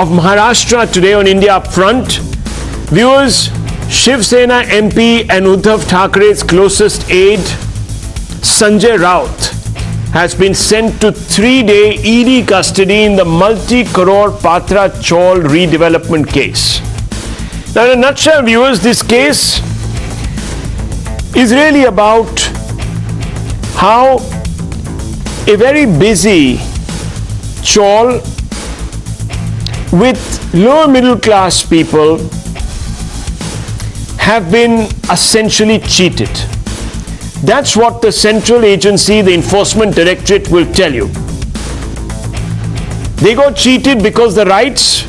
of Maharashtra today on India Upfront. Viewers, Shiv Sena MP and Uddhav Thackeray's closest aide, Sanjay Raut, has been sent to 3-day ED custody in the multi-crore Patra Chaul redevelopment case. Now, in a nutshell, viewers, this case is really about how a very busy chaul with lower middle class people have been essentially cheated. That's what the central agency, the Enforcement Directorate, will tell you. They got cheated because the rights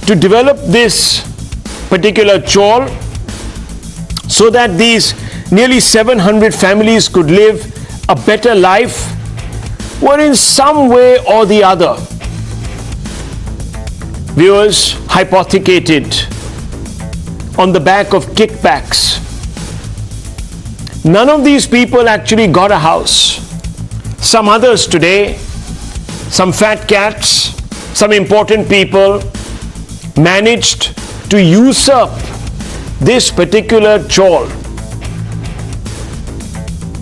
to develop this particular chaul so that these nearly 700 families could live a better life were in some way or the other, viewers, hypothecated on the back of kickbacks. None of these people actually got a house. Some others today, some fat cats, some important people managed to usurp this particular chaul,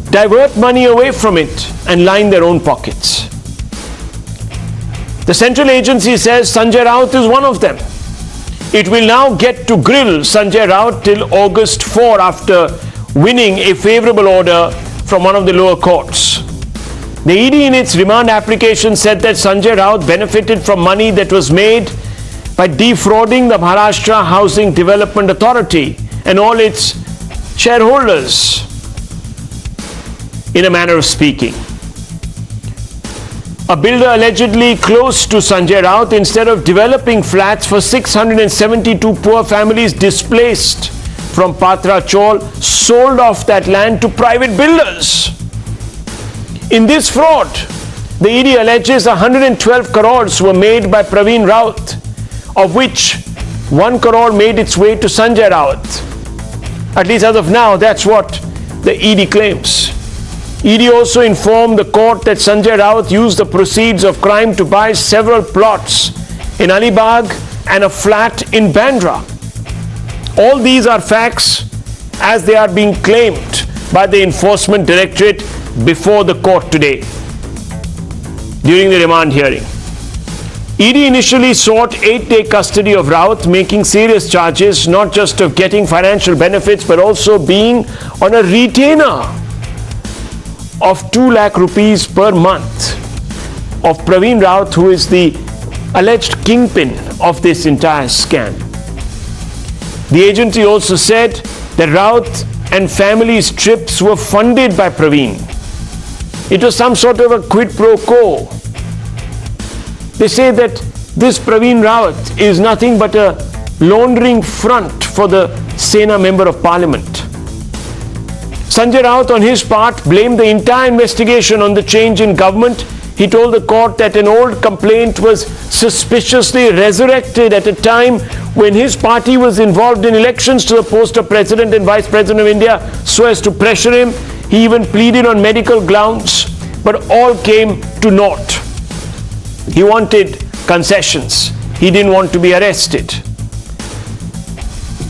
divert money away from it and line their own pockets. The central agency says Sanjay Raut is one of them. It will now get to grill Sanjay Raut till August 4 after winning a favorable order from one of the lower courts. The ED in its remand application said that Sanjay Raut benefited from money that was made by defrauding the Maharashtra Housing Development Authority and all its shareholders, in a manner of speaking. A builder allegedly close to Sanjay Raut, instead of developing flats for 672 poor families displaced from Patra Chaul, sold off that land to private builders. In this fraud, the ED alleges 112 crores were made by Praveen Raut, of which 1 crore made its way to Sanjay Raut. At least as of now, that's what the ED claims. ED also informed the court that Sanjay Raut used the proceeds of crime to buy several plots in Alibag and a flat in Bandra. All these are facts as they are being claimed by the Enforcement Directorate before the court today during the remand hearing. ED initially sought 8-day custody of Raut, making serious charges not just of getting financial benefits but also being on a retainer of 2 lakh rupees per month of Praveen Raut, who is the alleged kingpin of this entire scam. The agency also said that Raut and family's trips were funded by Praveen. It was some sort of a quid pro quo. They say that this Praveen Raut is nothing but a laundering front for the Sena Member of Parliament. Sanjay Raut, on his part, blamed the entire investigation on the change in government. He told the court that an old complaint was suspiciously resurrected at a time when his party was involved in elections to the post of President and Vice President of India so as to pressure him. He even pleaded on medical grounds, but all came to naught. He wanted concessions. He didn't want to be arrested.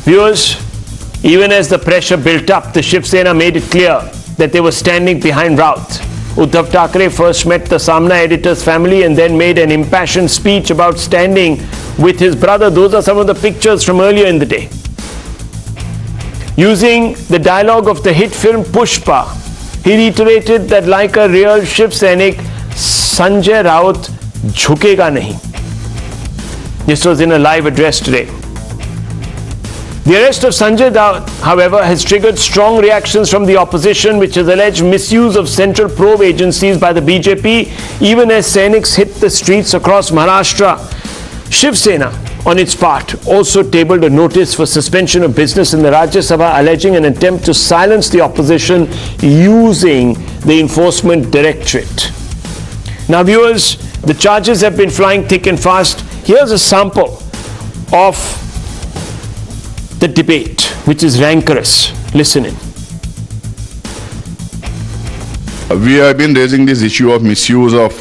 Viewers, even as the pressure built up, the Shiv Sena made it clear that they were standing behind Raut. Uddhav Thackeray first met the Samna editor's family and then made an impassioned speech about standing with his brother. Those are some of the pictures from earlier in the day. Using the dialogue of the hit film Pushpa, he reiterated that like a real Shiv Sainik, Sanjay Raut jhukega nahi. This was in a live address today. The arrest of Sanjay Raut, however, has triggered strong reactions from the opposition, which has alleged misuse of central probe agencies by the BJP, even as Sainiks hit the streets across Maharashtra. Shiv Sena, on its part, also tabled a notice for suspension of business in the Rajya Sabha, alleging an attempt to silence the opposition using the Enforcement Directorate. Now, viewers, the charges have been flying thick and fast. Here's a sample of the debate, which is rancorous. Listen in. We have been raising this issue of misuse of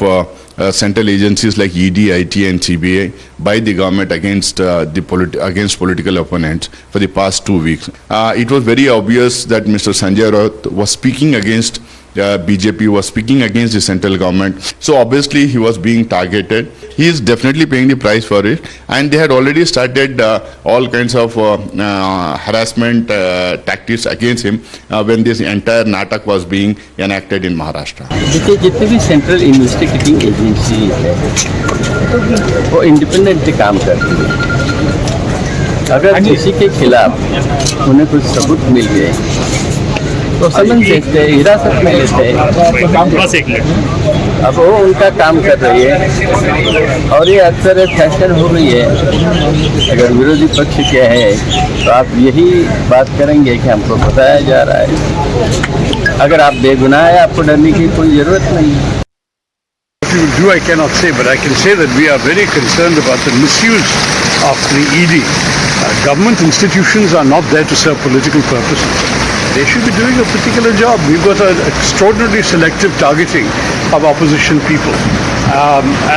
central agencies like ED, IT, and CBI by the government against against political opponents for the past 2 weeks. It was very obvious that Mr. Sanjay Raut was speaking against BJP, was speaking against the central government. So obviously he was being targeted. He is definitely paying the price for it, and they had already started all kinds of harassment tactics against him when this entire natak was being enacted in Maharashtra. देखिए जितने भी central investigating agency है वो independently काम करती है। अगर किसी के खिलाफ उन्हें कुछ सबूत मिल गए तो समन देखते हैं, हिरासत में लेते हैं। अब वो उनका काम कर रही है और ये अक्सर फैशन हो गई है। अगर विरोधी पक्ष क्या है तो आप यही बात करेंगे कि हमको बताया जा रहा है। अगर आप बेगुनाह है आपको डरने की कोई ज़रूरत नहीं है। What we will do, I cannot say, but I can say that we are very concerned about the misuse of the ED. Government institutions are not there to serve political purposes. They should be doing a particular job. We've got an extraordinarily selective targeting of opposition people.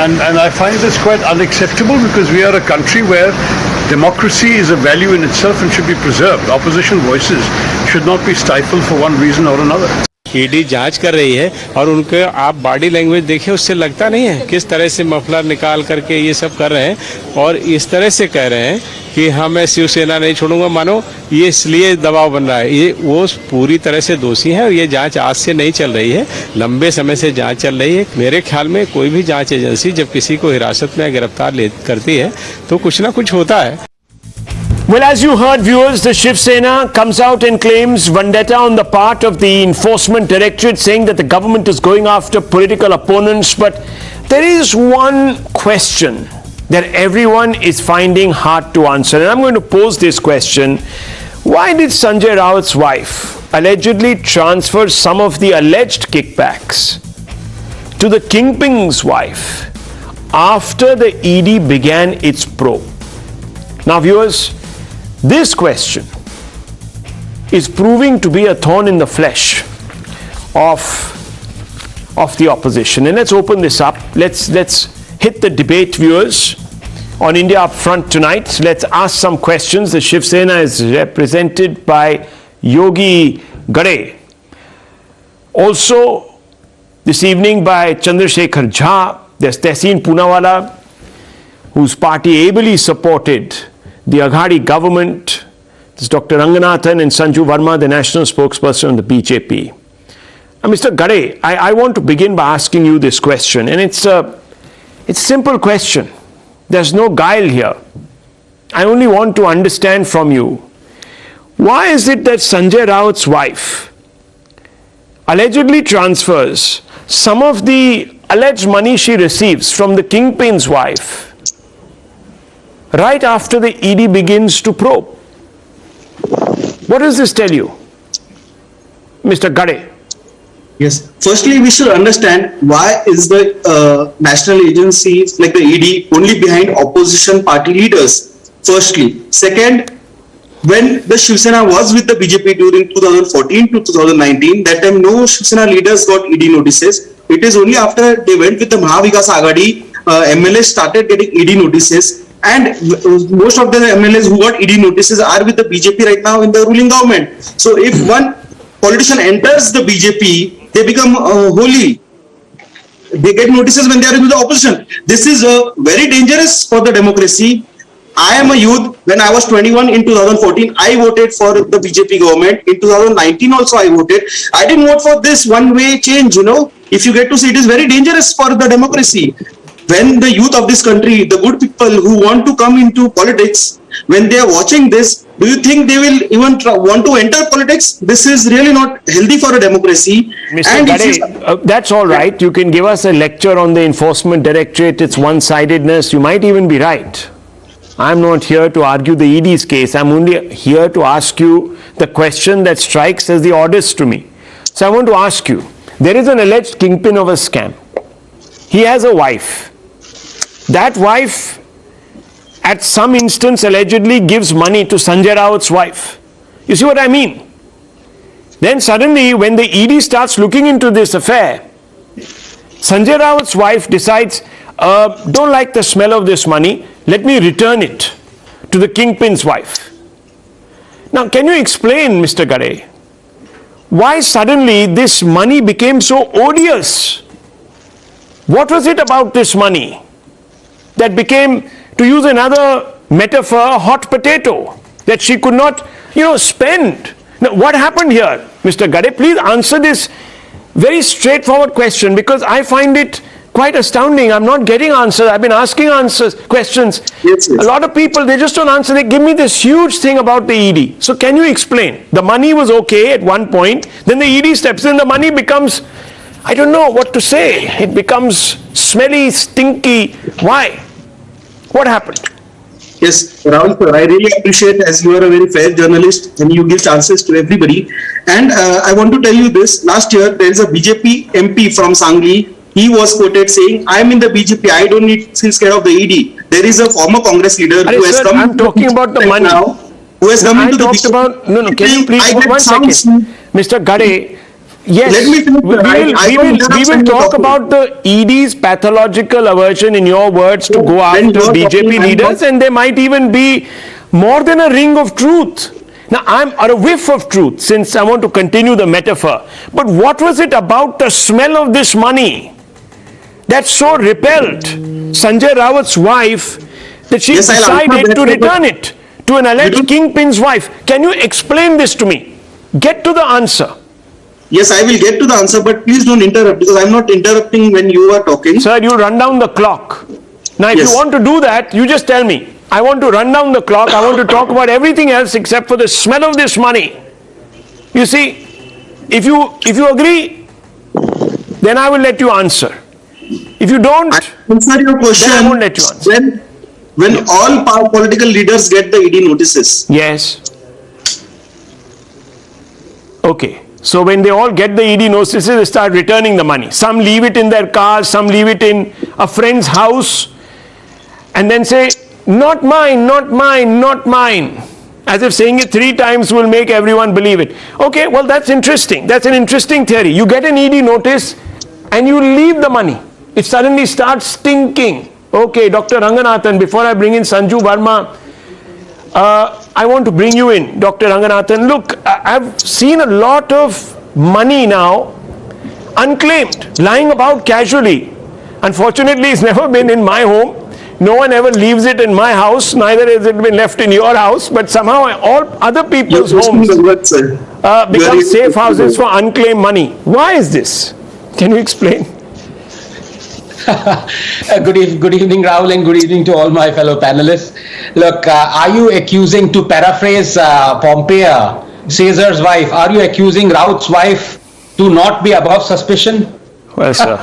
And I find this quite unacceptable because we are a country where democracy is a value in itself and should be preserved. Opposition voices should not be stifled for one reason or another. ED जांच कर रही है और उनके आप body language देखिए, उससे लगता नहीं है किस तरह से मफलर निकाल करके ये सब कर रहे हैं और इस तरह से कह रहे हैं कि हाँ मैं शिवसेना नहीं छोड़ूंगा। मानो ये इसलिए दबाव बन रहा है। ये वो पूरी तरह से दोषी है और ये जांच आज से नहीं चल रही है, लंबे समय से जांच चल रही है। मेरे ख्याल में कोई भी जांच एजेंसी जब किसी को हिरासत में गिरफ्तार करती है तो कुछ ना कुछ होता है। Well, as you heard, viewers, the Shiv Sena comes out and claims vendetta on the part of the Enforcement Directorate, saying that the government is going after political opponents. But there is one question that everyone is finding hard to answer. And I'm going to pose this question. Why did Sanjay Raut's wife allegedly transfer some of the alleged kickbacks to the Kingpin's wife after the ED began its probe? Now, viewers, this question is proving to be a thorn in the flesh of the opposition. And let's open this up. Let's hit the debate, viewers, on India Upfront tonight. Let's ask some questions. The Shiv Sena is represented by Yogi Gade. Also, this evening by Chandrasekhar Jha. There's Tehseen Poonawala, whose party ably supported the Aghadi government. There's Dr. Ranganathan and Sanju Verma, the national spokesperson of the BJP. Mr. Gade, I want to begin by asking you this question, and it's a simple question. There's no guile here. I only want to understand from you, why is it that Sanjay Raut's wife allegedly transfers some of the alleged money she receives from the Kingpin's wife right after the ED begins to probe? What does this tell you, Mr. Gade? Yes. Firstly, we should understand why is the national agencies like the ED only behind opposition party leaders. Firstly. Second, when the Shiv Sena was with the BJP during 2014 to 2019, that time no Shiv Sena leaders got ED notices. It is only after they went with the Mahavikas Aghadi, MLAs started getting ED notices. And most of the MLAs who got ED notices are with the BJP right now in the ruling government. So if one politician enters the BJP, they become holy. They get notices when they are with the opposition. This is very dangerous for the democracy. I am a youth. When I was 21 in 2014, I voted for the BJP government. In 2019 also I voted. I didn't vote for this one-way change, you know. If you get to see, it is very dangerous for the democracy. When the youth of this country, the good people who want to come into politics, when they are watching this, do you think they will even want to enter politics? This is really not healthy for a democracy. Mr. Gade, that's all right. You can give us a lecture on the Enforcement Directorate, its one-sidedness. You might even be right. I'm not here to argue the ED's case. I'm only here to ask you the question that strikes as the oddest to me. So I want to ask you, there is an alleged kingpin of a scam. He has a wife. That wife, at some instance, allegedly gives money to Sanjay Raut's wife. You see what I mean? Then suddenly, when the ED starts looking into this affair, Sanjay Raut's wife decides, don't like the smell of this money, let me return it to the kingpin's wife. Now, can you explain, Mr. Gare, why suddenly this money became so odious? What was it about this money that became, to use another metaphor, a hot potato that she could not, spend? Now, what happened here, Mr. Gare? Please answer this very straightforward question, because I find it quite astounding. I'm not getting answers. I've been asking questions. Yes. A lot of people, they just don't answer. They give me this huge thing about the ED. So can you explain? The money was okay at one point, then the ED steps in, the money becomes, I don't know what to say. It becomes smelly, stinky. Why? What happened? Yes, Rahul, sir, I really appreciate, as you are a very fair journalist and you give chances to everybody. And I want to tell you this. Last year, there is a BJP MP from Sangli. He was quoted saying, I am in the BJP, I don't need to scare of the ED. There is a former Congress leader who has come. I'm talking about the money. Now, who has come into the BJP. No, can you please, one second. Mr. Gare, yes, Let me finish, we will talk about the ED's pathological aversion, in your words, to go after BJP leaders, and there might even be more than a ring of truth. Now, or a whiff of truth, since I want to continue the metaphor. But what was it about the smell of this money that so repelled Sanjay Raut's wife that she decided to return it to an alleged kingpin's wife? Can you explain this to me? Get to the answer. Yes, I will get to the answer, but please don't interrupt, because I'm not interrupting when you are talking. Sir, you run down the clock. Now, if you want to do that, you just tell me. I want to run down the clock. I want to talk about everything else except for the smell of this money. You see, if you agree, then I will let you answer. If you don't, answer your question, then I won't let you answer. When all political leaders get the ED notices. Yes. Okay. So when they all get the ED notices, they start returning the money. Some leave it in their cars, some leave it in a friend's house, and then say, not mine, not mine, not mine. As if saying it 3 times will make everyone believe it. Okay, well, that's interesting. That's an interesting theory. You get an ED notice and you leave the money. It suddenly starts stinking. Okay, Dr. Ranganathan, before I bring in Sanju Verma, I want to bring you in, Dr. Ranganathan. Look, I've seen a lot of money now unclaimed, lying about casually. Unfortunately, it's never been in my home. No one ever leaves it in my house, neither has it been left in your house, but somehow all other people's homes become safe houses for unclaimed money. Why is this? Can you explain? Good evening, Rahul, and good evening to all my fellow panelists. Look, are you accusing, to paraphrase Pompea, Caesar's wife, are you accusing Raut's wife to not be above suspicion? Well, sir.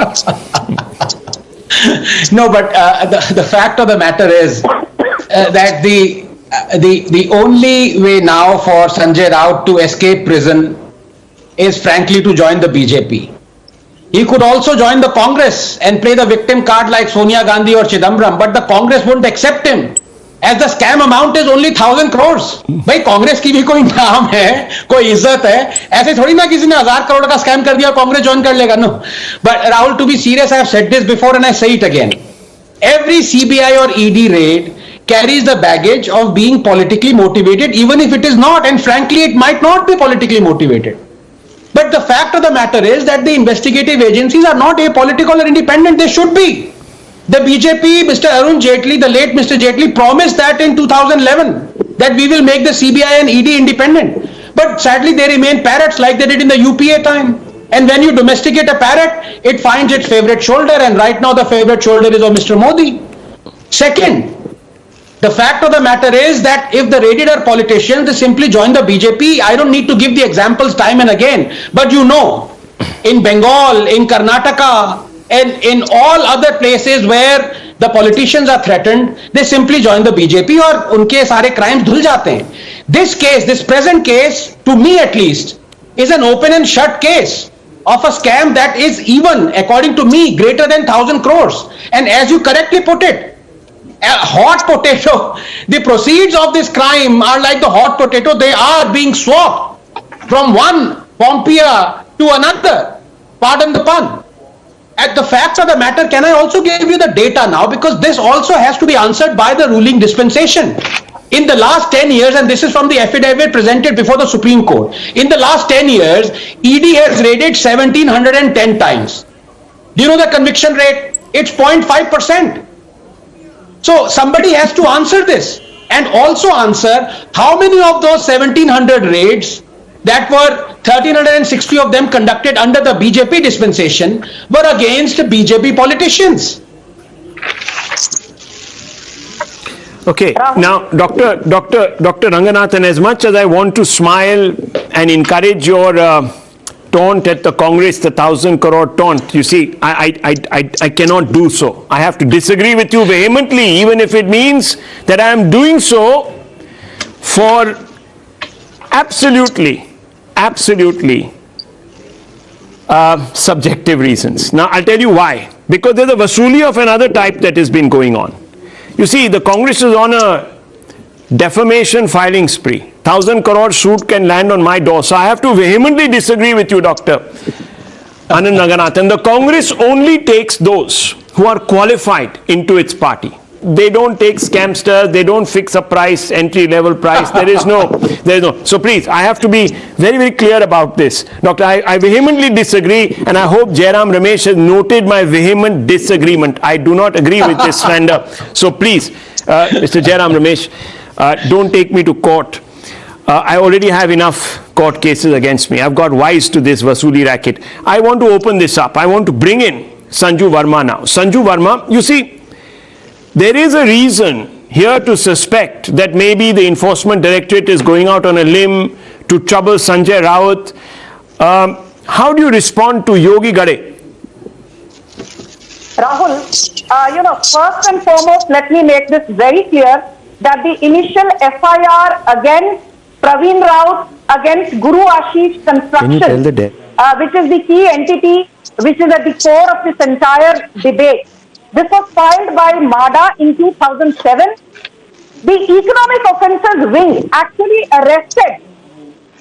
No, but the fact of the matter is that the only way now for Sanjay Raut to escape prison is frankly to join the BJP. He could also join the Congress and play the victim card like Sonia Gandhi or Chidambaram, but the Congress wouldn't accept him, as the scam amount is only 1,000 crores. भाई कांग्रेस की भी कोई नाम है, कोई इज्जत है, ऐसे थोड़ी ना किसी ने 1,000 crore का स्कैम कर दिया कांग्रेस ज्वाइन कर लेगा. No, but Rahul, to be serious, I have said this before and I say it again. Every CBI or ED raid carries the baggage of being politically motivated, even if it is not, and frankly it might not be politically motivated. But the fact of the matter is that the investigative agencies are not apolitical or independent. They should be. The BJP, Mr. Arun Jaitley, the late Mr. Jaitley, promised that in 2011, that we will make the CBI and ED independent. But sadly, they remain parrots like they did in the UPA time. And when you domesticate a parrot, it finds its favorite shoulder, and right now the favorite shoulder is of Mr. Modi. Second, the fact of the matter is that if the raided are politicians, they simply join the BJP. I don't need to give the examples time and again, but you know, in Bengal, in Karnataka, and in all other places where the politicians are threatened, they simply join the BJP और उनके सारे crimes धुल जाते हैं. This case, this present case, to me at least, is an open and shut case of a scam that is even, according to me, greater than 1,000 crores. And as you correctly put it, a hot potato, the proceeds of this crime are like the hot potato. They are being swapped from one Pompea to another. Pardon the pun. at the facts of the matter, can I also give you the data now? Because this also has to be answered by the ruling dispensation. In the last 10 years, and this is from the affidavit presented before the Supreme Court, in the last 10 years, ED has raided 1,710 times. Do you know the conviction rate? It's 0.5%. So somebody has to answer this and also answer how many of those 1,700 raids that were 1,360 of them conducted under the BJP dispensation were against BJP politicians. Okay, now Dr. Ranganathan, as much as I want to smile and encourage your taunt at the Congress, the 1,000 crore taunt, you see, I cannot do so. I have to disagree with you vehemently, even if it means that I am doing so for absolutely subjective reasons. Now, I'll tell you why. Because there's a vasuli of another type that has been going on. You see, the Congress is on a defamation filing spree. 1,000 crore suit can land on my door. So I have to vehemently disagree with you, Dr. Anand Ranganathan. The Congress only takes those who are qualified into its party. They don't take scamsters, they don't fix a price, entry-level price. There is no. So please, I have to be very, very clear about this. Doctor, I vehemently disagree, and I hope Jairam Ramesh has noted my vehement disagreement. I do not agree with this slander. So please, Mr. Jairam Ramesh, don't take me to court. I already have enough court cases against me. I've got wise to this Vasuli racket. I want to open this up. I want to bring in Sanju Verma now. Sanju Verma, you see, there is a reason here to suspect that maybe the Enforcement Directorate is going out on a limb to trouble Sanjay Raut. How do you respond to Yogi Gade? Rahul, first and foremost, let me make this very clear that the initial FIR against Praveen Raut against Guru Ashish Construction, which is the key entity which is at the core of this entire debate. This was filed by MADA in 2007. The Economic Offences Wing actually arrested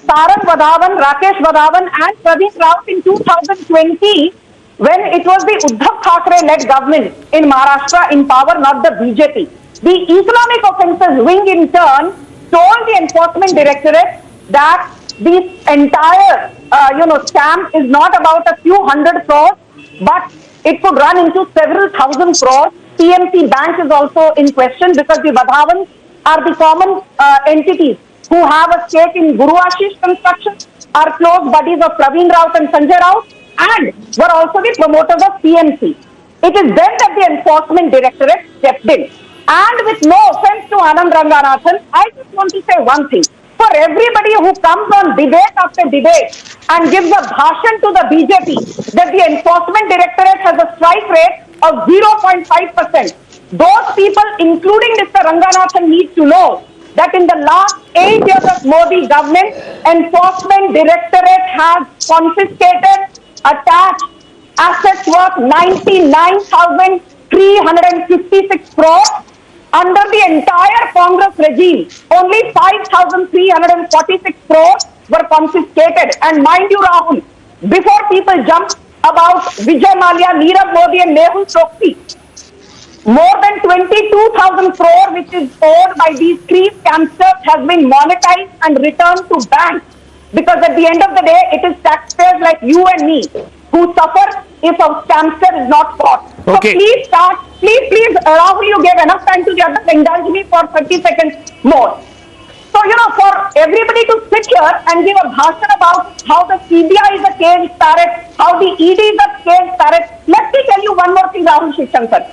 Sarang Vadhavan, Rakesh Vadhavan and Praveen Raut in 2020 when it was the Uddhav Thackeray-led government in Maharashtra in power, not the BJP. The Economic Offences Wing in turn told the Enforcement Directorate that this entire scam is not about a few hundred crores, but it could run into several thousand crores. PMC Bank is also in question because the Vadhavans are the common entities who have a stake in Guru Ashish Construction, are close buddies of Praveen Raut and Sanjay Raut, and were also the promoters of PMC. It is then that the Enforcement Directorate stepped in. And with no offense to Anand Ranganathan, I just want to say one thing. For everybody who comes on debate after debate and gives a bhashan to the BJP that the Enforcement Directorate has a strike rate of 0.5%, those people, including Mr. Ranganathan, need to know that in the last 8 years of Modi government, Enforcement Directorate has confiscated, attached assets worth 99,356 crores. Under the entire Congress regime, only 5,346 crores were confiscated. And mind you, Rahul, before people jump about Vijay Mallya, Nirav Modi and Mehul Chokshi, more than 22,000 crores which is owed by these three scamsters has been monetized and returned to banks. Because at the end of the day, it is taxpayers like you and me who suffer if a scamster is not caught. Okay. So please, Rahul, you gave enough time to the others. Indulge me for 30 seconds more. So, for everybody to sit here and give a bhashan about how the CBI is a caged parrot, how the ED is a caged parrot, let me tell you one more thing, Rahul Shivshankar.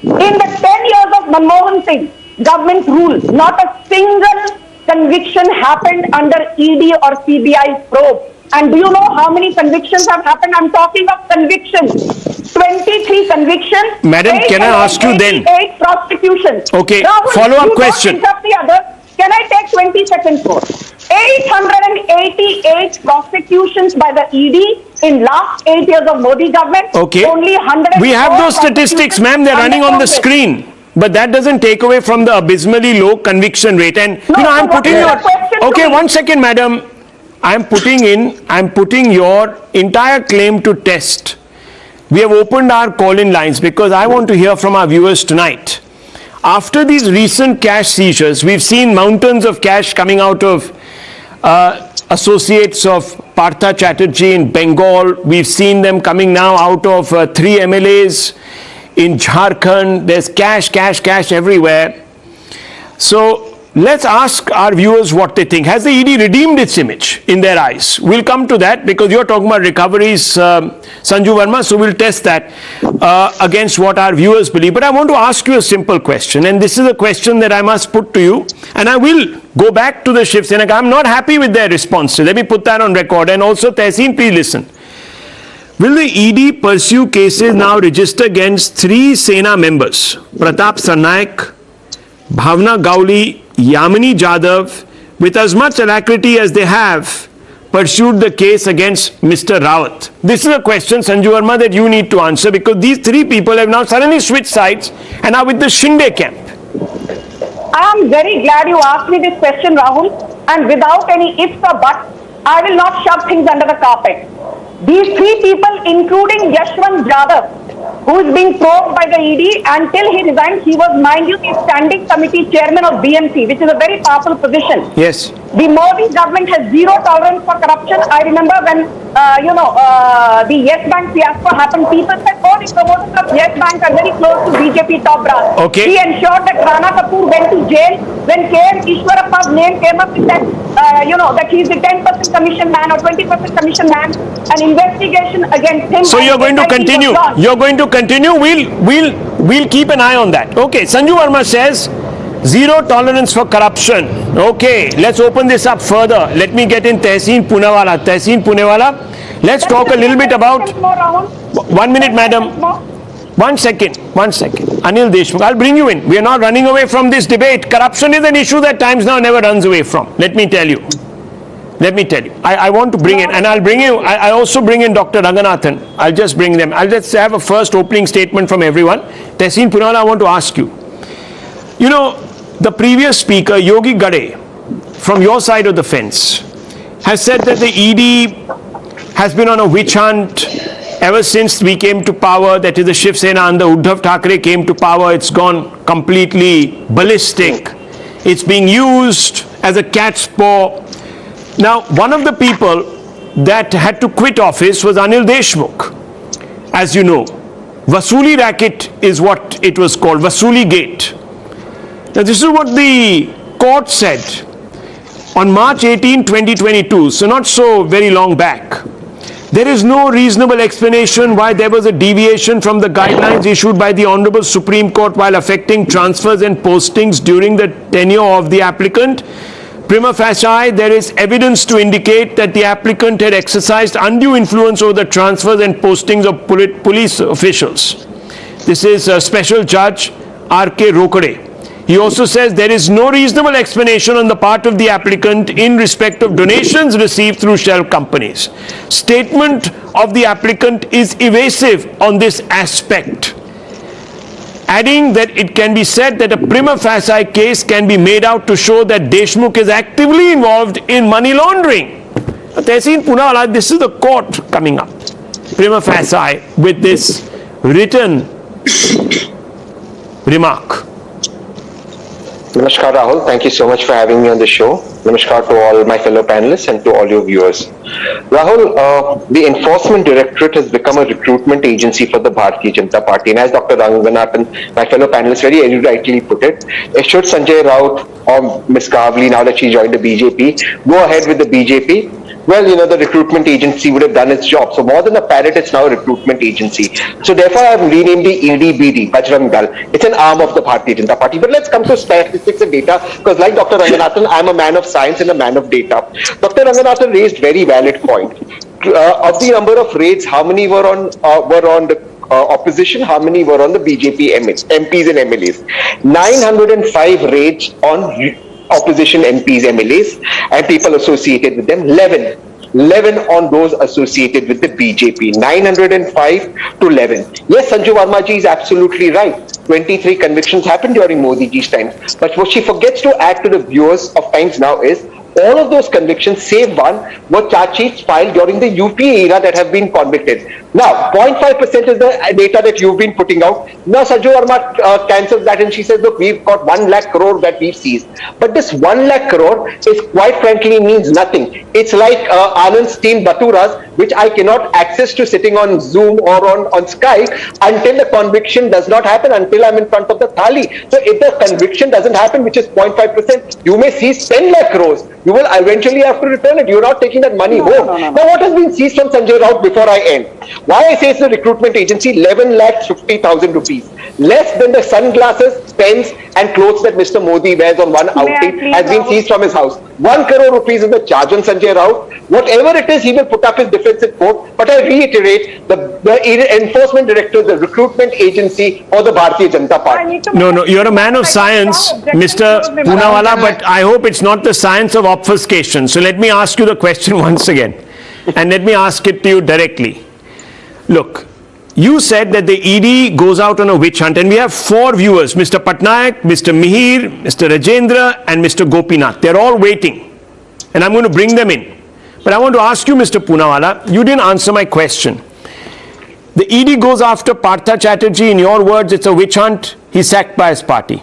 In the 10 years of Manmohan Singh government rule, not a single conviction happened under ED or CBI probe. And do you know how many convictions have happened? I'm talking of convictions. 23 convictions. Madam, can I ask you then? 8 prosecutions. Okay, Rahul, follow-up question. Don't interrupt the others. Can I take 20 seconds more? 888 prosecutions by the ED in last 8 years of Modi government. Okay. Only 100. We have those statistics, ma'am. They're running on the screen. But that doesn't take away from the abysmally low conviction rate. And, I'm putting your... Okay, 1 second, madam. I'm putting your entire claim to test. we have opened our call-in lines because I want to hear from our viewers tonight. After these recent cash seizures, we've seen mountains of cash coming out of associates of Partha Chatterjee in Bengal. We've seen them coming now out of 3 MLAs in Jharkhand. There's cash everywhere. So let's ask our viewers what they think. Has the ED redeemed its image in their eyes? We'll come to that because you're talking about recoveries, Sanju Verma, so we'll test that against what our viewers believe. But I want to ask you a simple question, and this is a question that I must put to you, and I will go back to the Shivshankar. I'm not happy with their response. So let me put that on record. And also, Tehseen, please listen. Will the ED pursue cases now registered against 3 Sena members, Pratap Sarnaik, Bhavna Gauli, Yamini Jadhav, with as much alacrity as they have pursued the case against Mr. Raut? This is a question, Sanju Verma, that you need to answer because these 3 people have now suddenly switched sides and are with the Shinde camp. I am very glad you asked me this question, Rahul, and without any ifs or buts, I will not shove things under the carpet. These 3 people, including Yashwant Jadhav, who is being probed by the ED, until he resigned, he was, mind you, the standing committee chairman of BMC, which is a very powerful position. Yes. The Modi government has zero tolerance for corruption. I remember when, the Yes Bank fiasco happened, people said, oh, the promoters of Yes Bank are very close to BJP top brass. Okay. He ensured that Rana Kapoor went to jail. When K.M. Ishwarappa's name came up, he said, that he's the 10% commission man or 20% commission man, an investigation against him. So you're going to continue. You're going to continue. We'll keep an eye on that. Okay. Sanju Verma says zero tolerance for corruption. Okay. Let's open this up further. Let me get in Tehseen Poonawalla. Tehseen Poonawalla, let's talk a little bit about. 1 minute, madam. 1 second. Anil Deshmukh, I'll bring you in. We are not running away from this debate. Corruption is an issue that Times Now never runs away from. Let me tell you. I want to bring in, and I'll bring you, I also bring in Dr. Ranganathan. I'll just bring them. I'll just have a first opening statement from everyone. Tehseen Poonawalla, I want to ask you. You know, the previous speaker, Yogi Gade, from your side of the fence, has said that the ED has been on a witch hunt ever since we came to power, that is the Shiv Sena under Uddhav Thackeray came to power. It's gone completely ballistic. It's being used as a cat's paw. Now, one of the people that had to quit office was Anil Deshmukh. As you know, Vasuli racket is what it was called, Vasuli Gate. Now, this is what the court said on March 18, 2022, so not so very long back. There is no reasonable explanation why there was a deviation from the guidelines issued by the Honorable Supreme Court while affecting transfers and postings during the tenure of the applicant. Prima facie, there is evidence to indicate that the applicant had exercised undue influence over the transfers and postings of police officials. This is Special Judge R.K. Rokade. He also says there is no reasonable explanation on the part of the applicant in respect of donations received through shell companies. Statement of the applicant is evasive on this aspect, adding that it can be said that a prima facie case can be made out to show that Deshmukh is actively involved in money laundering. Tehseen Poonawalla, this is the court coming up, prima facie, with this written remark. Namaskar, Rahul. Thank you so much for having me on the show. Namaskar to all my fellow panelists and to all your viewers. Rahul, the Enforcement Directorate has become a recruitment agency for the Bharatiya Janata Party. And as Dr. Ranganathan, my fellow panelists, very eruditely put it, should Sanjay Raut or Ms. Kavli, now that she joined the BJP, go ahead with the BJP, well, the recruitment agency would have done its job. So more than a parrot, it's now a recruitment agency. So therefore, I have renamed the EDBD, Bajrang Dal. It's an arm of the Bharatiya Janata Party. But let's come to statistics and data, because like Dr. Ranganathan, I'm a man of science and a man of data. Dr. Ranganathan raised very valid point. Of the number of raids, how many were on the opposition, how many were on the BJP MPs and MLAs? 905 raids on opposition MPs, MLAs, and people associated with them. 11 on those associated with the BJP. 905 to 11. Yes, Sanju Verma ji is absolutely right. 23 convictions happened during Modi ji's time. But what she forgets to add to the viewers of Times Now is all of those convictions, save one, were charge sheets filed during the UPA era that have been convicted. Now, 0.5% is the data that you've been putting out. Now, Sanju Verma cancels that and she says, look, we've got 1 lakh crore that we've seized. But this 1 lakh crore is quite frankly means nothing. It's like Anand's team Baturas, which I cannot access to sitting on Zoom or on Skype until the conviction does not happen, until I'm in front of the thali. So if the conviction doesn't happen, which is 0.5%, you may seize 10 lakh crores. You will eventually have to return it. You're not taking that money home. Now, what has been seized from Sanjay Raut before I end? Why I say it's a recruitment agency, 11,50,000 rupees. Less than the sunglasses, pens and clothes that Mr. Modi wears on one outing has been seized from his house. 1 crore rupees is the charge on Sanjay Raut. Whatever it is, he will put up his defense in court. But I reiterate, the enforcement director, the recruitment agency or the Bharatiya Janata Party. No, you're a man of science, Mr. Poonawala, but I hope it's not the science of obfuscation. So let me ask you the question once again. And let me ask it to you directly. Look, you said that the ED goes out on a witch hunt, and we have 4 viewers, Mr. Patnaik, Mr. Mihir, Mr. Rajendra and Mr. Gopinath. They're all waiting and I'm going to bring them in. But I want to ask you, Mr. Poonawala, you didn't answer my question. The ED goes after Partha Chatterjee. In your words, it's a witch hunt. He's sacked by his party.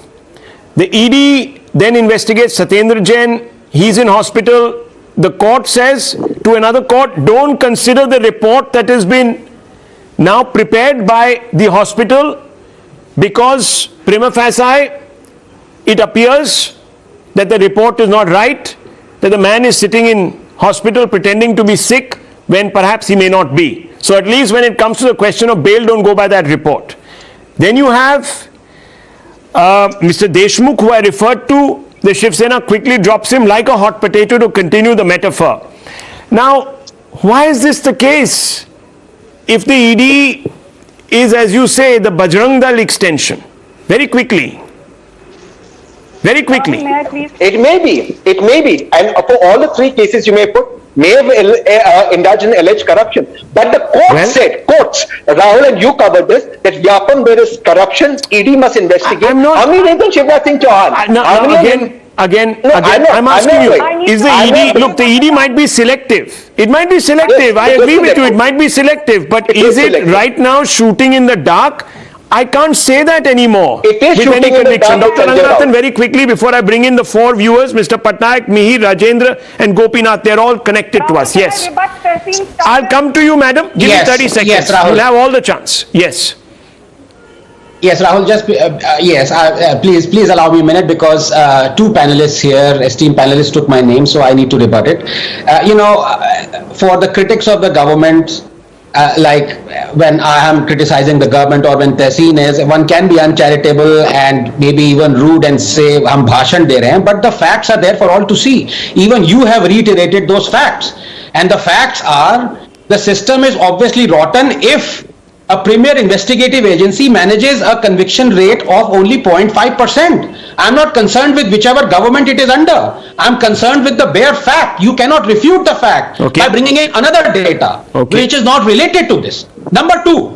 The ED then investigates Satyendra Jain. He's in hospital. The court says to another court, don't consider the report that has been now prepared by the hospital because prima facie it appears that the report is not right, that the man is sitting in hospital pretending to be sick when perhaps he may not be. So at least when it comes to the question of bail, don't go by that report. Then you have Mr. Deshmukh, who I referred to. The Shiv Sena quickly drops him like a hot potato, to continue the metaphor. Now, why is this the case? If the ED is, as you say, the Bajrang Dal extension, very quickly. It may be. And for all the 3 cases you may put, may have indulged in alleged corruption. But the courts, Rahul and you covered this, that Yapam, there is corruption, ED must investigate. How many days on Shivraj Singh Chauhan? Again, I'm asking you, is the ED, look, the ED might be selective. It might be selective. I agree with you, it might be selective. But is it right now shooting in the dark? I can't say that anymore with any conviction. Dr. Ranganathan, very quickly before I bring in the 4 viewers, Mr. Patnaik, Mihir, Rajendra and Gopinath, they're all connected to us. Yes. I'll come to you, madam. Give me 30 seconds. Yes, Rahul. You'll have all the chance. Yes. Yes, Rahul, please allow me a minute because 2 panelists here, esteemed panelists, took my name, so I need to rebut it. For the critics of the government, like when I am criticizing the government or when Tehseen is, one can be uncharitable and maybe even rude and say, "Hum bhashan de rahe hain," but the facts are there for all to see. Even you have reiterated those facts. And the facts are, the system is obviously rotten if a premier investigative agency manages a conviction rate of only 0.5%. I'm not concerned with whichever government it is under. I'm concerned with the bare fact. You cannot refute the fact by bringing in another data, which is not related to this. Number 2,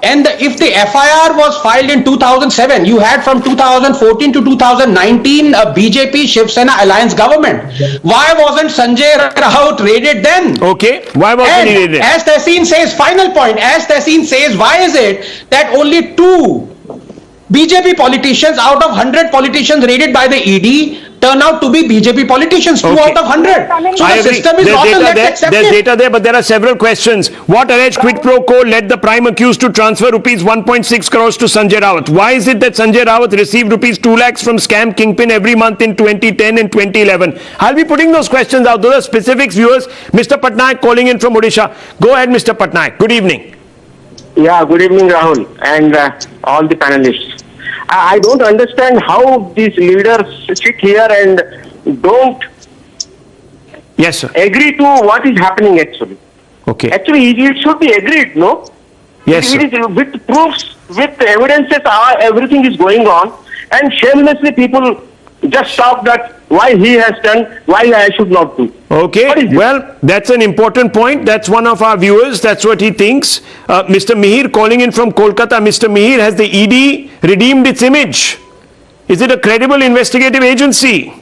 and if the FIR was filed in 2007, you had from 2014 to 2019 a BJP Shiv Sena alliance government. Why wasn't Sanjay Raut raided then? Why wasn't he raided? As Tehseen says, final point, as Tehseen says, why is it that only 2 BJP politicians out of 100 politicians raided by the ED turn out to be BJP politicians, 2 out of 100. So the system is rotten, let's accept it. There's data there, but there are several questions. What alleged quid pro quo led the prime accused to transfer rupees 1.6 crores to Sanjay Raut? Why is it that Sanjay Raut received rupees 2 lakhs from scam kingpin every month in 2010 and 2011? I'll be putting those questions out. Those are specifics, viewers. Mr. Patnaik calling in from Odisha. Go ahead, Mr. Patnaik. Good evening. Yeah, good evening, Rahul, and all the panelists. I don't understand how these leaders sit here and don't agree to what is happening actually. Actually, it should be agreed, no? Yes, it is with proofs, with evidences, everything is going on, and shamelessly people just talk that why he has done, why I should not do. Well, that's an important point. That's one of our viewers. That's what he thinks. Mr. Mihir calling in from Kolkata. Mr. Mihir, has the ED redeemed its image? Is it a credible investigative agency?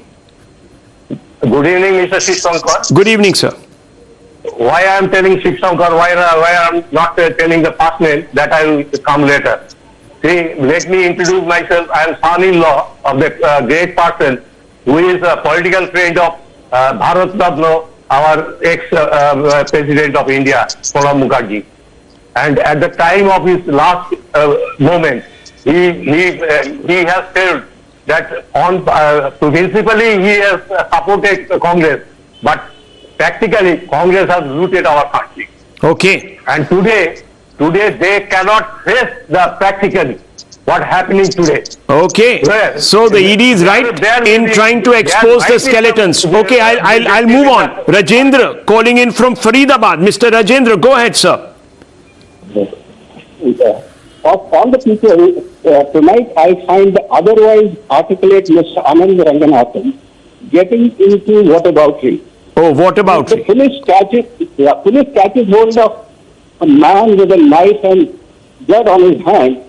Good evening, Mr. Shivshankar. Good evening, sir. why I am telling Shivshankar, why I am not telling the first name, that I will come later. See, let me introduce myself. I am son-in-law of the great person who is a political friend of Bharat Ratna, our ex-president of India, Pranab Mukherjee. And at the time of his last moment, he has said that on principally he has supported Congress, but practically Congress has looted our country. Okay. And today they cannot face the practically what happening today. Okay. Where? So the ED is right in trying to expose the skeletons. Okay, I'll move on. Rajendra calling in from Faridabad. Mr. Rajendra, go ahead, sir. Of all the people, tonight I find the otherwise articulate Mr. Anand Ranganathan getting into whataboutery. Oh, whataboutery. The police catches hold of a man with a knife and blood on his hand.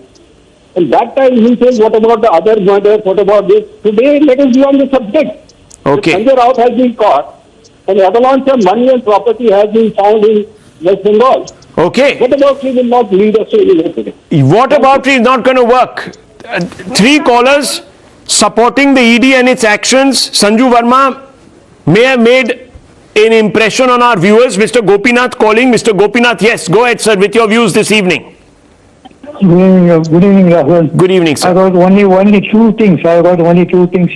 And that time he says, what about the other murders? What about this? Today, let us be on the subject. Okay. Sanjay Raut has been caught and avalanche of money and property has been found in West Bengal. Okay. What about he will not lead us to anywhere today? Whataboutery is not going to work. Three callers supporting the ED and its actions. Sanju Verma may have made an impression on our viewers. Mr. Gopinath calling. Mr. Gopinath, yes, go ahead, sir, with your views this evening. Good evening, Rahul. Good evening, sir. I got only two things.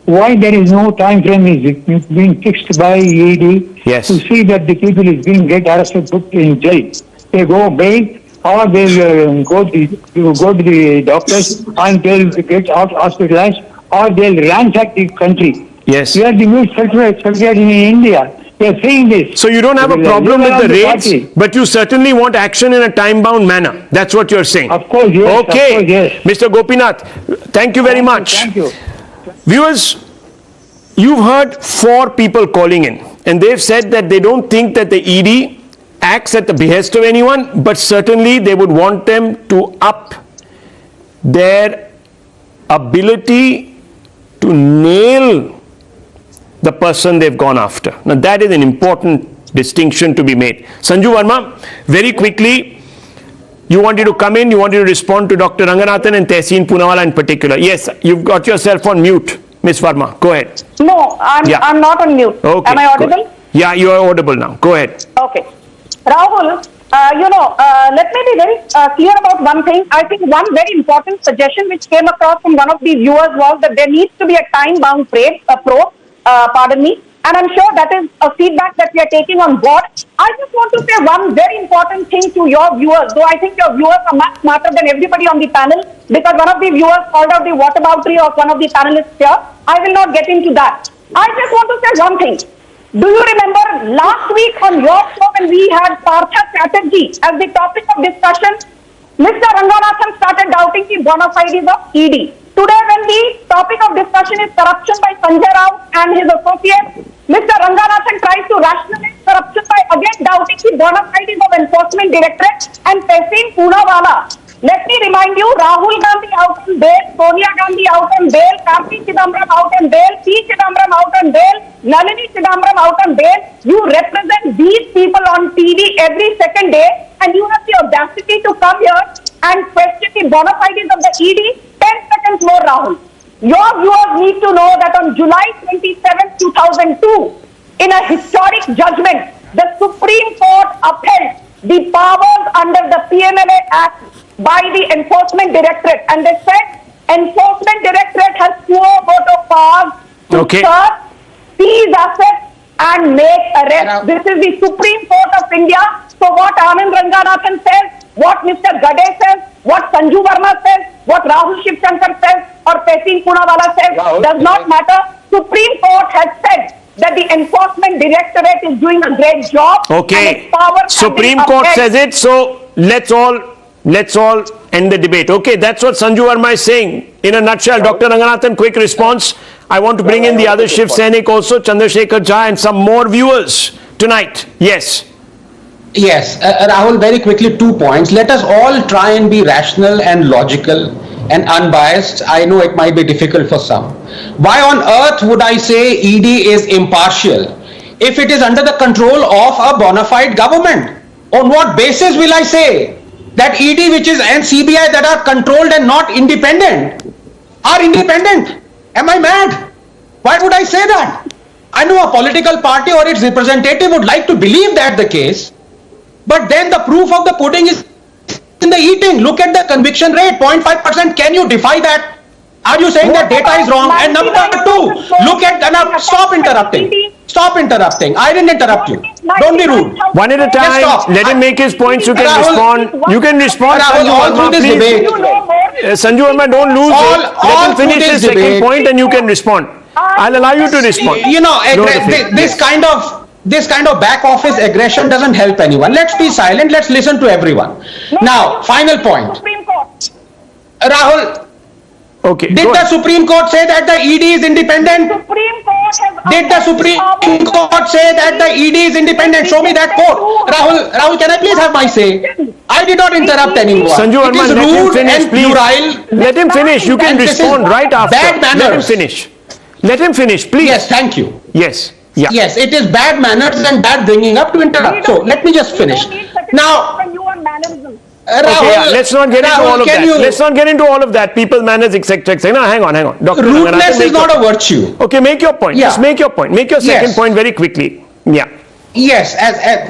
Why there is no time frame is being fixed by ED Yes. to see that the people is being get arrested, put in jail. They go bail or they'll go to the doctors and they'll get hospitalized or they'll ransack the country. Yes. We are the most secretary in India. They are saying this. So you don't have a problem with the raids, party. but you certainly want action in a time-bound manner. That's what you're saying. Of course, yes. Okay. Of course, yes. Mr. Gopinath, thank you very much. Thank you. Viewers, you've heard 4 people calling in, and they've said that they don't think that the ED acts at the behest of anyone, but certainly they would want them to up their ability to nail the person they've gone after. Now that is an important distinction to be made. Sanju Verma, very quickly, you wanted to come in, you wanted to respond to Dr. Ranganathan and Tehseen Poonawalla in particular. Yes, you've got yourself on mute, Ms. Verma. Go ahead. No, I'm not on mute. Okay, Am I audible? good. Yeah, you are audible now. Go ahead. Okay. Rahul, let me be very clear about one thing. I think one very important suggestion which came across from one of the viewers was that there needs to be a time-bound probe, and I'm sure that is a feedback that we are taking on board. I just want to say one very important thing to your viewers, though I think your viewers are much smarter than everybody on the panel, because one of the viewers called out the whataboutery of one of the panelists here. I will not get into that. I just want to say one thing. Do you remember last week on your show when we had Partha Chatterjee as the topic of discussion? Mr. Ranganathan started doubting the bona fides of ED. Today, when the topic of discussion is corruption by Sanjay Raut and his associates, Mr. Ranganathan tries to rationalize corruption by again doubting the bona fides of Enforcement Directorate and Tehseen Poonawalla. Let me remind you, Rahul Gandhi out on bail, Sonia Gandhi out on bail, Karti Chidambaram out on bail, P. Chidambaram out on bail, Nalini Chidambaram out on bail. You represent these people on TV every second day, and you have the audacity to come here and question the bona fides of the ED. 10 seconds more, Rahul. Your viewers need to know that on July 27, 2002, in a historic judgment, the Supreme Court upheld the powers under the PMLA Act by the Enforcement Directorate, and they said Enforcement Directorate has quo voto powers to search, seize assets and make arrests. This is the Supreme Court of India. So what Anand Ranganathan says, what Mr. Gade says, what Sanju Verma says, what Rahul Shivshankar says, or Tehseen Poonawalla says, does not matter. Supreme Court has said that the Enforcement Directorate is doing a great job. Okay. Supreme Court says it, so let's all end the debate. Okay, that's what Sanju Verma is saying. In a nutshell, Dr. Ranganathan, quick response. I want to bring in the other Shiv Sainik also, Chandrasekhar Jha, and some more viewers tonight. Yes. Yes, Rahul, very quickly 2 points. Let us all try and be rational and logical and unbiased. I know it might be difficult for some. Why on earth would I say ED is impartial if it is under the control of a bona fide government? On what basis will I say that ED, which is, and CBI that are controlled and not independent, are independent? Am I mad? Why would I say that? I know a political party or its representative would like to believe that the case, but then the proof of the pudding is in the eating. Look at the conviction rate, 0.5%. Can you defy that? Are you saying that data is wrong? And number two, look at, stop interrupting. Stop interrupting. I didn't interrupt you. Don't be rude. One at a time. Let him make his points. You can respond. You can respond. Rahul, all through this debate. Sanju Verma, don't lose it. Let him finish his second point and you can respond. I'll allow you to respond. You know, this kind of back office aggression doesn't help anyone. Let's be silent. Let's listen to everyone. Now, final point. Rahul, okay, did the Supreme Court say that the ED is independent? Did the Supreme Court say that the ED is independent? Show me that quote. Rahul, can I please have my say? I did not interrupt anyone. Sanju Verma, it is rude and puerile. Let him finish. You can respond right after. Bad manners. Let him finish. Let him finish, please. Yes, thank you. Yes. Yeah. Yes, it is bad manners and bad bringing up to interrupt. So let me just finish. Now, Rahul, okay, let's not get into all of that. Let's not get into all of that. People, manners, etc. etc. No, hang on. Dr. Rudeness is not a virtue. Okay, make your point. Yeah. Just make your point. Make your second point very quickly. Yeah. Yes,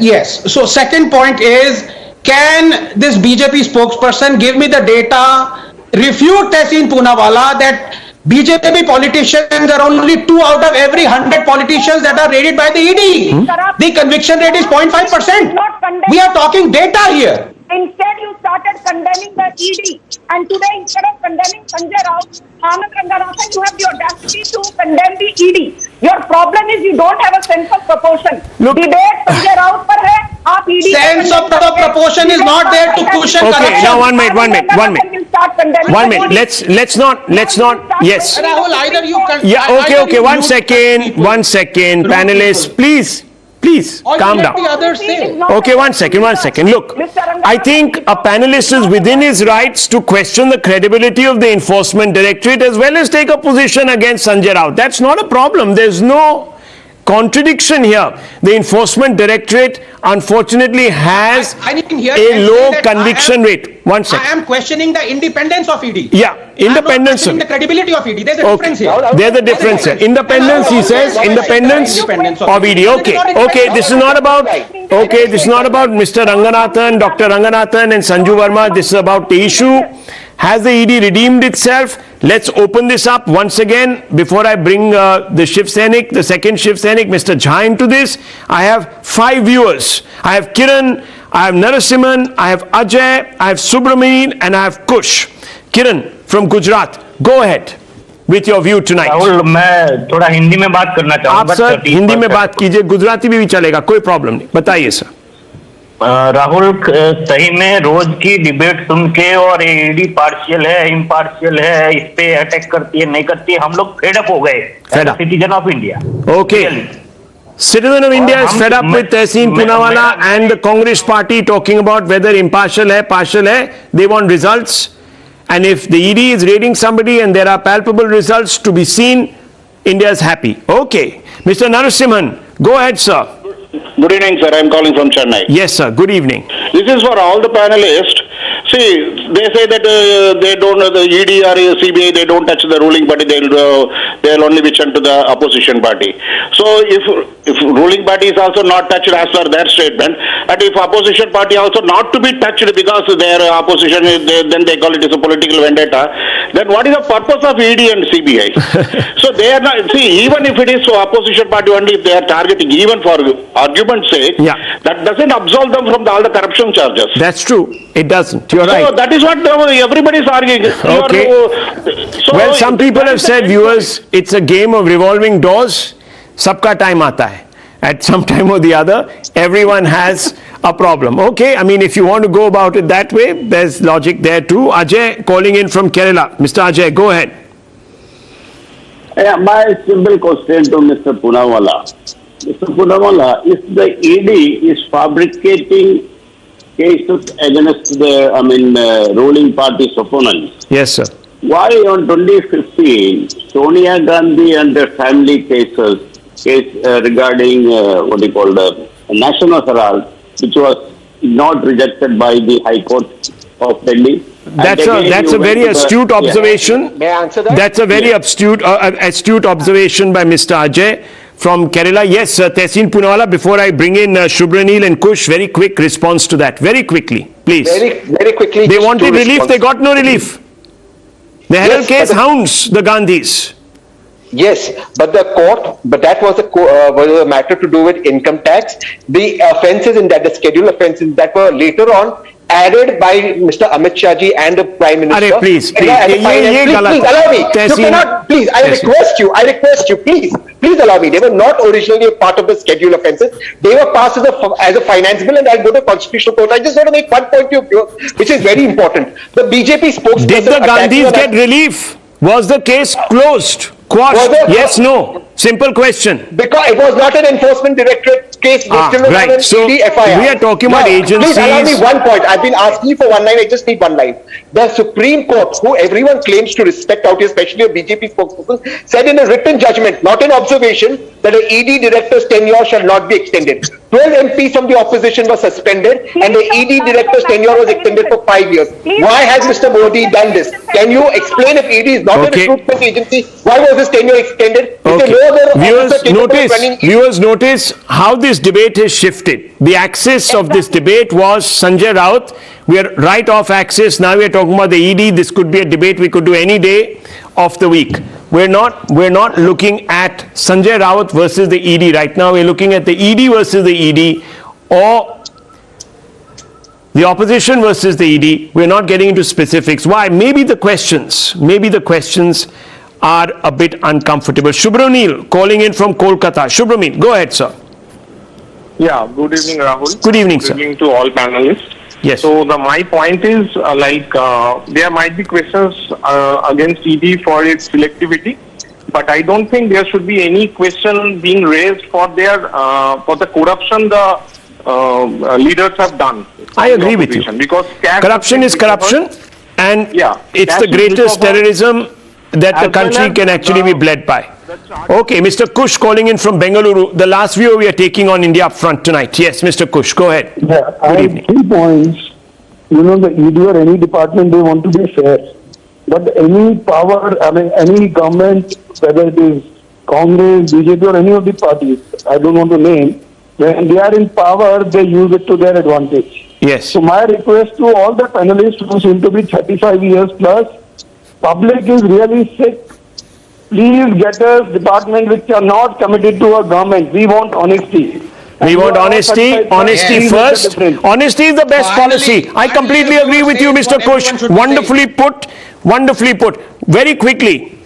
yes. So second point is, can this BJP spokesperson give me the data, refute Tehseen Poonawalla that BJP politicians are only 2 out of every 100 politicians that are rated by the ED. The conviction rate is 0.5%. We are talking data here. Instead, you started condemning the ED. And today, instead of condemning Sanjay Raut, Anand Ranganathan, you have the audacity to condemn the ED. Your problem is you don't have a sense of proportion. Look, debate Sanjay Raut par hai, aap ED sense of proportion is not there to cushion corruption. Okay, now one minute. Let's not, yes. Rahul, either you can. Yeah, okay, one second, panelists, please, calm down. Okay, one second. Look, I think a panelist is within his rights to question the credibility of the Enforcement Directorate as well as take a position against Sanjay Raut. That's not a problem. There's no contradiction here. The Enforcement Directorate unfortunately has a low conviction rate. One second. I am questioning the independence of ED. Yeah, independence. The credibility of ED. There's a difference here. There's a difference here. Independence, he says, independence of ED. Okay, this is not about Mr. Ranganathan, Dr. Ranganathan and Sanju Verma. This is about the issue. Has the ED redeemed itself? Let's open this up once again before I bring the second Shiv Sainik, Mr. Jha into this. I have 5 viewers. I have Kiran, I have Narasimhan, I have Ajay, I have Subramanian and I have Kush. Kiran from Gujarat, go ahead with your view tonight. Rahul, मैं थोड़ा हिंदी में बात करना चाहूँगा. आप sir Hindi में बात कीजिए, गुजराती भी चलेगा, कोई प्रॉब्लम नहीं. बताइए सर. राहुल, सही में रोज की डिबेट सुन के और ईडी पार्शियल है, इम्पार्शियल है, इस पे अटैक करती है, नहीं करती है, हम लोग फेड अप हो गए. Citizen of India. Okay. Citizen of India is fed up with Tehseen Poonawalla and the Congress party talking about whether impartial hai, partial hai. They want results. And if the ED is raiding somebody and there are palpable results to be seen, India is happy. Okay. Mr. Narasimhan, go ahead, sir. Good evening, sir. I'm calling from Chennai. Yes, sir. Good evening. This is for all the panelists. See, they say that they don't, the ED or CBI, they don't touch the ruling party. They'll only be sent to the opposition party. So if ruling party is also not touched as per their statement, and if opposition party also not to be touched because their opposition, then they call it as a political vendetta, then what is the purpose of ED and CBI? So they are not, see, even if it is for opposition party only, if they are targeting, even for argument's sake, that doesn't absolve them from all the corruption charges. That's true. It doesn't. You're right. So that is what everybody is arguing. Okay. Well, some people have said, viewers, it's a game of revolving doors. Sabka time aata hai. At some time or the other, everyone has a problem. Okay, I mean, if you want to go about it that way, there's logic there too. Ajay calling in from Kerala. Mr. Ajay, go ahead. Yeah, my simple question to Mr. Poonawalla. Mr. Poonawalla, if the ED is fabricating cases against the, ruling party's opponents. Yes, sir. Why on 2015, Sonia Gandhi and their family cases, case regarding what do you call the National Herald, which was not rejected by the High Court of Delhi. That's a very astute observation. May I answer that? That's a very astute observation by Mr. Ajay from Kerala. Yes, Tehseen Poonawalla, before I bring in Shubranil and Kush, very quick response to that. Very quickly, please. Very quickly. They just wanted two relief, they got no relief. The Herald case hounds the Gandhis. Yes, but that was a matter to do with income tax. The offences in that, the scheduled offences that were later on added by Mr. Amit Shah ji and the Prime Minister. Please. Please allow me. You cannot, please, I request you, please allow me. They were not originally a part of the scheduled offences. They were passed as a finance bill, and I'll go to Constitutional Court. I just want to make one point of view, which is very important. The BJP spokesperson... Did the Gandhis get relief? Was the case closed? Quashed? Yes, no. Simple question. Because it was not an enforcement directorate case. Right. So we are talking about agencies. Please allow me one point. I've been asking you for one line. I just need one line. The Supreme Court, who everyone claims to respect out here, especially a BJP spokesperson, said in a written judgment, not an observation, that an ED director's tenure shall not be extended. 12 MPs from the opposition were suspended, and the ED director's tenure was extended for 5 years. Why has Mr. Modi done this? Can you explain, if ED is not a recruitment agency, why was his tenure extended? Viewers notice how this debate has shifted. The axis of this debate was Sanjay Raut. We are right off axis. Now we are talking about the ED. This could be a debate we could do any day of the week. We're not looking at Sanjay Raut versus the ED right now. We're looking at the ED versus the ED, or the opposition versus the ED. We're not getting into specifics. Why? Maybe the questions are a bit uncomfortable. Shubranil calling in from Kolkata. Shubramil, go ahead, sir. Yeah, good evening, Rahul. Good evening, sir. Good evening to all panelists. Yes. So my point is there might be questions against ED for its selectivity, but I don't think there should be any question being raised for the corruption the leaders have done. I agree with you. Because corruption is corruption, and it's the greatest terrorism that the country can actually be bled by. Okay, Mr. Kush calling in from Bengaluru. The last view we are taking on India Upfront tonight. Yes, Mr. Kush, go ahead. Yeah, I have 3 points. The ED or any department, they want to be fair. But any power, any government, whether it is Congress, BJP or any of the parties, I don't want to name, when they are in power, they use it to their advantage. Yes. So my request to all the panelists who seem to be 35 years plus, public is really sick. Please get us departments which are not committed to a government. We want honesty. We want honesty. Honesty first. Honesty is the best policy. I completely agree with you, Mr. Kush. Wonderfully put. Wonderfully put. Very quickly,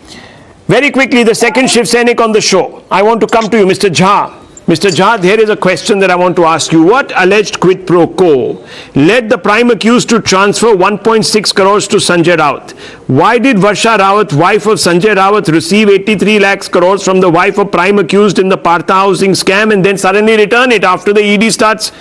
the second Shivsainik on the show. I want to come to you, Mr. Jha. Mr. Jha, here is a question that I want to ask you. What alleged quid pro quo led the prime accused to transfer 1.6 crores to Sanjay Raut? Why did Varsha Rawat, wife of Sanjay Raut, receive 83 lakhs crores from the wife of prime accused in the Partha housing scam and then suddenly return it after the ED starts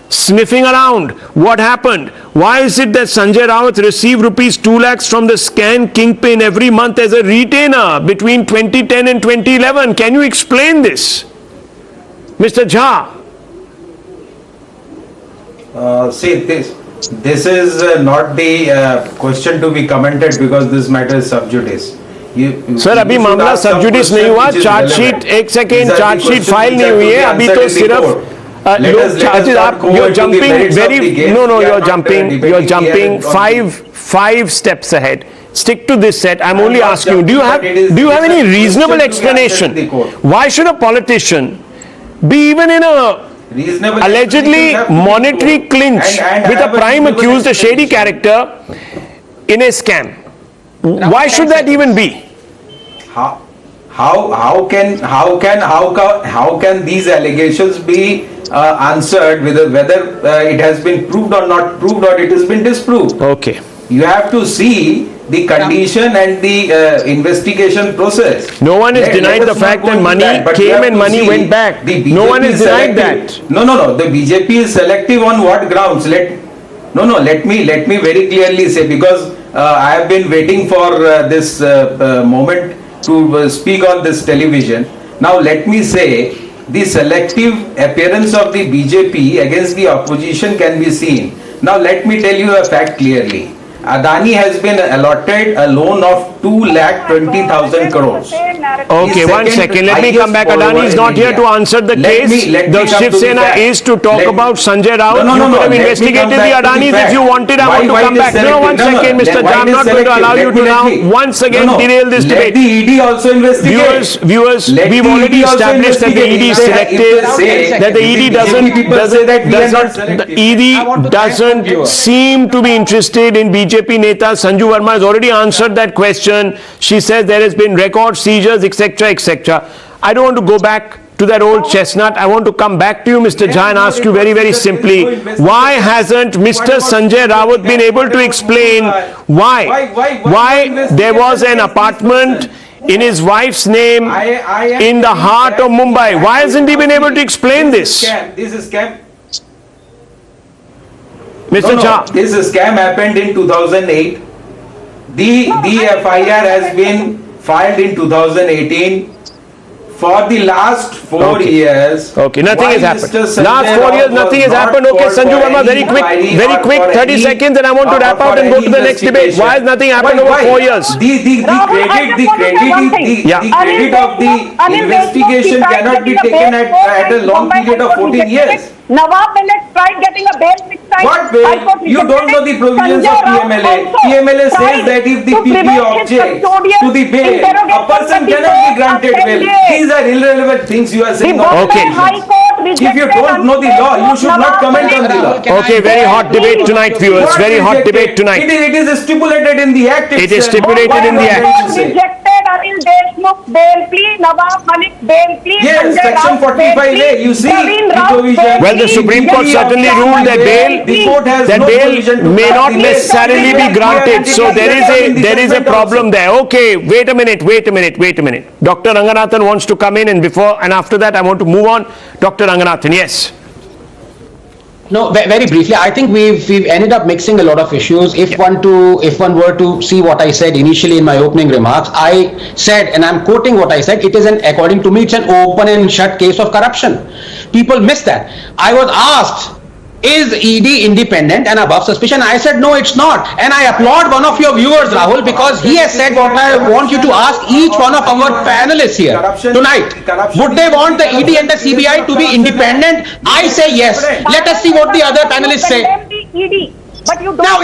sniffing around? What happened? Why is it that Sanjay Raut received rupees 2 lakhs from the scam kingpin every month as a retainer between 2010 and 2011? Can you explain this? Mr. Jha. See, this is not the question to be commented because this matter is sub judice. Sir अभी मामला सब जुडिस नहीं हुआ, chargesheet एक second chargesheet file नहीं हुई है अभी तो सिर्फ लोग चार्जेस आप you're jumping very no you're jumping five steps ahead. Stick to this set. I'm only asking you, do you have any reasonable explanation why should a politician be even in a allegedly monetary clinch with a prime accused, a shady character in a scam? Why should that even be? How can these allegations be answered whether it has been proved or not proved or it has been disproved? Okay. You have to see the condition and the investigation process. No one is denied the fact that money came and money went back. No one is denied that. No. The BJP is selective on what grounds? Let me very clearly say, because I have been waiting for this moment to speak on this television. Now let me say, the selective appearance of the BJP against the opposition can be seen. Now let me tell you a fact clearly. Adani has been allotted a loan of 2,20,000 crores. Okay, one second. Let me come back. Adani is not here to answer the case. The Shiv Sena is to talk about Sanjay Raut. You could have investigated the Adanis if you wanted. I want to come back. No, one second, Mr. Jha. I'm not going to allow you to now once again derail this debate. Let the ED also investigate. Viewers, we've already established that the ED is selective. That the ED doesn't seem to be interested in BJP Neta. Sanju Verma has already answered that question. She says there has been record seizures, etc., etc. I don't want to go back to that old chestnut. I want to come back to you, Mr. Jha, and ask you very, very simply, why hasn't Mr. Sanjay Raut been able to explain why there was an apartment in his wife's name in the heart of Mumbai? Why hasn't he been able to explain this? This is scam. Mr. Jha. This scam happened in 2008. The FIR has been filed in 2018. For the last 4 years. Okay, nothing has happened. Last 4 years, nothing has happened. Okay, Sanju Verma, very quick, 30 seconds, and I want to wrap out and go to the next debate. Why has nothing happened over 4 years? The credit of the investigation cannot be taken at a long period of 14 years. Nawab Malik tried getting a bail 6 times. What bail? You don't know the provisions of PMLA. PMLA says that if the PP objects to the bail, a person cannot be granted bail. These are irrelevant things you are saying. Okay. If you don't know the law, you should not comment on the law. Okay, very hot debate tonight, viewers. Very hot debate tonight. It is stipulated in the act. It is stipulated in the act. Rejected Anil Deshmukh bail plea, Nawab Malik bail plea. Yes, section 45A. You see the provision. Well, the Supreme Court certainly ruled that bail may not necessarily be granted. So there is a problem there. Okay, wait a minute. Dr. Ranganathan wants to come in, and before and after that I want to move on. Dr. Ranganathan, yes. No, very briefly, I think we've ended up mixing a lot of issues. If one were to see what I said initially in my opening remarks, I said, and I'm quoting what I said, according to me, it's an open and shut case of corruption. People miss that. I was asked, is ED independent and above suspicion? I said, no, it's not. And I applaud one of your viewers, Rahul, because he has said what I want you to ask each one of our panelists here tonight. Would they want the ED and the CBI to be independent? I say yes. Let us see what the other panelists say. Now,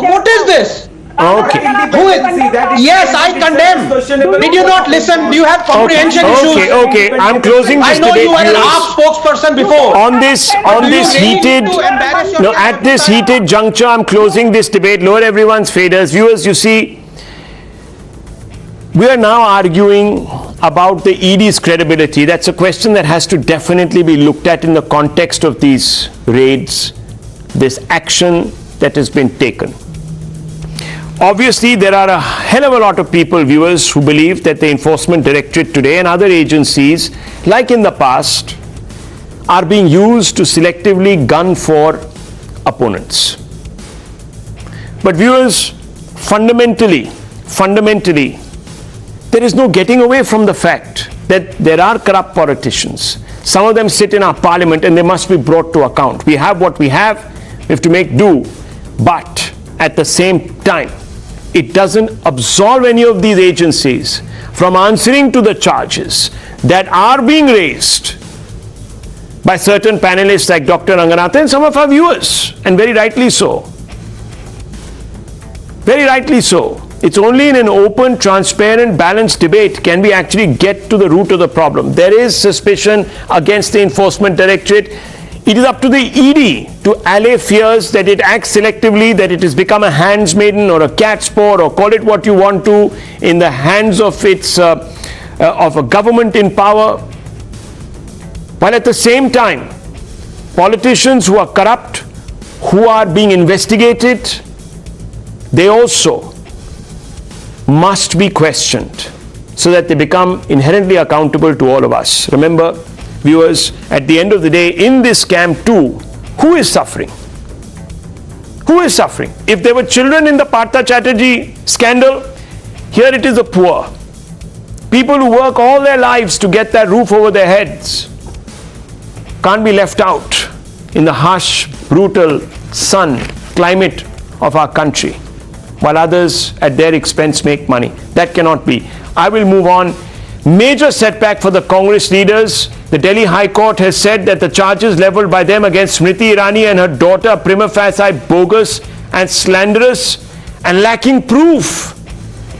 what is this? Okay. Yes, I condemn. Did you not listen? Do you have comprehension issues? Okay. I'm closing this debate. I know you were an AAP spokesperson before. At this heated juncture, I'm closing this debate. Lower everyone's faders. Viewers, you see, we are now arguing about the ED's credibility. That's a question that has to definitely be looked at in the context of these raids, this action that has been taken. Obviously, there are a hell of a lot of people, viewers, who believe that the Enforcement Directorate today and other agencies, like in the past, are being used to selectively gun for opponents. But viewers, fundamentally, there is no getting away from the fact that there are corrupt politicians. Some of them sit in our parliament and they must be brought to account. We have what we have to make do. But at the same time, it doesn't absolve any of these agencies from answering to the charges that are being raised by certain panelists like Dr. Ranganathan and some of our viewers, and very rightly so. Very rightly so. It's only in an open, transparent, balanced debate can we actually get to the root of the problem. There is suspicion against the Enforcement Directorate. It is up to the ED to allay fears that it acts selectively, that it has become a handmaiden or a cat's paw, or call it what you want to, in the hands of of a government in power. While at the same time, politicians who are corrupt, who are being investigated, they also must be questioned so that they become inherently accountable to all of us. Remember, viewers, at the end of the day, in this scam too, who is suffering? Who is suffering? If there were children in the Partha Chatterjee scandal, here it is the poor. People who work all their lives to get that roof over their heads can't be left out in the harsh, brutal sun climate of our country, while others at their expense make money. That cannot be. I will move on. Major setback for the Congress leaders. The Delhi High Court has said that the charges leveled by them against Smriti Irani and her daughter are prima facie bogus and slanderous and lacking proof.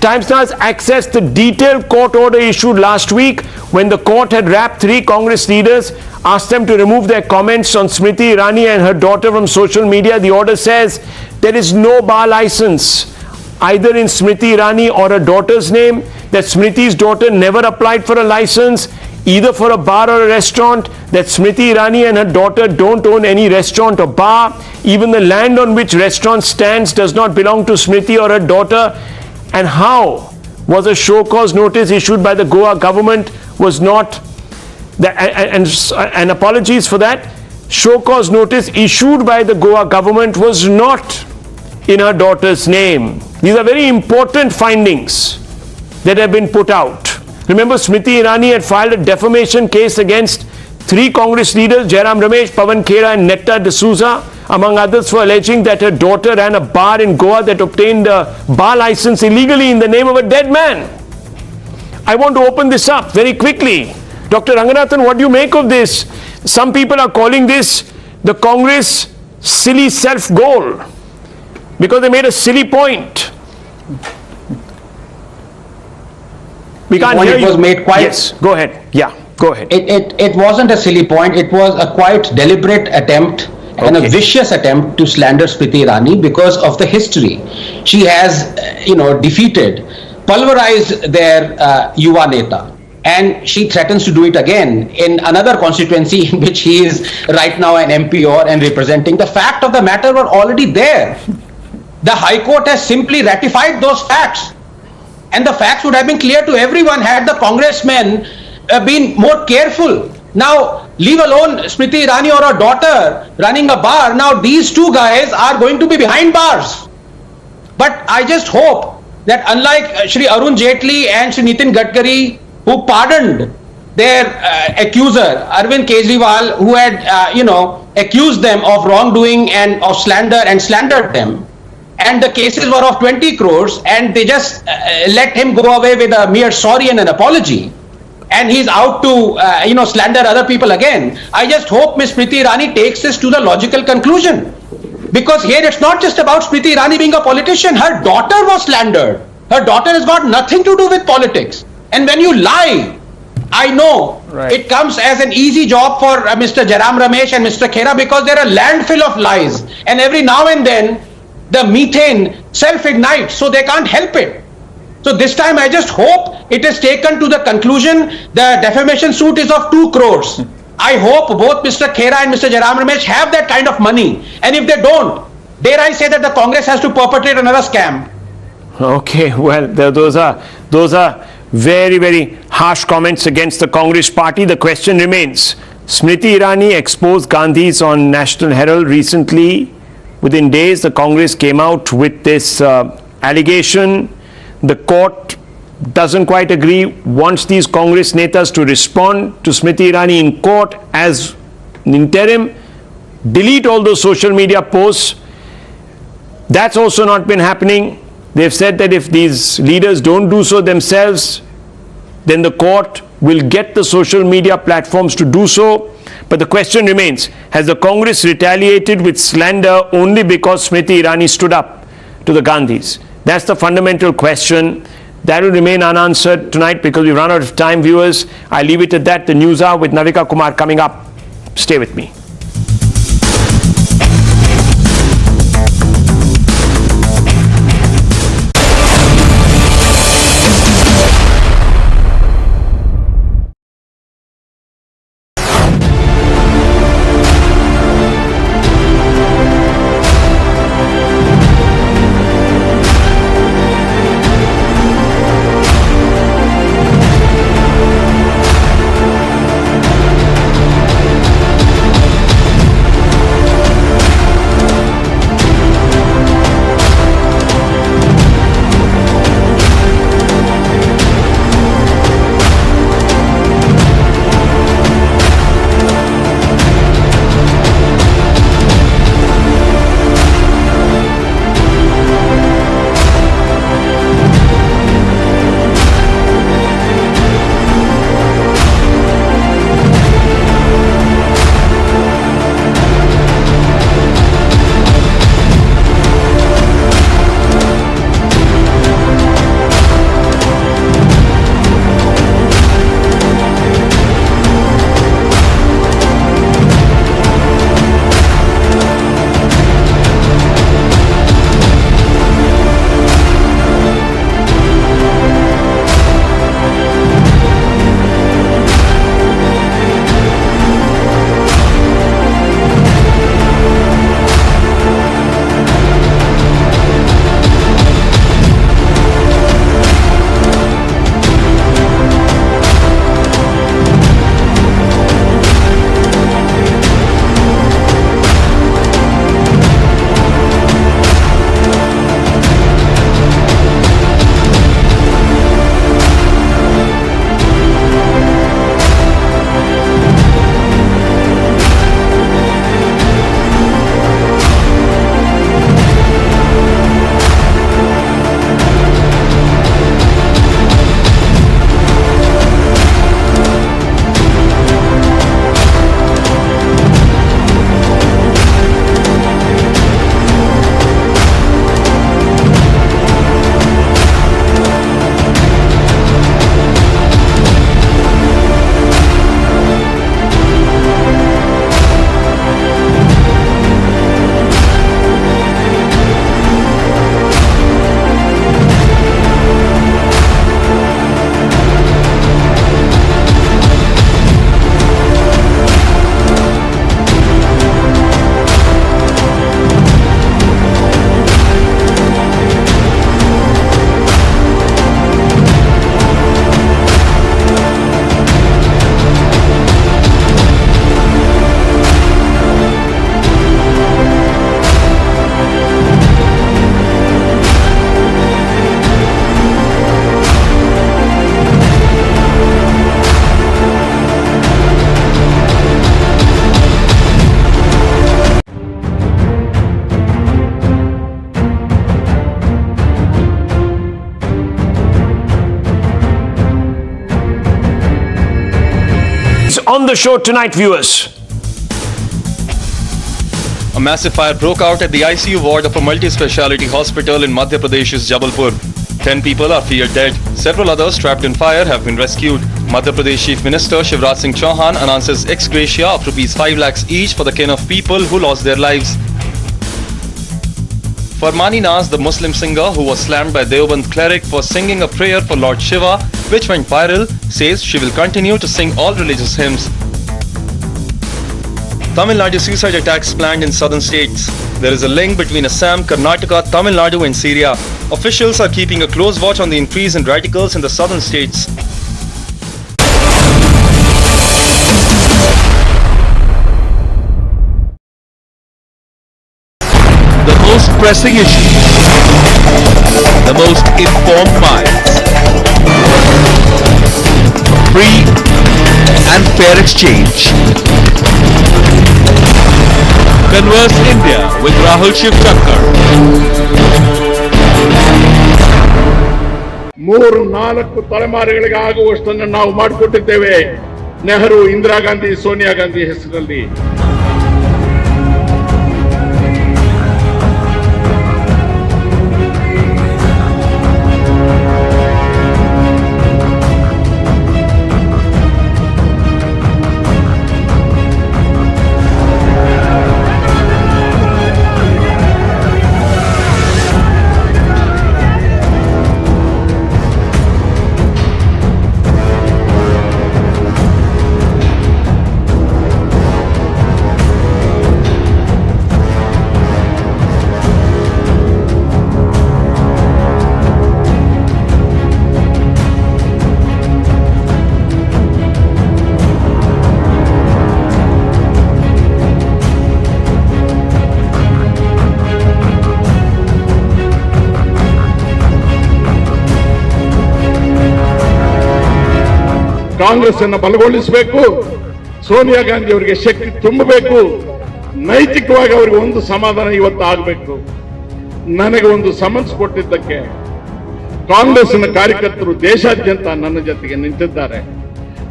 Times Now has accessed the detailed court order issued last week when the court had wrapped 3 Congress leaders, asked them to remove their comments on Smriti Irani and her daughter from social media. The order says there is no bar license either in Smriti Irani or her daughter's name, that Smriti's daughter never applied for a license either for a bar or a restaurant, that Smriti Irani and her daughter don't own any restaurant or bar. Even the land on which restaurant stands does not belong to Smriti or her daughter. And how was a show cause notice issued by the Goa government was not, and apologies for that, show cause notice issued by the Goa government was not in her daughter's name. These are very important findings that have been put out. Remember, Smriti Irani had filed a defamation case against 3 Congress leaders, Jairam Ramesh, Pawan Khera and Netta D'Souza, among others, for alleging that her daughter ran a bar in Goa that obtained a bar license illegally in the name of a dead man. I want to open this up very quickly. Dr. Ranganathan, what do you make of this? Some people are calling this the Congress silly self-goal because they made a silly point. We can't hear you. It was made quite... Yes, go ahead. Yeah, go ahead. It wasn't a silly point. It was a quite deliberate attempt and a vicious attempt to slander Smriti Irani because of the history. She has, defeated, pulverized their Yuva Neta. And she threatens to do it again in another constituency in which he is right now an MP and representing. The fact of the matter were already there. The High Court has simply ratified those facts. And the facts would have been clear to everyone had the congressmen been more careful. Now, leave alone Smriti Irani or her daughter running a bar. Now, these 2 guys are going to be behind bars. But I just hope that unlike Shri Arun Jaitley and Shri Nitin Gadkari, who pardoned their accuser, Arvind Kejriwal, who had, accused them of wrongdoing and of slander and slandered them, and the cases were of 20 crores, and they just let him go away with a mere sorry and an apology, and he's out to, slander other people again. I just hope Ms. Smriti Irani takes this to the logical conclusion. Because here it's not just about Smriti Irani being a politician. Her daughter was slandered. Her daughter has got nothing to do with politics. And when you lie, I know it comes as an easy job for Mr. Jairam Ramesh and Mr. Khera because they're a landfill of lies. And every now and then, the methane self-ignites, so they can't help it. So this time I just hope it is taken to the conclusion the defamation suit is of 2 crores. I hope both Mr. Khera and Mr. Jairam Ramesh have that kind of money. And if they don't, dare I say that the Congress has to perpetrate another scam. Okay, well, those are very, very harsh comments against the Congress party. The question remains, Smriti Irani exposed Gandhis on National Herald recently. Within days, the Congress came out with this allegation. The court doesn't quite agree, wants these Congress netas to respond to Smriti Irani in court as an interim, delete all those social media posts. That's also not been happening. They've said that if these leaders don't do so themselves, then the court will get the social media platforms to do so. But the question remains, has the Congress retaliated with slander only because Smriti Irani stood up to the Gandhis? That's the fundamental question. That will remain unanswered tonight because we've run out of time, viewers. I leave it at that. The news hour with Navika Kumar coming up. Stay with me. stories on the show tonight, viewers. A massive fire broke out at the ICU ward of a multi-speciality hospital in Madhya Pradesh's Jabalpur. 10 people are feared dead. Several others trapped in fire have been rescued. Madhya Pradesh Chief Minister Shivraj Singh Chauhan announces ex gratia of rupees 5 lakhs each for the kin of people who lost their lives. Farmani Naz, the Muslim singer who was slammed by Deoband cleric for singing a prayer for Lord Shiva, which went viral, says she will continue to sing all religious hymns. Tamil Nadu suicide attacks planned in southern states. There is a link between Assam, Karnataka, Tamil Nadu and Syria. Officials are keeping a close watch on the increase in radicals in the southern states. The most pressing issues, the most informed minds, free and fair exchange. Converse India with Rahul Shivshankar. 3-4 ತಲೆಮಾರುಗಳಿಗೆ ಆಗುವಷ್ಟನ್ನು ನಾವು ಮಾಡಿಕೊಟ್ಟಿದ್ದೇವೆ ನೆಹರು, ಇಂದಿರಾ ಗಾಂಧಿ, ಸೋನಿಯಾ ಗಾಂಧಿ ಹೆಸರಲ್ಲಿ. ಕಾಂಗ್ರೆಸ್ ಅನ್ನು ಬಲಗೊಳಿಸಬೇಕು, ಸೋನಿಯಾ ಗಾಂಧಿ ಅವರಿಗೆ ಶಕ್ತಿ ತುಂಬಬೇಕು, ನೈತಿಕವಾಗಿ ಅವರಿಗೆ ಒಂದು ಸಮಾಧಾನ ಇವತ್ತು ಆಗಬೇಕು. ನನಗೆ ಒಂದು ಸಮನ್ಸ್ ಕೊಟ್ಟಿದ್ದಕ್ಕೆ ಕಾಂಗ್ರೆಸ್ನ ಕಾರ್ಯಕರ್ತರು ದೇಶಾದ್ಯಂತ ನನ್ನ ಜೊತೆಗೆ ನಿಂತಿದ್ದಾರೆ.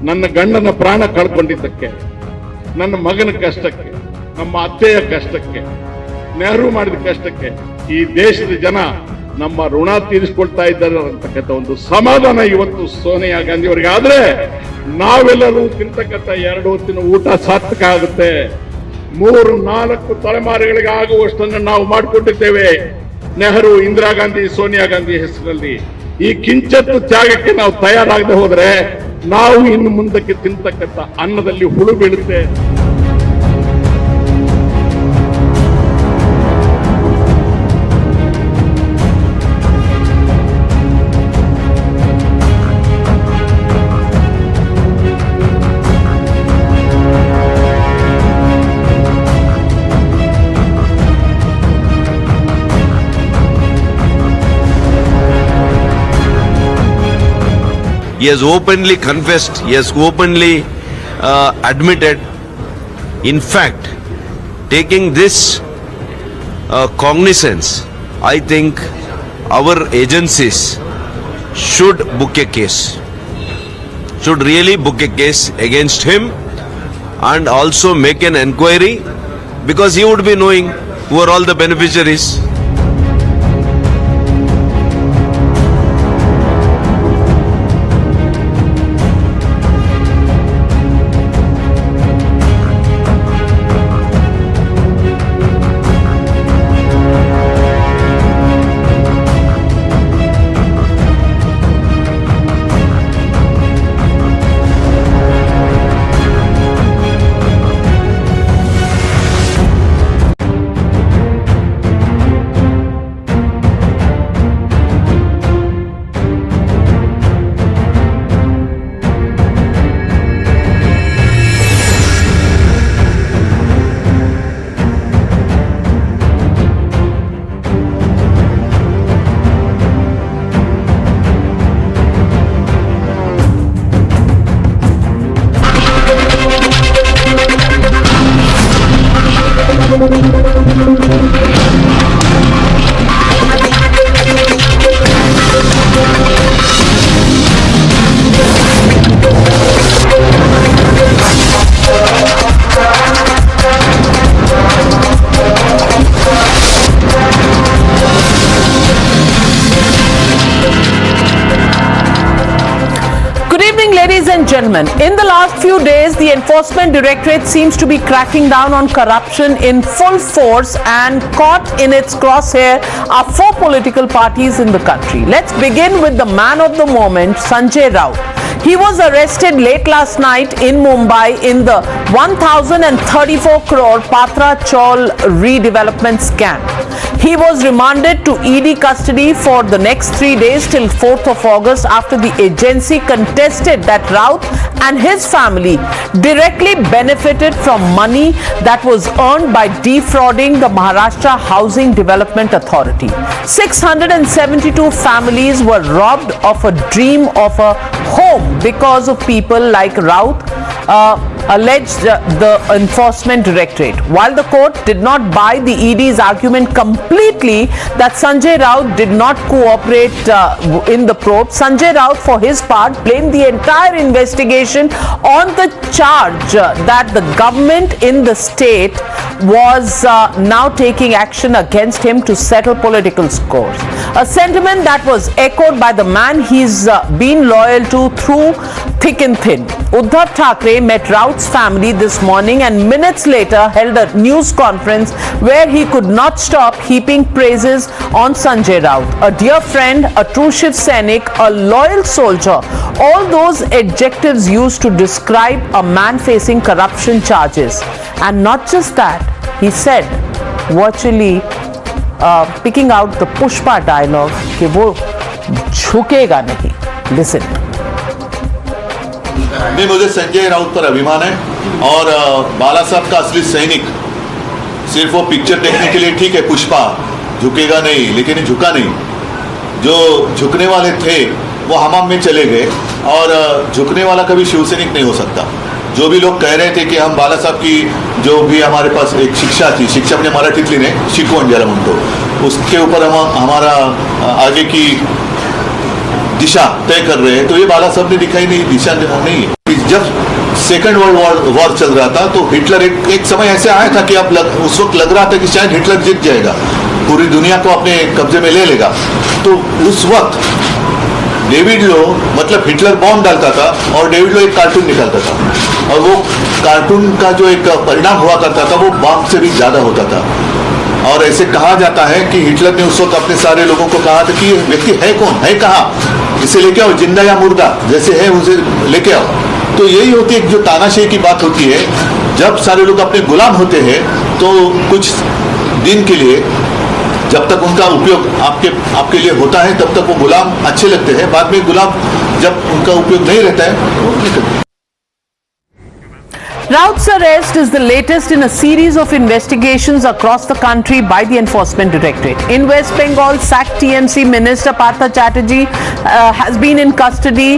ನನ್ನ ಗಂಡನ ಪ್ರಾಣ ಕಳ್ಕೊಂಡಿದ್ದಕ್ಕೆ, ನನ್ನ ಮಗನ ಕಷ್ಟಕ್ಕೆ, ನಮ್ಮ ಅತ್ತೆಯ ಕಷ್ಟಕ್ಕೆ, ನೆಹರು ಮಾಡಿದ ಕಷ್ಟಕ್ಕೆ ಈ ದೇಶದ ಜನ ನಮ್ಮ ಋಣ ತೀರಿಸಿಕೊಳ್ತಾ ಇದ್ದಾರೆ ಅಂತಕ್ಕಂಥ ಒಂದು ಸಮಾಧಾನ ಇವತ್ತು ಸೋನಿಯಾ ಗಾಂಧಿ ಅವರಿಗೆ ಆದ್ರೆ ನಾವೆಲ್ಲರೂ ತಿಂತಕ್ಕಂಥ 2 ಹೊತ್ತಿನ ಊಟ ಸಾರ್ಥಕ ಆಗುತ್ತೆ. 3-4 ತಲೆಮಾರುಗಳಿಗೆ ಆಗುವಷ್ಟನ್ನು ನಾವು ಮಾಡಿಕೊಟ್ಟಿದ್ದೇವೆ ನೆಹರು, ಇಂದಿರಾ ಗಾಂಧಿ, ಸೋನಿಯಾ ಗಾಂಧಿ ಹೆಸರಲ್ಲಿ. ಈ ಕಿಂಚತ್ತು ತ್ಯಾಗಕ್ಕೆ ನಾವು ತಯಾರಾಗದೆ ಹೋದ್ರೆ ನಾವು ಇನ್ನು ಮುಂದಕ್ಕೆ ತಿಂತಕ್ಕಂಥ ಅನ್ನದಲ್ಲಿ ಹುಳು ಬೀಳುತ್ತೆ. He has openly confessed, he has openly admitted. In fact, taking this cognizance, I think our agencies should book a case, should really book a case against him and also make an enquiry, because he would be knowing who are all the beneficiaries. gentlemen, in the last few days, the Enforcement Directorate seems to be cracking down on corruption in full force, and caught in its crosshair are 4 political parties in the country. Let's begin with the man of the moment, Sanjay Raut. He was arrested late last night in Mumbai in the 1,034 crore Patra Chaul redevelopment scam. He was remanded to ED custody for the next 3 days till 4th of August after the agency contested that Raut and his family directly benefited from money that was earned by defrauding the Maharashtra Housing Development Authority. 672 families were robbed of a dream of a home because of people like Raut, alleged the Enforcement Directorate. While the court did not buy the ED's argument completely that Sanjay Raut did not cooperate in the probe, Sanjay Raut for his part blamed the entire investigation on the charge that the government in the state was now taking action against him to settle political scores. A sentiment that was echoed by the man he's been loyal to through thick and thin. Uddhav Thackeray met Raut's family this morning and minutes later held a news conference where he could not stop heaping praises on Sanjay Raut. A dear friend, a true Shivshankar, a loyal soldier, all those adjectives used to describe a man facing corruption charges. And not just that, he said, virtually picking out the Pushpa dialogue, कि वो झुकेगा नहीं. Listen. नहीं, मुझे संजय राउत पर अभिमान है और बाला साहब का असली सैनिक सिर्फ वो पिक्चर देखने के लिए ठीक है, पुष्पा झुकेगा नहीं, लेकिन ये झुका नहीं. जो झुकने वाले थे वो हमाम में चले गए और झुकने वाला कभी शिवसैनिक नहीं हो सकता. जो भी लोग कह रहे थे कि हम बाला साहब की जो भी हमारे पास एक शिक्षा थी, शिक्षा अपने मराठीतली ने शिकवण ज्याला म्हणतो, उसके ऊपर हम हमारा आगे की दिशा तय कर रहे हैं, तो ये बाला साहब ने दिखाई नहीं, दिशा नहीं है. जब सेकंड वर्ल्ड वॉर चल रहा था तो हिटलर एक समय ऐसे आया था कि अब उस वक्त लग रहा था कि शायद हिटलर जीत जाएगा, पूरी दुनिया को अपने कब्जे में ले लेगा. तो उस वक्त डेविड लो मतलब हिटलर बॉम्ब डालता था और डेविड लो एक कार्टून निकालता था और वो कार्टून का जो एक परिणाम हुआ करता था वो बॉम्ब से भी ज्यादा होता था. और ऐसे कहा जाता है कि हिटलर ने उस वक्त अपने सारे लोगों को कहा था कि ये व्यक्ति है कौन, है कहाँ, इसे लेके आओ, जिंदा या मुर्दा जैसे है उसे लेके आओ. तो यही होती है जो तानाशाही की बात होती है. जब सारे लोग अपने गुलाम होते हैं तो कुछ दिन के लिए जब तक उनका उपयोग आपके लिए होता है तब तक वो गुलाम अच्छे लगते हैं, बाद में गुलाम जब उनका उपयोग नहीं रहता है वो नहीं करते. Raut's arrest is the latest in a series of investigations across the country by the Enforcement Directorate. In West Bengal, sacked TMC Minister Partha Chatterjee has been in custody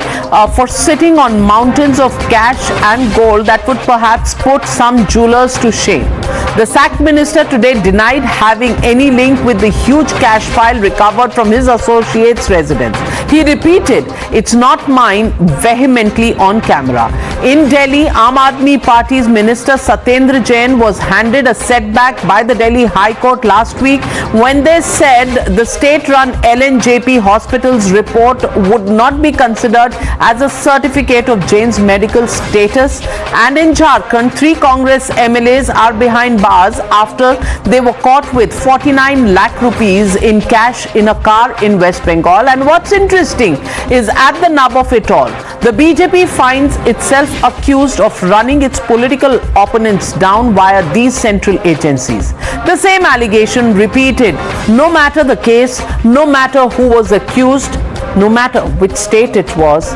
for sitting on mountains of cash and gold that would perhaps put some jewelers to shame. The sacked minister today denied having any link with the huge cash pile recovered from his associate's residence. He repeated, "It's not mine," vehemently on camera. In Delhi, Aam Aadmi Party's Minister Satyendra Jain was handed a setback by the Delhi High Court last week when they said the state-run LNJP hospital's report would not be considered as a certificate of Jain's medical status. And in Jharkhand, 3 Congress MLAs are behind bars after they were caught with 49 lakh rupees in cash in a car in West Bengal. And what's interesting is at the nub of it all, the BJP finds itself accused of running its political opponents down via these central agencies. The same allegation repeated, no matter the case, no matter who was accused, no matter which state it was,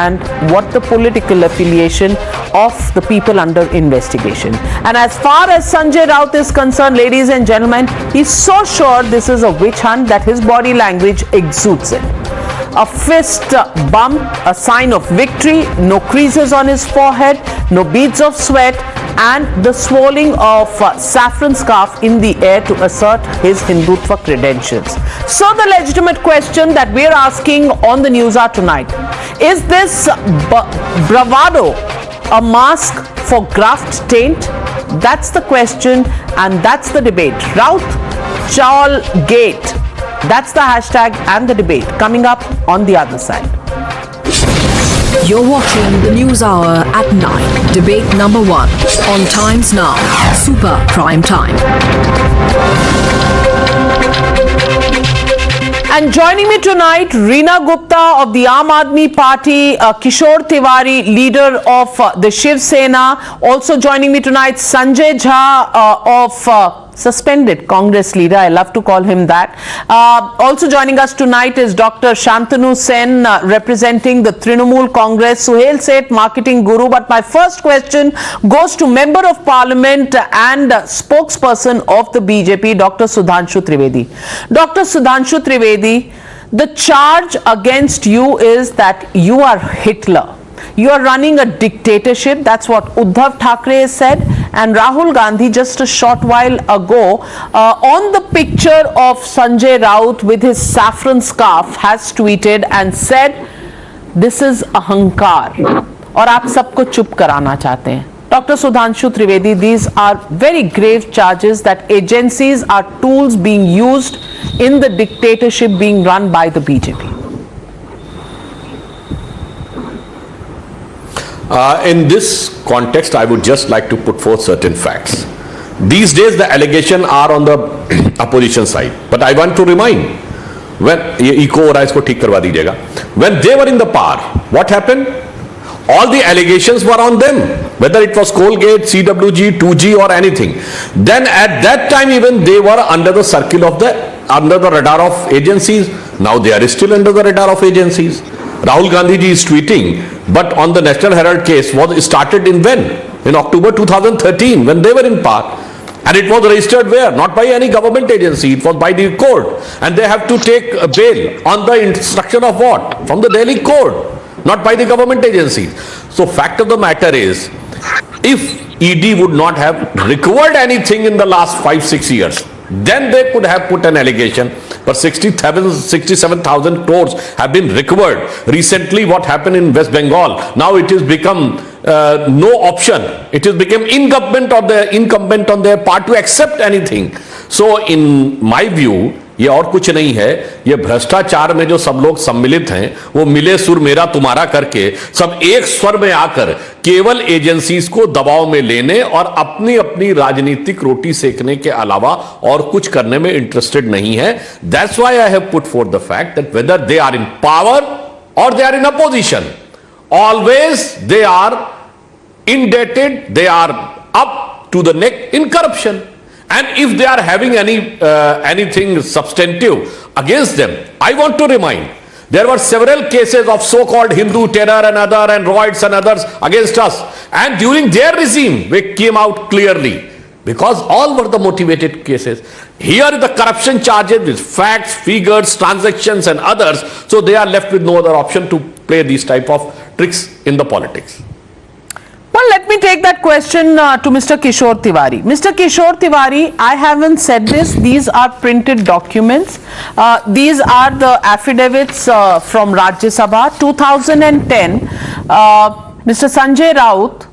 and what the political affiliation of the people under investigation. And as far as Sanjay Raut is concerned, ladies and gentlemen, he's so sure this is a witch hunt that his body language exudes it. A fist bump, a sign of victory, no creases on his forehead, no beads of sweat, and the swirling of saffron scarf in the air to assert his Hindutva credentials. So the legitimate question that we're asking on the Newshour tonight, is this bravado a mask for graft taint? That's the question and that's the debate. Raut Chaul Gate. That's the hashtag and the debate coming up on the other side. You're watching the News Hour at 9. Debate number 1 on Times Now. Super Prime Time. And joining me tonight, Reena Gupta of the Aam Aadmi Party, Kishore Tiwari, leader of the Shiv Sena. Also joining me tonight, Sanjay Raut of suspended Congress leader. I love to call him that. Also joining us tonight is Dr. Shantanu Sen, representing the Trinamool Congress, Suhail Seth, marketing guru. But my first question goes to Member of Parliament and spokesperson of the BJP, Dr. Sudhanshu Trivedi. Dr. Sudhanshu Trivedi, the charge against you is that you are Hitler. You are running a dictatorship. That's what Uddhav Thackeray has said. And Rahul Gandhi just a short while ago on the picture of Sanjay Raut with his saffron scarf has tweeted and said, this is ahankar. और आप सबको चुप कराना चाहते हैं. Dr. Sudhanshu Trivedi, these are very grave charges that agencies are tools being used in the dictatorship being run by the BJP. In this context, I would just like to put forth certain facts. These days, the allegations are on the opposition side. But I want to remind, when eco or isko theek karwa dijiyega, when they were in the power, what happened? All the allegations were on them, whether it was Colgate, CWG, 2G or anything. Then at that time, even they were under the circle of under the radar of agencies. Now they are still under the radar of agencies. Rahul Gandhi ji is tweeting, but on the National Herald case was started in when? In October 2013, when they were in power. And it was registered where? Not by any government agency, it was by the court. And they have to take a bail on the instruction of what? From the Delhi court, not by the government agencies. So fact of the matter is, if ED would not have recovered anything in the last 5-6 years, then they could have put an allegation. But 67,000 crores have been recovered. Recently, what happened in West Bengal, now it has become no option. It has become incumbent on their part to accept anything. So in my view, ये और कुछ नहीं है, ये भ्रष्टाचार में जो सब लोग सम्मिलित हैं, वो मिले सुर मेरा तुम्हारा करके सब एक स्वर में आकर केवल एजेंसीज को दबाव में लेने और अपनी अपनी राजनीतिक रोटी सेकने के अलावा और कुछ करने में इंटरेस्टेड नहीं है. That's why I have put forth the fact that whether they are in power or they are in opposition, always they are indebted, they are up to the neck in corruption. And if they are having anything substantive against them, I want to remind, there were several cases of so-called Hindu terror and other and riots and others against us. And during their regime, we came out clearly because all were the motivated cases. Here the corruption charges with facts, figures, transactions and others. So they are left with no other option to play these type of tricks in the politics. Well, let me take that question to Mr. Kishore Tiwari. Mr. Kishore Tiwari, I haven't said this. These are printed documents. These are the affidavits from Rajya Sabha. 2010, Mr. Sanjay Raut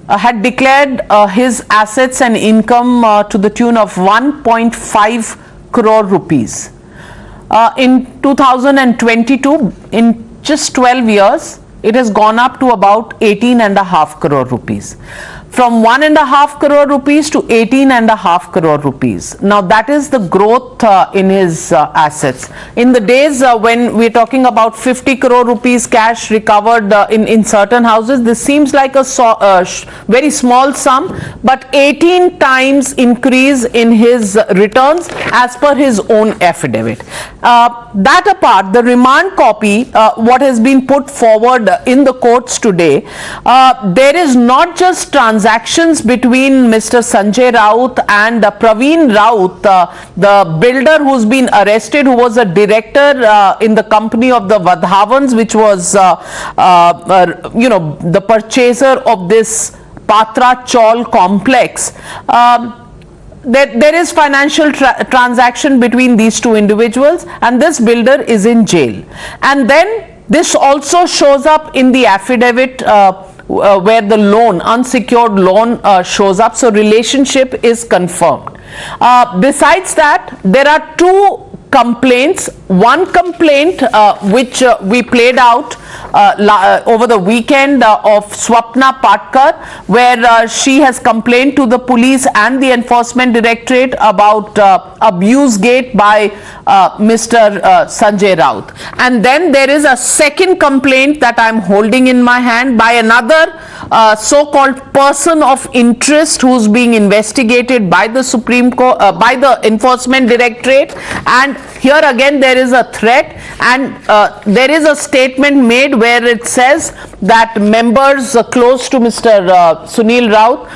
had declared his assets and income to the tune of 1.5 crore rupees. In 2022, in just 12 years, it has gone up to about 18.5 crore rupees. From 1.5 crore rupees to 18.5 crore rupees. Now that is the growth in his assets. In the days when we're talking about 50 crore rupees cash recovered in certain houses, this seems like a very small sum, but 18 times increase in his returns as per his own affidavit. That apart, the remand copy, what has been put forward in the courts today, there is not just transactions between Mr. Sanjay Raut and Praveen Raut, the builder who's been arrested, who was a director in the company of the Vadhavans, which was, the purchaser of this Patra Chaul complex. There is financial transaction between these two individuals, and this builder is in jail. And then this also shows up in the affidavit where the loan, unsecured loan shows up. So relationship is confirmed. Besides that, there are two complaints. One complaint which we played out over the weekend of Swapna Patkar, where she has complained to the police and the Enforcement Directorate about abuse gate by Mr. Sanjay Raut. And then there is a second complaint that I am holding in my hand by another so-called person of interest who's being investigated by the Supreme Court, by the Enforcement Directorate. And here again there is a threat, and there is a statement made where it says that members close to Mr. Sunil Raut,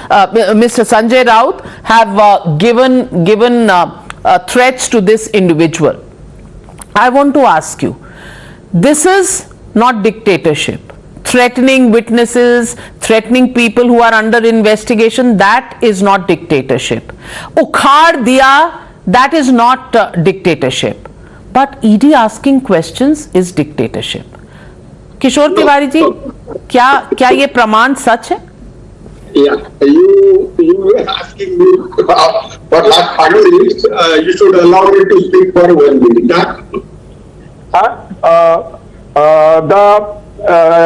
Mr. Sanjay Raut have given threats to this individual. I want to ask you, this is not dictatorship. Threatening witnesses, threatening people who are under investigation, that is not dictatorship. Ukhad diya, that is not dictatorship. But ED asking questions is dictatorship. Kishore Tiwari ji, क्या ये प्रमाण सच है? Yeah, you were asking me but finally you should allow me to speak for 1 minute.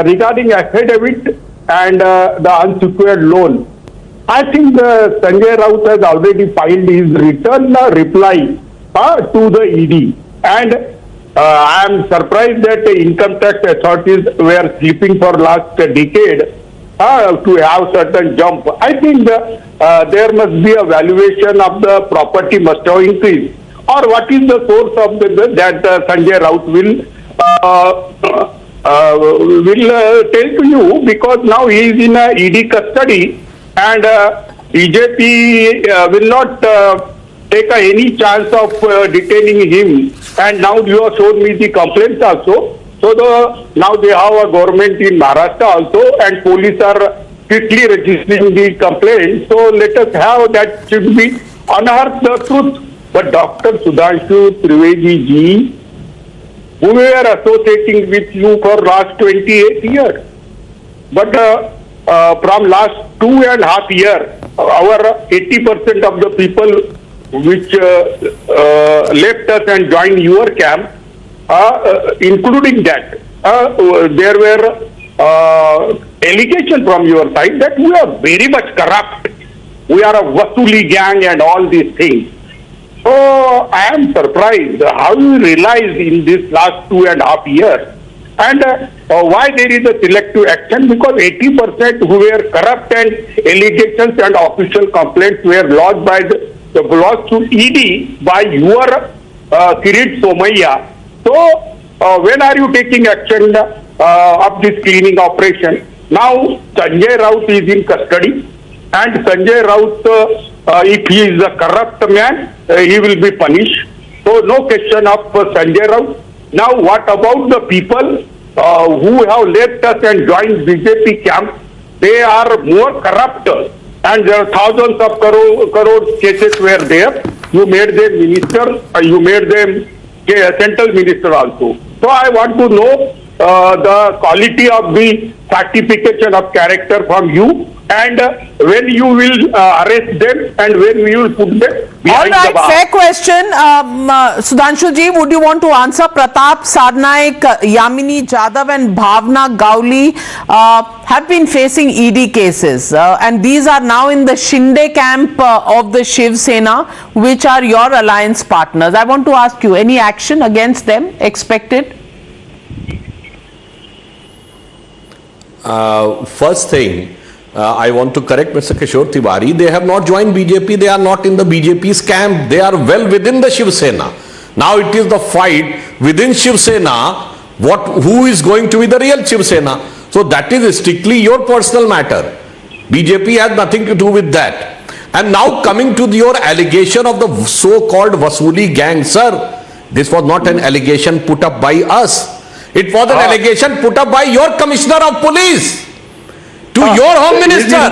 Regarding affidavit and the unsecured loan, I think Sanjay Raut has already filed his written reply to the ED, and I am surprised that the income tax authorities were sleeping for last decade to have certain jump. I think there must be a valuation of the property must have increased, or what is the source of that Sanjay Raut will tell to you, because now he is in ED custody, and BJP will not take any chance of detaining him. And now you have shown me the complaints also. So now they have a government in Maharashtra also, and police are quickly registering the complaint. So let us have that, should be unearth the truth. But Dr. Sudhanshu Trivedi ji, who were associating with you for last 28 years, but from last 2.5 years, our 80% of the people which left us and joined your camp, including that, there were allegations from your side that we are very much corrupt. We are a Vasuli gang and all these things. So I am surprised how you realized in this last 2.5 years, and why there is a selective action, because 80% who were corrupt and allegations and official complaints were lodged by the lodged to ED by your Kirit Somaiya. So when are you taking action of this cleaning operation? Now Sanjay Raut is in custody, and Sanjay Raut, if he is a corrupt man, he will be punished. So no question of Sanjay Raut. Now what about the people who have left us and joined BJP camp? They are more corrupt, and there are thousands of crore cases were there. You made them minister, you made them central minister also. So I want to know the quality of the certification of character from you, and when you will arrest them, and when we will put them behind the bar. Fair question. Sudhanshu ji, would you want to answer? Pratap Sarnaik, Yamini Jadhav and Bhavna Gauli have been facing ED cases, and these are now in the Shinde camp of the Shiv Sena, which are your alliance partners. I want to ask you, any action against them expected? First thing, I want to correct Mr. Kishore Tiwari. They have not joined BJP. They are not in the BJP's camp. They are well within the Shiv Sena. Now it is the fight within Shiv Sena. Who is going to be the real Shiv Sena? So that is strictly your personal matter. BJP has nothing to do with that. And now coming to your allegation of the so-called Vasuli gang, sir, this was not an allegation put up by us. It was an allegation put up by your Commissioner of Police to your Home Minister.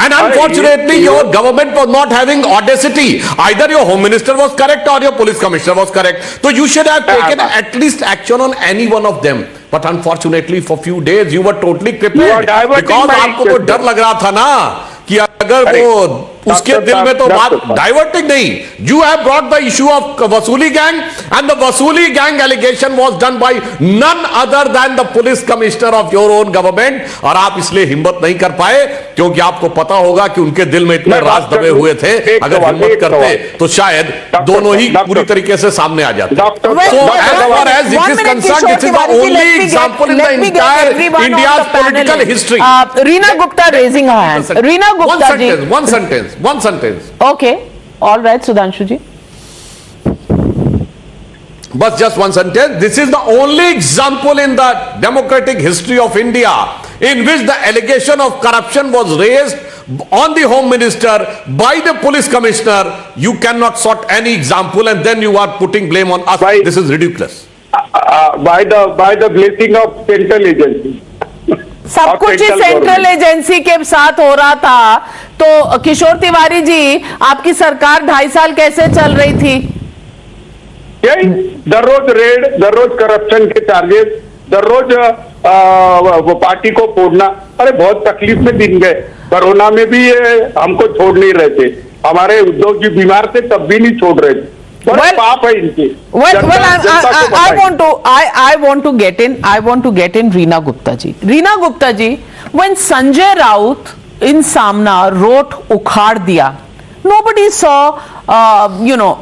And unfortunately, your government was not having audacity. Either your Home Minister was correct or your Police Commissioner was correct. So you should have taken at least action on any one of them. But unfortunately, for few days, you were totally crippled. Because आपको तो डर लग रहा था ना कि अगर वो उसके दिल में तो बात डाइवर्टिंग नहीं. You have brought the issue of वसूली gang and the वसूली gang allegation was done by none other than the police commissioner of your own government. और आप इसलिए हिम्मत नहीं कर पाए क्योंकि आपको पता होगा कि उनके दिल में इतने राज दबे हुए थे. अगर हिम्मत करते तो शायद दोनों ही पूरी तरीके से सामने आ जाते. So as far as it is concerned, this is the only example in the entire India's political history. Reena Gupta raising her hand. Reena Gupta ji. One sentence. Okay. All right, Sudhanshu ji. But just one sentence. This is the only example in the democratic history of India in which the allegation of corruption was raised on the Home Minister by the police commissioner. You cannot sort any example and then you are putting blame on us. This is ridiculous. By the blessing of central agency. सब कुछ ही central agency के साथ हो रहा था. तो किशोर तिवारी जी, आपकी सरकार 2.5 साल कैसे चल रही थी? यही दररोज रेड, दररोज करप्शन के चार्जेस, दररोज वो पार्टी को फोड़ना. अरे बहुत तकलीफ में दिन गए. कोरोना में भी ये हमको छोड़ नहीं रहे थे. हमारे उद्योग जी बीमार थे तब भी नहीं छोड़ रहे थे. पाप है इनके. I want to get in Reena Gupta ji. Reena Gupta ji, when Sanjay Raut in Samna wrote उखाड़ दिया, nobody saw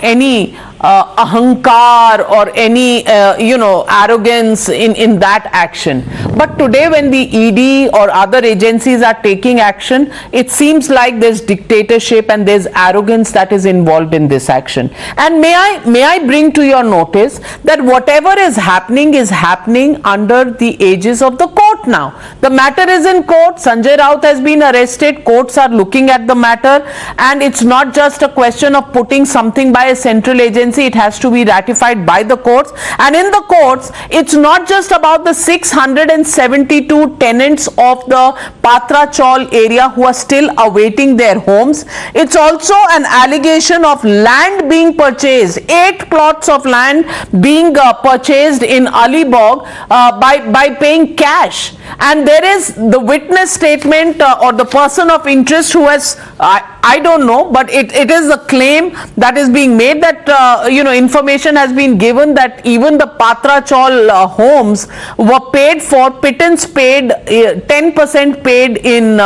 any ahankar or any arrogance in that action. But today when the ED or other agencies are taking action, it seems like there's dictatorship and there's arrogance that is involved in this action. And may I bring to your notice that whatever is happening under the aegis of the court now. The matter is in court. Sanjay Raut has been arrested. Courts are looking at the matter, and it's not just a question of putting something by a central agency. It has to be ratified by the courts, and in the courts it's not just about the 672 tenants of the Patra Chaul area who are still awaiting their homes. It's also an allegation of land being purchased, 8 plots of land being purchased in Alibag by paying cash. And there is the witness statement or the person of interest who has, I don't know, but it is a claim that is being made that information has been given that even the Patra Chaul homes were paid for, pittance paid, 10% paid in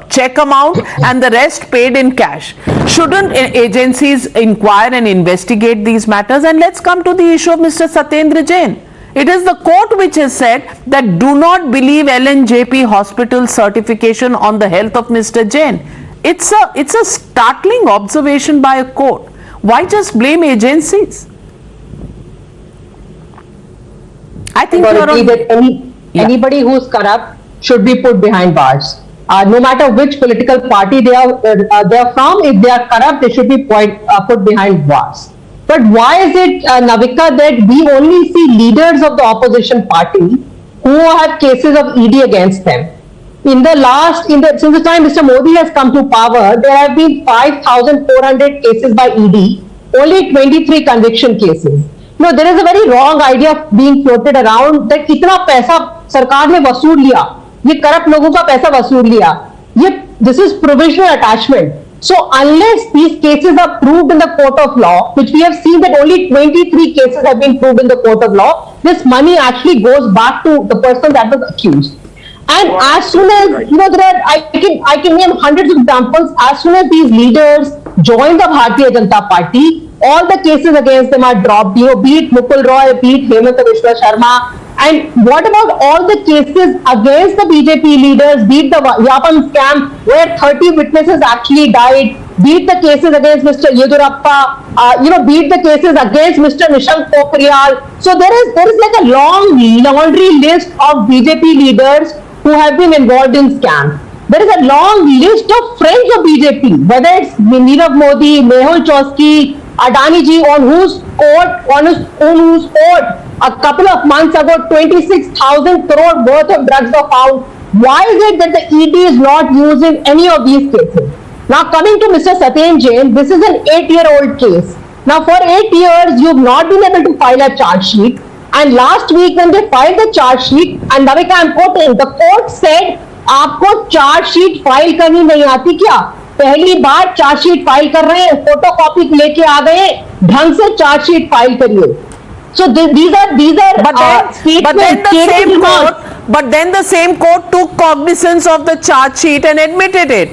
check amount and the rest paid in cash. Shouldn't agencies inquire and investigate these matters? And let's come to the issue of Mr. Satyendra Jain. It is the court which has said that do not believe LNJP hospital certification on the health of Mr. Jain. It's a startling observation by a court. Why just blame agencies? I think anybody who is corrupt should be put behind bars. No matter which political party they are from, if they are corrupt, they should be put behind bars. But why is it, Navika, that we only see leaders of the opposition party who have cases of ED against them? Since the time Mr. Modi has come to power, there have been 5,400 cases by ED, only 23 conviction cases. No, there is a very wrong idea being floated around that कितना पैसा सरकार ने वसूल लिया, ये corrupt लोगों का पैसा वसूल लिया. This is provisional attachment. So unless these cases are proved in the court of law, which we have seen that only 23 cases have been proved in the court of law, this money actually goes back to the person that was accused. And as soon as, I can name hundreds of examples, as soon as these leaders join the Bharatiya Janata Party, all the cases against them are dropped, be it Mukul Roy, be it Hemant Vishwa Sharma. And what about all the cases against the BJP leaders, be it the Yapan scam, where 30 witnesses actually died, be it the cases against Mr. Yedurappa, be it the cases against Mr. Nishank Pokhriyal. So there is like a long laundry list of BJP leaders who have been involved in scams. There is a long list of friends of BJP, whether it's Nirav Modi, Mehul Choksey, Adani ji, on whose court a couple of months ago 26,000 crore worth of drugs were found. Why is it that the ED is not used in any of these cases? Now coming to Mr. Satyendra Jain, this is an 8-year-old case. Now for 8 years, you've not been able to file a charge sheet. And last week when they filed the charge sheet, and Navika, I'm quoting, the court said आपको chargesheet file करनी नहीं आती क्या? पहली बार chargesheet file कर रहे हैं, photocopy लेके आ गए, ढंग से चार्जशीट फाइल करिए. So these are statements. But then the same court took cognizance of the charge sheet and admitted it.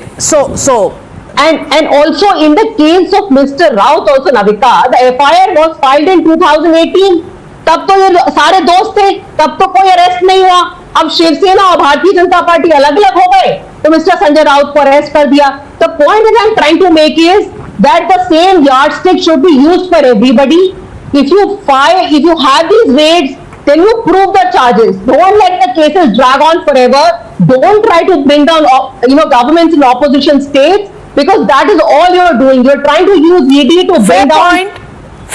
And also in the case of Mr. Raut also, Navika, the FIR was filed in 2018. तब तो ये सारे दोस्त थे, तब तो कोई arrest नहीं हुआ. अब शिवसेना और भारतीय जनता पार्टी अलग अलग हो गए, तो मिस्टर संजय राउत को अरेस्ट कर दिया. The point that I'm trying to make is that the same yardstick should be used for everybody. If you have these raids, then you prove the charges. Don't let the cases drag on forever. Don't try to bring down, governments in opposition states, because that is all you're doing. You're trying to use ED to bring down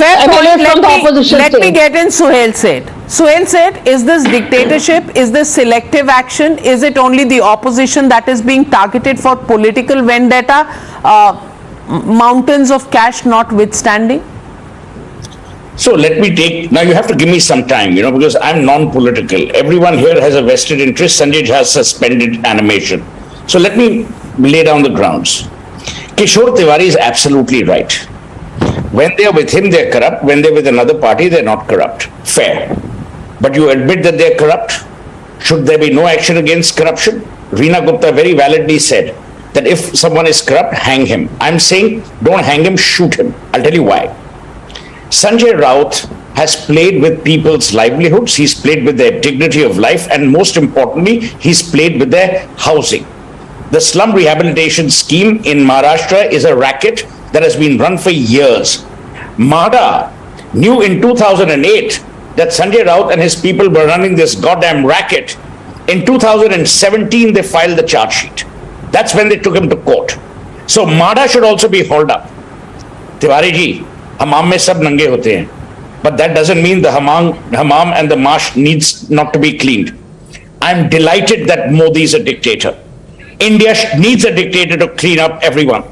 MLAs from the opposition states. Let me get in Suhail said. Suhail said, is this dictatorship? Is this selective action? Is it only the opposition that is being targeted for political vendetta? Mountains of cash notwithstanding? So let me take, now you have to give me some time, because I'm non-political. Everyone here has a vested interest. Sanjay has suspended animation. So let me lay down the grounds. Kishore Tiwari is absolutely right. When they are with him, they're corrupt. When they're with another party, they're not corrupt. Fair. But you admit that they're corrupt? Should there be no action against corruption? Reena Gupta very validly said that if someone is corrupt, hang him. I'm saying don't hang him, shoot him. I'll tell you why. Sanjay Raut has played with people's livelihoods, he's played with their dignity of life, and most importantly, he's played with their housing. The slum rehabilitation scheme in Maharashtra is a racket that has been run for years. MHADA knew in 2008 that Sanjay Raut and his people were running this goddamn racket. In 2017, they filed the charge sheet. That's when they took him to court. So MHADA should also be hauled up. Tiwari ji, Hammam mein sab nange hote hain. But that doesn't mean the hammam and the marsh needs not to be cleaned. I'm delighted that Modi is a dictator. India needs a dictator to clean up everyone.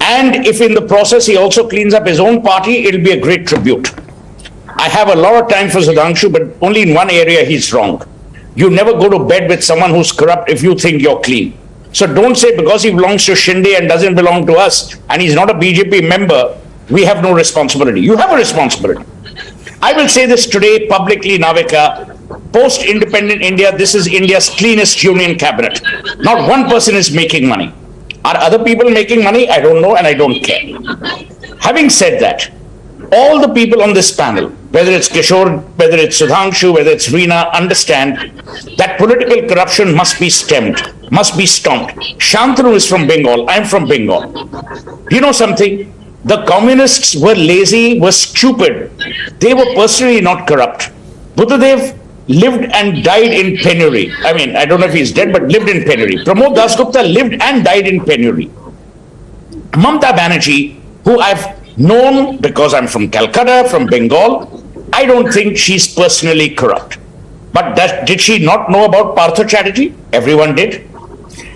And if in the process he also cleans up his own party, it'll be a great tribute. I have a lot of time for Sudhanshu, but only in one area he's wrong. You never go to bed with someone who's corrupt if you think you're clean. So don't say because he belongs to Shinde and doesn't belong to us and he's not a BJP member, we have no responsibility. You have a responsibility. I will say this today publicly, Navika. Post-independent India, this is India's cleanest union cabinet. Not one person is making money. Are other people making money? I don't know and I don't care. Having said that, all the people on this panel, whether it's Kishore, whether it's Sudhanshu, whether it's Reena, understand that political corruption must be stemmed, must be stomped. Shantanu is from Bengal. I'm from Bengal. You know something? The communists were lazy, were stupid. They were personally not corrupt. Buddhadev lived and died in penury. I mean, I don't know if he's dead, but lived in penury. Pramod Dasgupta lived and died in penury. Mamta Banerjee, who I've known because I'm from Calcutta, from Bengal, I don't think she's personally corrupt. But did she not know about Partha Chatterjee? Everyone did.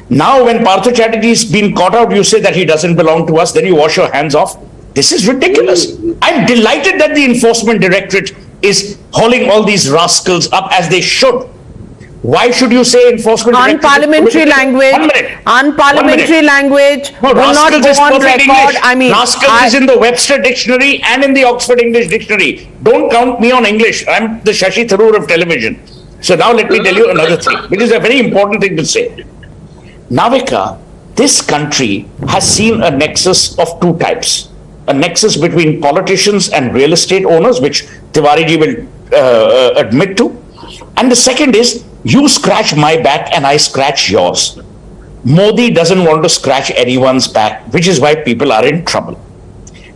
Now when Partha Chatterjee's been caught out, you say that he doesn't belong to us, then you wash your hands off. This is ridiculous. I'm delighted that the Enforcement Directorate is hauling all these rascals up as they should. Why should you say Enforcement Directorate? Unparliamentary language. Unparliamentary language. No, will not rascals go is on perfect record. English. I mean, rascals is in the Webster Dictionary and in the Oxford English Dictionary. Don't count me on English. I'm the Shashi Tharoor of television. So now let me tell you another thing, which is a very important thing to say. Navika, this country has seen a nexus of two types. A nexus between politicians and real estate owners, which Tiwari ji will admit to. And the second is, you scratch my back and I scratch yours. Modi doesn't want to scratch anyone's back, which is why people are in trouble.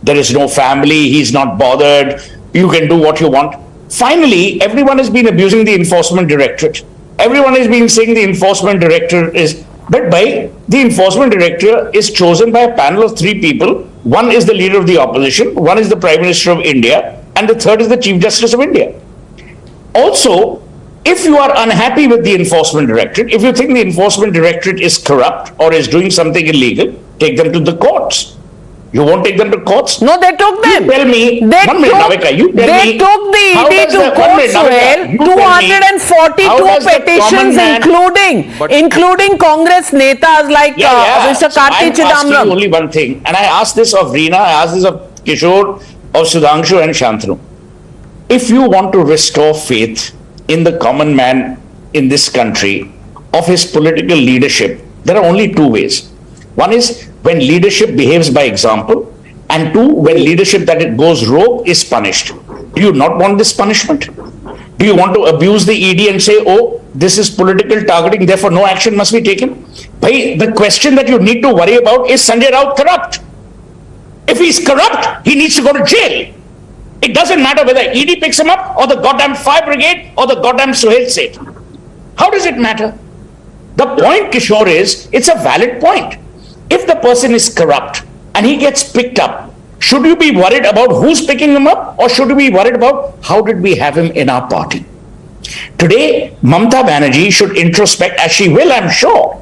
There is no family, he's not bothered, you can do what you want. Finally, everyone has been abusing the Enforcement Directorate. Everyone has been saying the Enforcement Directorate is, but the Enforcement Directorate is chosen by a panel of three people. One is the leader of the opposition, one is the Prime Minister of India, and the third is the Chief Justice of India. Also, if you are unhappy with the Enforcement Directorate, if you think the Enforcement Directorate is corrupt or is doing something illegal, take them to the courts. You won't take them to courts? No, they took them. You tell me. They One minute, Navika, you tell they me. took the how ED does to the- one court, minute, Navika, Suhail. you tell me, how 242 does the petitions, common man- including Congress netas like Mr. So Karti I'm asking Chidambaram. you only one thing, and I asked this of Reena, I asked this of Kishore, of Sudhanshu and Shantanu. If you want to restore faith in the common man in this country, of his political leadership, there are only two ways. One is when leadership behaves by example, and two, when leadership that it goes rogue is punished. Do you not want this punishment? Do you want to abuse the ED and say, oh, this is political targeting, therefore no action must be taken? Bhai, the question that you need to worry about is Sanjay Raut corrupt? If he's corrupt, he needs to go to jail. It doesn't matter whether ED picks him up or the goddamn fire brigade or the goddamn Suhail Seth. How does it matter? The point, Kishore, is it's a valid point. If the person is corrupt and he gets picked up, should you be worried about who's picking him up, or should you be worried about how did we have him in our party? Today, Mamata Banerjee should introspect, as she will, I'm sure,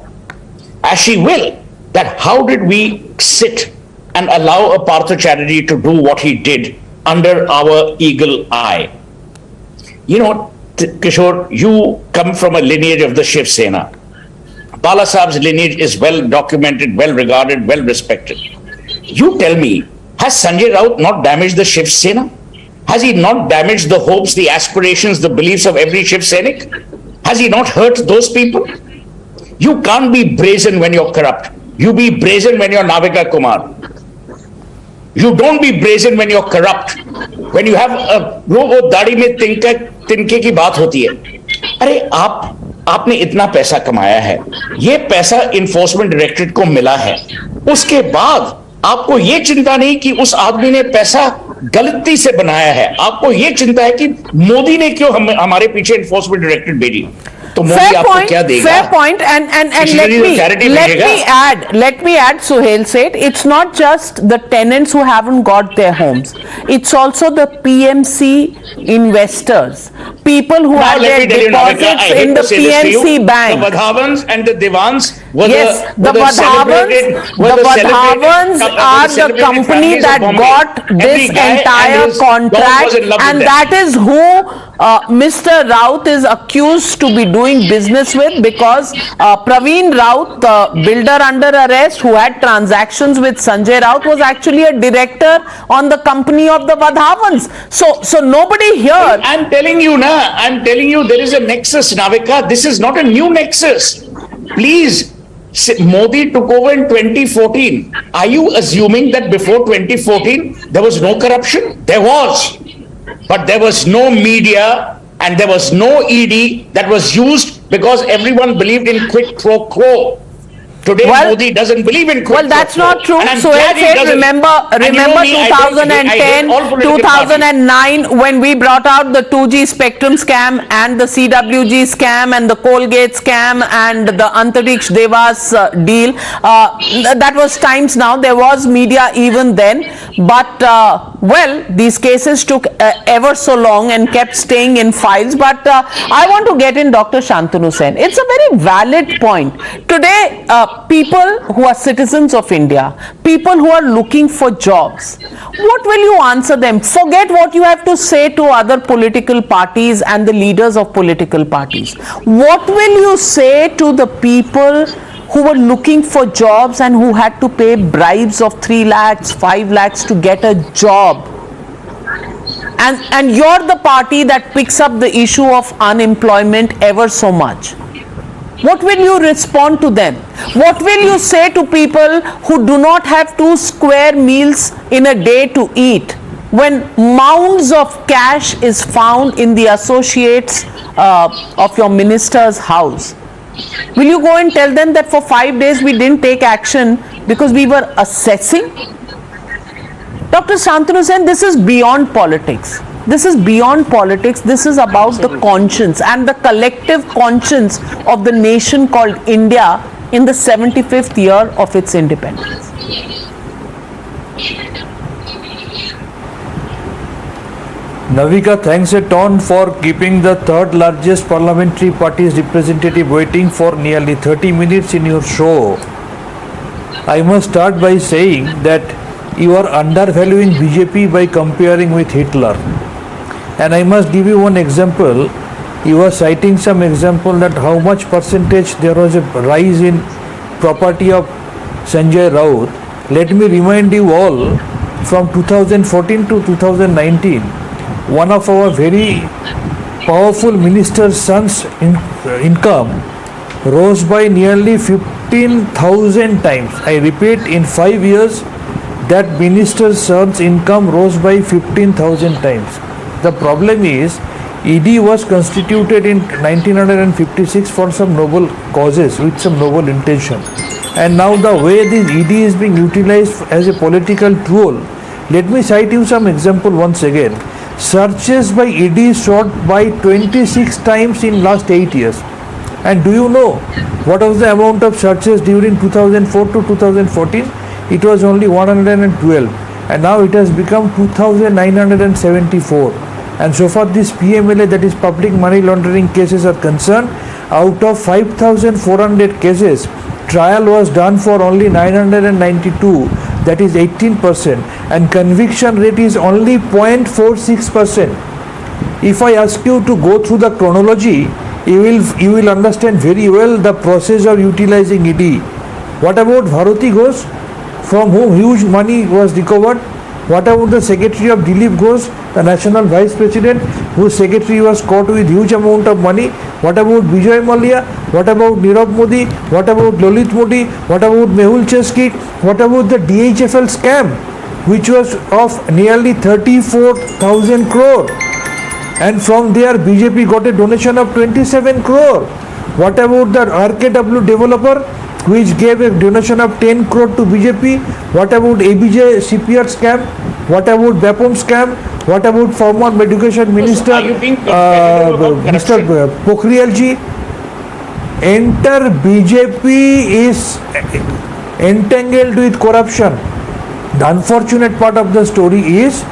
as she will, that how did we sit and allow a Partha Chatterjee to do what he did under our eagle eye? You know, Kishore, you come from a lineage of the Shiv Sena. Bala Saab's lineage is well documented, well regarded, well respected. You tell me, has Sanjay Raut not damaged the Shiv Sena? Has he not damaged the hopes, the aspirations, the beliefs of every Shiv Sainik? Has he not hurt those people? You can't be brazen when you're corrupt. You be brazen when you're Navika Kumar. You don't be brazen when you're corrupt. When you have a वो दाढ़ी में तिनके की बात होती है. अरे आपने इतना पैसा कमाया है, ये पैसा इन्फोर्समेंट डायरेक्टरेट को मिला है, उसके बाद आपको ये चिंता नहीं कि उस आदमी ने पैसा गलती से बनाया है, आपको ये चिंता है कि मोदी ने क्यों हमारे पीछे इन्फोर्समेंट डायरेक्टरेट भेजी, तो मोदी आपको क्या देगा? Fair point, and let me add, Suhail said, it's not just the tenants who haven't got their homes, it's also the PMC investors, people who had their deposits in the PNC bank. The Vadhavans and the Divans were the Vadhavans are the company that got this entire contract, and that is who Mr. Raut is accused to be doing business with, because Praveen Raut, the builder under arrest who had transactions with Sanjay Raut, was actually a director on the company of the Vadhavans. So nobody here. I'm telling you there is a nexus, Navika. This is not a new nexus. Please. Modi took over in 2014. Are you assuming that before 2014 there was no corruption? There was. But there was no media and there was no ED that was used because everyone believed in quid pro quo. Today, Modi doesn't believe in quid pro quo. Well, that's not true. So remember 2010, 2009, when we brought out the 2G spectrum scam and the CWG scam and the Colgate scam and the Antariksh Devas deal. That was times now. There was media even then. But, well, these cases took ever so long and kept staying in files. But I want to get in Dr. Shantanu Sen. It's a very valid point. Today, people who are citizens of India, people who are looking for jobs, what will you answer them? Forget what you have to say to other political parties and the leaders of political parties. What will you say to the people who were looking for jobs and who had to pay bribes of 3 lakhs, 5 lakhs to get a job? And you're the party that picks up the issue of unemployment ever so much. What will you respond to them? What will you say to people who do not have 2 square meals in a day to eat, when mounds of cash is found in the associates of your minister's house? Will you go and tell them that for 5 days we didn't take action because we were assessing? Dr. Shantanu Sen, this is beyond politics. This is beyond politics. This is about the conscience and the collective conscience of the nation called India in the 75th year of its independence. Navika thanks a ton for keeping the third largest parliamentary party's representative waiting for nearly 30 minutes in your show. I must start by saying that you are undervaluing BJP by comparing with Hitler. And I must give you one example. You were citing some example that how much percentage there was a rise in property of Sanjay Raut. Let me remind you all, from 2014 to 2019, one of our very powerful minister's son's income rose by nearly 15,000 times. I repeat, in 5 years, that minister's son's income rose by 15,000 times. The problem is, ED was constituted in 1956 for some noble causes with some noble intention. And now the way this ED is being utilized as a political tool, let me cite you some example once again. Searches by ED soared by 26 times in last 8 years. And do you know what was the amount of searches during 2004 to 2014? It was only 112, and now it has become 2,974. And so far this PMLA, that is public money laundering cases, are concerned, out of 5,400 cases, trial was done for only 992, that is 18%, and conviction rate is only 0.46%. If I ask you to go through the chronology, you will understand very well the process of utilizing ED. What about Bharati Ghosh, from whom huge money was recovered? What about the secretary of Dilip Ghosh, the national vice president, whose secretary was caught with huge amount of money? What about Vijay Mallya? What about Nirav Modi? What about Lalit Modi? What about Mehul Chesky? What about the DHFL scam, which was of nearly 34,000 crore? And from there BJP got a donation of 27 crore. What about the RKW developer, which gave a donation of 10 crore to BJP? What about ABJ CPR scam? What about BAPOM scam? What about former Education Minister Mr. Pokhriyal ji? Enter BJP is entangled with corruption. The unfortunate part of the story is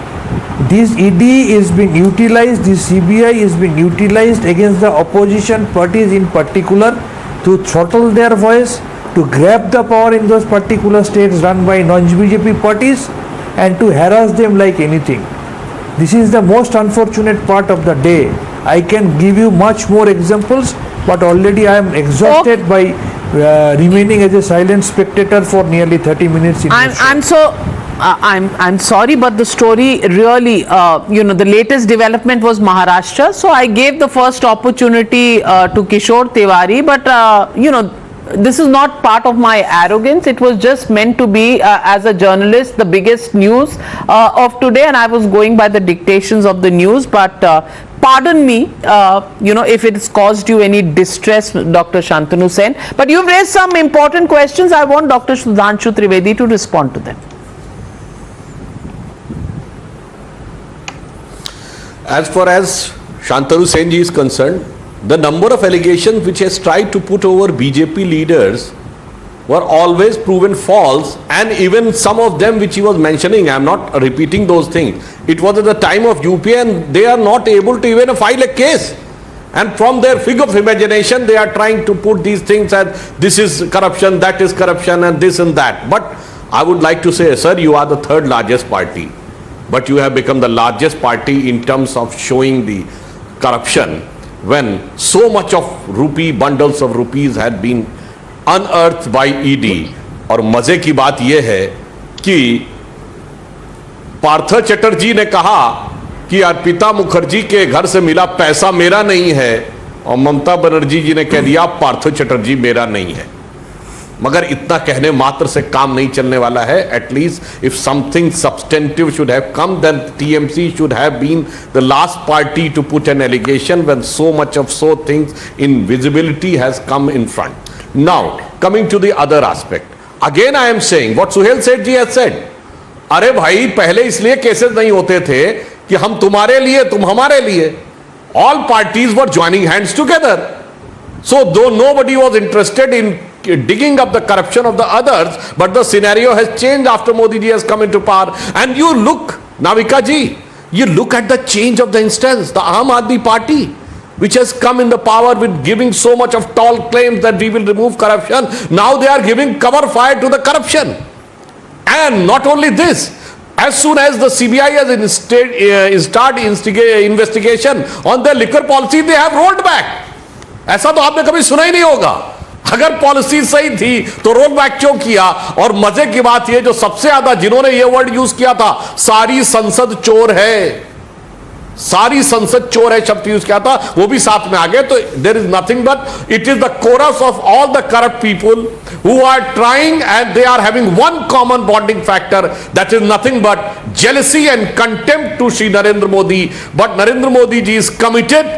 this ED is being utilized, this CBI is being utilized against the opposition parties in particular to throttle their voice, to grab the power in those particular states run by non-BJP parties, and to harass them like anything. This is the most unfortunate part of the day. I can give you much more examples, but already I am exhausted by remaining as a silent spectator for nearly 30 minutes. I'm sorry, but the story really, the latest development was Maharashtra. So I gave the first opportunity to Kishore Tiwari, but this is not part of my arrogance. It was just meant to be, as a journalist, the biggest news of today, and I was going by the dictations of the news. But pardon me, if it has caused you any distress, Dr. Shantanu Sen. But you've raised some important questions. I want Dr. Sudhanshu Trivedi to respond to them. As far as Shantanu Sen ji is concerned, the number of allegations which has tried to put over BJP leaders were always proven false, and even some of them which he was mentioning, I am not repeating those things, it was at the time of UPA and they are not able to even file a case. And from their fig of imagination, they are trying to put these things as this is corruption, that is corruption, and this and that. But I would like to say, sir, you are the third largest party, but you have become the largest party in terms of showing the corruption when so much of bundles of rupees had been unearthed by ED. और मजे की बात यह है कि पार्थ चटर्जी ने कहा कि अर्पिता मुखर्जी के घर से मिला पैसा मेरा नहीं है, और ममता बनर्जी जी ने कह दिया पार्थ चटर्जी मेरा नहीं है. मगर इतना कहने मात्र से काम नहीं चलने वाला है. At least if something substantive should have come, then TMC should have been the last party to put an allegation when so much of so things in visibility has come in front. Now coming to the other aspect, again I am saying what Suhel Seth ji has said. अरे भाई, पहले इसलिए cases नहीं होते थे कि हम तुम्हारे लिए, तुम हमारे लिए. All parties were joining hands together. So though nobody was interested in digging up the corruption of the others, but the scenario has changed after Modi ji has come into power. And you look, Navika ji, you look at the change of the instance, the Aam Aadmi Party, which has come in the power with giving so much of tall claims that we will remove corruption. Now they are giving cover fire to the corruption. And not only this, as soon as the CBI has started investigation on the liquor policy, they have rolled back. ऐसा तो आपने कभी सुना ही नहीं होगा. अगर policy सही थी तो रोल बैक क्यों किया? और मजे की बात यह, जो सबसे ज्यादा जिन्होंने यह वर्ड यूज किया था, सारी संसद चोर है, सारी संसद चोर है शब्द यूज किया था, वो भी साथ में आ गए. तो there is nothing but it is the chorus of all the corrupt people who are trying, and they are having one common bonding factor, that is nothing but jealousy and contempt to Shri Narendra Modi. But Narendra Modi ji is committed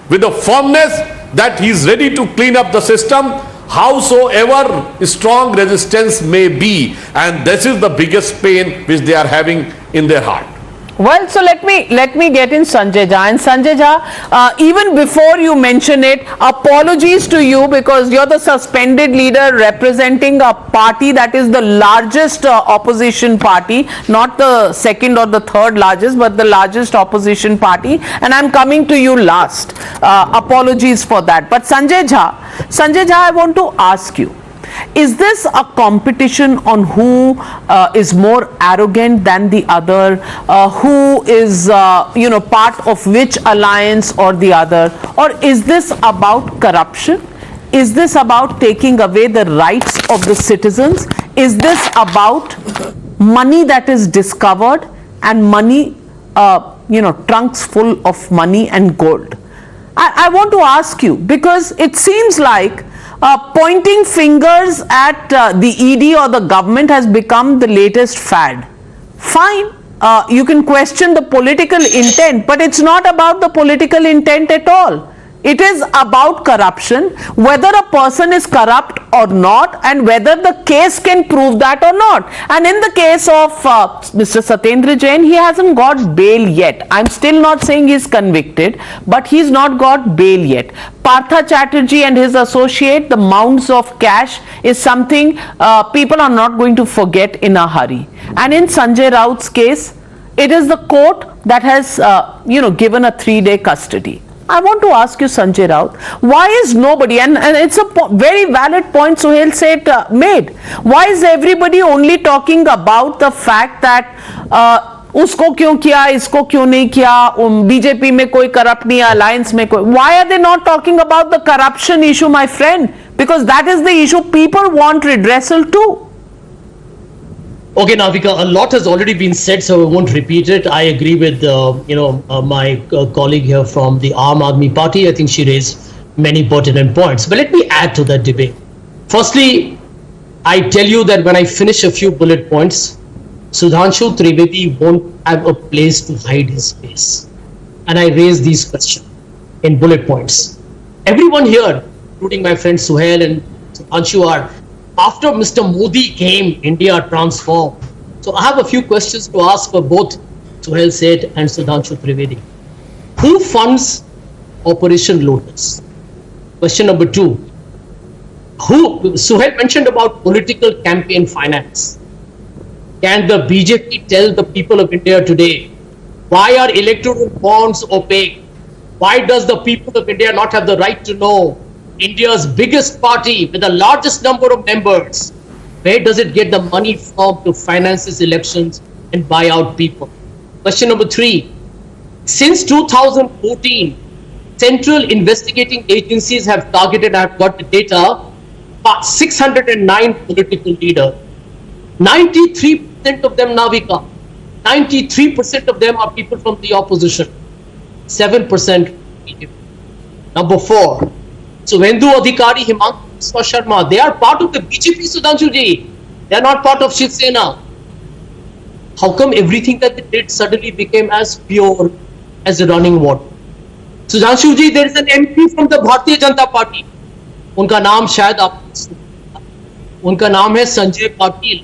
with a firmness that he is ready to clean up the system, howsoever strong resistance may be, and this is the biggest pain which they are having in their heart. Well, so let me get in Sanjay Jha. And Sanjay Jha, even before you mention it, apologies to you, because you're the suspended leader representing a party that is the largest opposition party, not the second or the third largest, but the largest opposition party. And I'm coming to you last. Apologies for that. But Sanjay Jha, I want to ask you, is this a competition on who is more arrogant than the other, who is part of which alliance or the other, or is this about corruption? Is this about taking away the rights of the citizens? Is this about money that is discovered and money, trunks full of money and gold? I want to ask you, because it seems like pointing fingers at the ED or the government has become the latest fad. Fine, you can question the political intent, but it's not about the political intent at all. It is about corruption, whether a person is corrupt or not, and whether the case can prove that or not. And in the case of Mr. Satyendra Jain, he hasn't got bail yet. I'm still not saying he's convicted, but he's not got bail yet. Partha Chatterjee and his associate, the mounds of cash, is something people are not going to forget in a hurry. And in Sanjay Raut's case, it is the court that has given a 3-day custody. I want to ask you, Sanjay Raut, why is nobody, and it's a very valid point Suhail said made, why is everybody only talking about the fact that उसको क्यों किया, इसको क्यों नहीं किया, BJP में कोई corrupt नहीं, अलायंस में कोई, why are they not talking about the corruption issue, my friend? Because that is the issue people want redressal too. Okay, Navika, a lot has already been said, so I won't repeat it. I agree with my colleague here from the Aam Aadmi Party. I think she raised many pertinent points. But let me add to that debate. Firstly, I tell you that when I finish a few bullet points, Sudhanshu Trivedi won't have a place to hide his face. And I raise these questions in bullet points. Everyone here, including my friend Suhail and Sudhanshu, are, after Mr. Modi came, India transformed. So I have a few questions to ask for both Suhail Seth and Sudhanshu Trivedi. Who funds Operation Lotus? Question number 2. Suhail mentioned about political campaign finance. Can the BJP tell the people of India today, why are electoral bonds opaque? Why does the people of India not have the right to know India's biggest party with the largest number of members, where does it get the money from to finance its elections and buy out people? Question number 3. Since 2014, central investigating agencies have targeted, I've got the data, 609 political leaders. 93% of them, Navika, 93% of them are people from the opposition. 7% BJP. Number 4. So Vendu Adhikari, Himansu Sharma, they are part of the BJP, Sudhanshu ji. They are not part of Shiv Sena. How come everything that they did suddenly became as pure as running water? Sudhanshu ji, there is an MP from the Bharatiya Janata Party. उनका नाम शायद आप, उनका नाम है संजय पाटिल.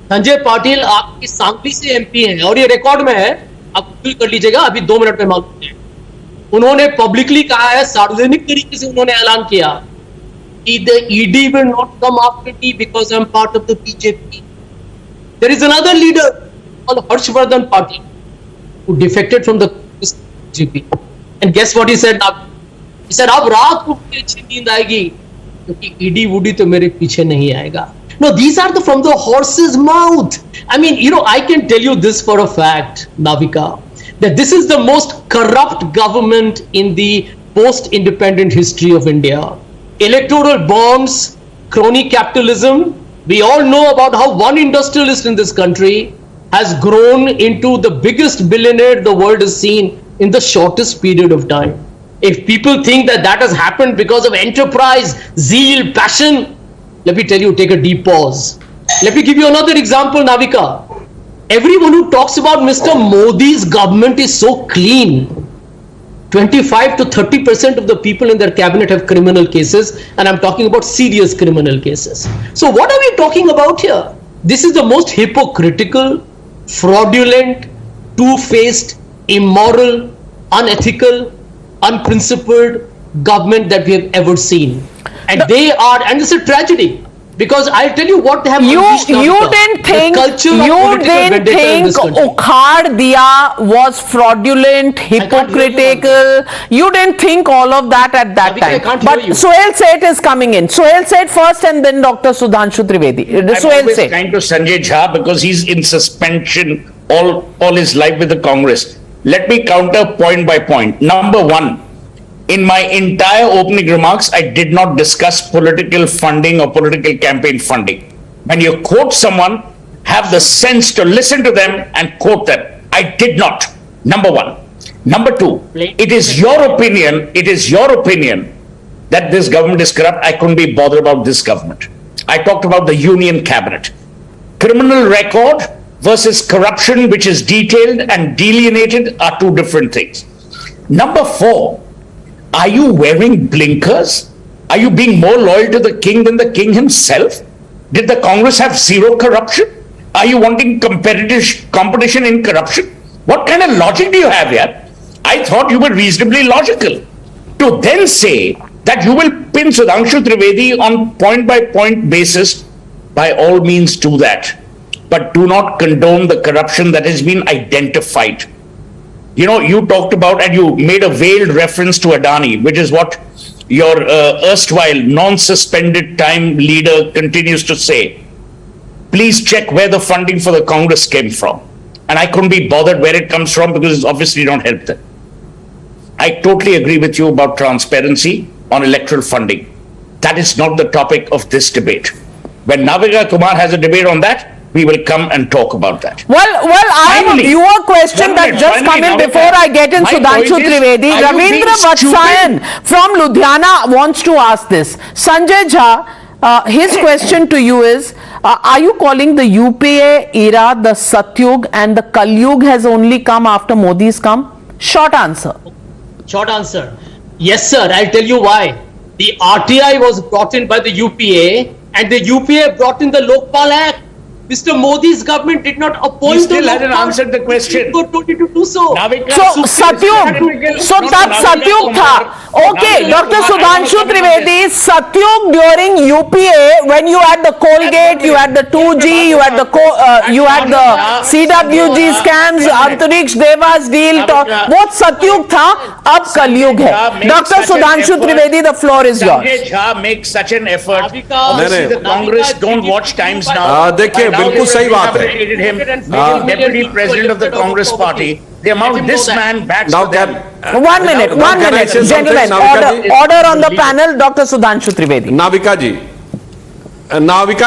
संजय पाटिल आपकी सांगली से MP हैं और ये रिकॉर्ड में है, आप गूगल कर लीजिएगा, अभी 2 मिनट में मालूम है. उन्होंने पब्लिकली कहा है, सार्वजनिक तरीके से उन्होंने ऐलान किया, the ED will not come after me because I'm part of the BJP. There is another leader called Harshvardhan Patil who defected from the BJP. And guess what he said now? He said, अब रात को मुझे अच्छी नींद आएगी क्योंकि ED woody तो मेरे पीछे नहीं आएगा. No, these are from the horse's mouth. I mean, I can tell you this for a fact, Navika, that this is the most corrupt government in the post-independent history of India. Electoral bonds, crony capitalism. We all know about how one industrialist in this country has grown into the biggest billionaire the world has seen in the shortest period of time. If people think that has happened because of enterprise, zeal, passion, let me tell you, take a deep pause. Let me give you another example, Navika. Everyone who talks about Mr. Modi's government is so clean. 25 to 30% of the people in their cabinet have criminal cases, and I'm talking about serious criminal cases. So what are we talking about here? This is the most hypocritical, fraudulent, two-faced, immoral, unethical, unprincipled government that we have ever seen. And and it's a tragedy. Because I'll tell you what they have unleashed. You didn't think Ukhad Diya was fraudulent, hypocritical. You didn't think all of that at that time. But Sohail Seth is coming in. Sohail Seth first and then Dr. Sudhanshu Trivedi. I'm always kind to Sanjay Jha because he's in suspension all his life with the Congress. Let me counter point by point. Number one, in my entire opening remarks, I did not discuss political funding or political campaign funding. When you quote someone, have the sense to listen to them and quote them. I did not. Number one. Number two, it is your opinion that this government is corrupt. I couldn't be bothered about this government. I talked about the union cabinet. Criminal record versus corruption, which is detailed and delineated, are two different things. Number four, are you wearing blinkers? Are you being more loyal to the king than the king himself? Did the Congress have zero corruption? Are you wanting competition in corruption? What kind of logic do you have here? I thought you were reasonably logical. To then say that you will pin Sudhanshu Trivedi on point-by-point basis, by all means do that. But do not condone the corruption that has been identified. You talked about and you made a veiled reference to Adani, which is what your erstwhile non-suspended time leader continues to say. Please check where the funding for the Congress came from. And I couldn't be bothered where it comes from because it's obviously don't help them. I totally agree with you about transparency on electoral funding. That is not the topic of this debate. When Navika Kumar has a debate on that, we will come and talk about that. Well, I have a viewer question that just come in before I get in Sudhanshu Trivedi. Ravindra Vatsayan from Ludhiana wants to ask this. Sanjay Jha, his question to you is, are you calling the UPA era the Satyug and the Kalyug has only come after Modi's come? Short answer. Short answer. Yes, sir. I'll tell you why. The RTI was brought in by the UPA and the UPA brought in the Lokpal Act. Mr. Modi's government did not appoint. You still hadn't answered the question. Told you to do so. So Satyug, Satyug tha. Okay, Dr. Sudhanshu Trivedi, Satyug during UPA when you had the Colgate, you had the 2G, you had the CWG scams, Antariksh Deva's deal. What Satyug tha, ab Kalyug hai. Dr. Sudhanshu Trivedi, the floor is yours. Sanjay Jha makes such an effort. Obviously, the Congress don't watch Times now. बिल्कुल सही बात है. Deputy President of the Congress Party. The amount this man backs for them. 1 minute, gentlemen. Order on the panel. Dr. Sudhanshu Trivedi. Navika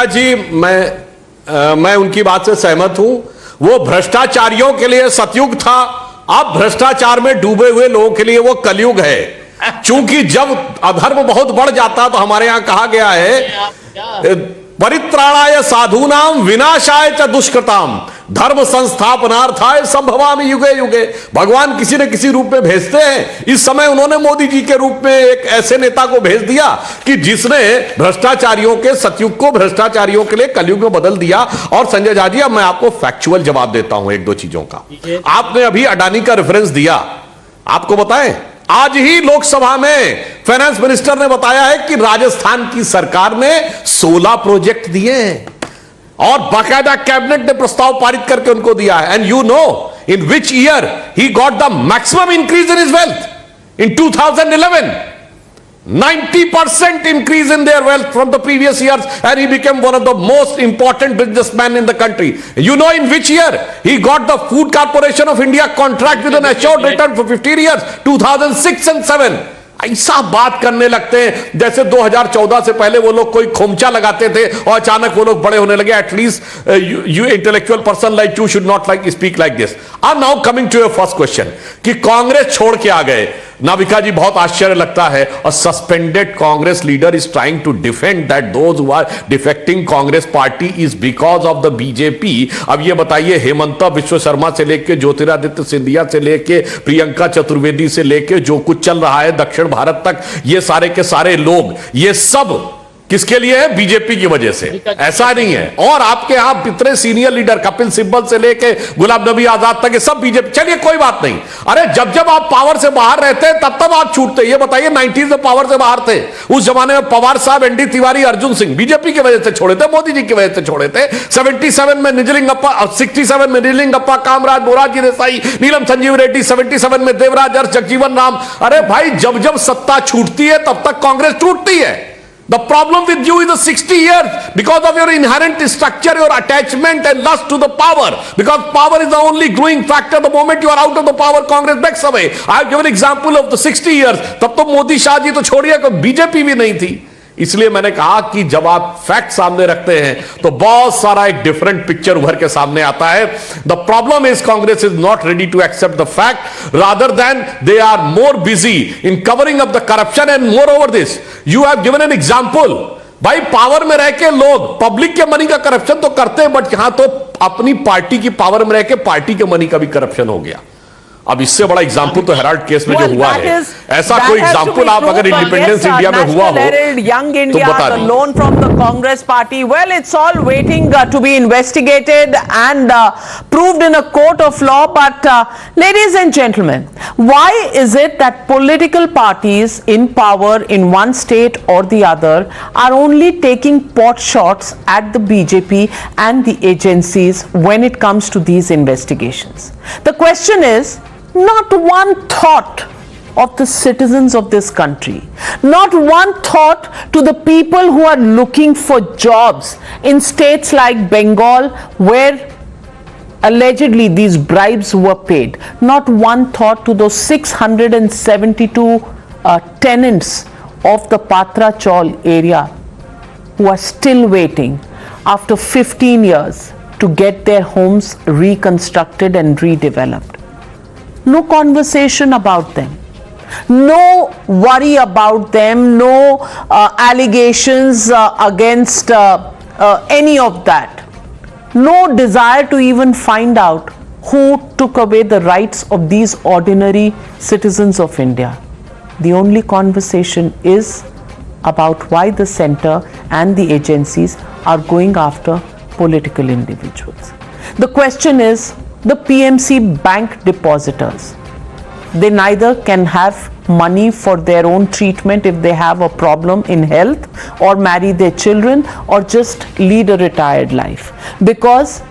जी, मैं उनकी बात से सहमत हूं. वो भ्रष्टाचारियों के लिए सतयुग था. अब भ्रष्टाचार में डूबे हुए लोगों के लिए वो कलयुग है. चूंकि जब अधर्म बहुत बढ़ जाता तो हमारे यहां कहा गया है परित्राणाय साधूनाम विनाशाय च दुष्कृताम धर्म संस्थापनार्थाय संभवामि युगे युगे. भगवान किसी न किसी रूप में भेजते हैं. इस समय उन्होंने मोदी जी के रूप में एक ऐसे नेता को भेज दिया कि जिसने भ्रष्टाचारियों के सतयुग को भ्रष्टाचारियों के लिए कलयुग में बदल दिया. और संजय झा जी, अब मैं आपको फैक्चुअल जवाब देता हूं एक दो चीजों का. आपने अभी अडानी का रेफरेंस दिया. आपको बताएं, आज ही लोकसभा में फाइनेंस मिनिस्टर ने बताया है कि राजस्थान की सरकार ने 16 प्रोजेक्ट दिए हैं और बाकायदा कैबिनेट ने प्रस्ताव पारित करके उनको दिया है. And you know in which year he got the maximum increase in his wealth? In 2011. 90% increase in their wealth from the previous years, and he became one of the most important businessmen in the country. You know in which year? He got the Food Corporation of India contract with an assured return for 15 years, 2006 and 7. ऐसा बात करने लगते हैं जैसे 2014 से पहले वो लोग कोई खोमचा लगाते थे और अचानक वो लोग बड़े होने लगे. At least you intellectual person like you should not like speak like this. I am now coming to your first question कि कांग्रेस छोड़ के आ गए. नाविका जी, बहुत आश्चर्य लगता है. और suspended Congress leader is trying to defend that those who are defecting Congress party is because of the BJP. अब ये बताइए, हेमंता विश्व शर्मा से लेके ज्योतिरादित्य सिंधिया से लेके प्रियंका चतुर्वेदी से लेके जो कुछ चल रहा है दक्षिण भारत तक, ये सारे के सारे लोग, ये सब किसके लिए है? बीजेपी की वजह से. ऐसा नहीं है. और आपके यहां इतने सीनियर लीडर कपिल सिब्बल से लेके गुलाम नबी आजाद तक, ये सब बीजेपी. चलिए कोई बात नहीं. अरे जब जब आप पावर से बाहर रहते तब तब आप छूटते. ये बताइए 90s में पावर से बाहर थे, उस जमाने में पवार साहब, एनडी तिवारी, अर्जुन सिंह बीजेपी की वजह से छोड़े थे, मोदी जी की वजह से छोड़े थे. 77 में निजलिंगप्पा, 67 में निजलिंगप्पा, कामराज, मोरारजी देसाई, नीलम संजीव रेड्डी, 77 में देवराज अरस, जगजीवन राम. अरे भाई, जब जब सत्ता छूटती है तब तक कांग्रेस टूटती है. The problem with you is the 60 years because of your inherent structure, your attachment and lust to the power. Because power is the only growing factor. The moment you are out of the power, Congress backs away. I have given example of the 60 years. तब तो मोदी शाह जी तो छोड़िए, BJP भी नहीं थी. इसलिए मैंने कहा कि जब आप फैक्ट सामने रखते हैं तो बहुत सारा एक डिफरेंट पिक्चर उभर के सामने आता है. The problem is Congress is not ready to accept the fact, rather than they are more busy in covering up the corruption. And more over this, you have given an example. भाई, power में रह के लोग public के money का corruption तो करते हैं, बट यहां तो अपनी पार्टी की पावर में रह के पार्टी के मनी का भी करप्शन हो गया. अब इससे बड़ा एग्जाम्पल तो हेराल्ड केस में जो हुआ है, ऐसा कोई एग्जाम्पल आप अगर इंडिपेंडेंस इंडिया में हुआ हो यंग तो इंडिया, बता the दीजिए. loan from the Congress party, well, it's all waiting to be investigated and proved in a court of law. But ladies and gentlemen, why is it that political parties in power in one state or the other are only taking pot shots at the BJP and the agencies when it comes to these investigations? The question is, not one thought of the citizens of this country, not one thought to the people who are looking for jobs in states like Bengal where allegedly these bribes were paid. Not one thought to those 672 tenants of the Patra Chaul area who are still waiting after 15 years to get their homes reconstructed and redeveloped. No conversation about them, no worry about them, no allegations against any of that, no desire to even find out who took away the rights of these ordinary citizens of India. The only conversation is about why the center and the agencies are going after political individuals. The question is, the PMC bank depositors, they neither can have money for their own treatment if they have a problem in health, or marry their children, or just lead a retired life, because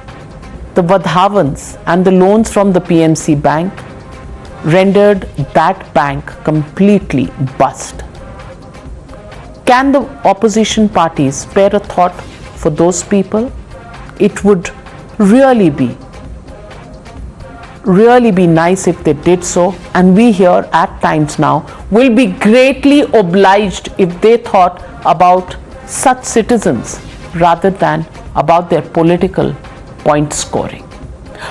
the Vadhavans and the loans from the PMC bank rendered that bank completely bust. Can the opposition parties spare a thought for those people? It would really be nice if they did so, and we here at Times Now will be greatly obliged if they thought about such citizens rather than about their political point scoring.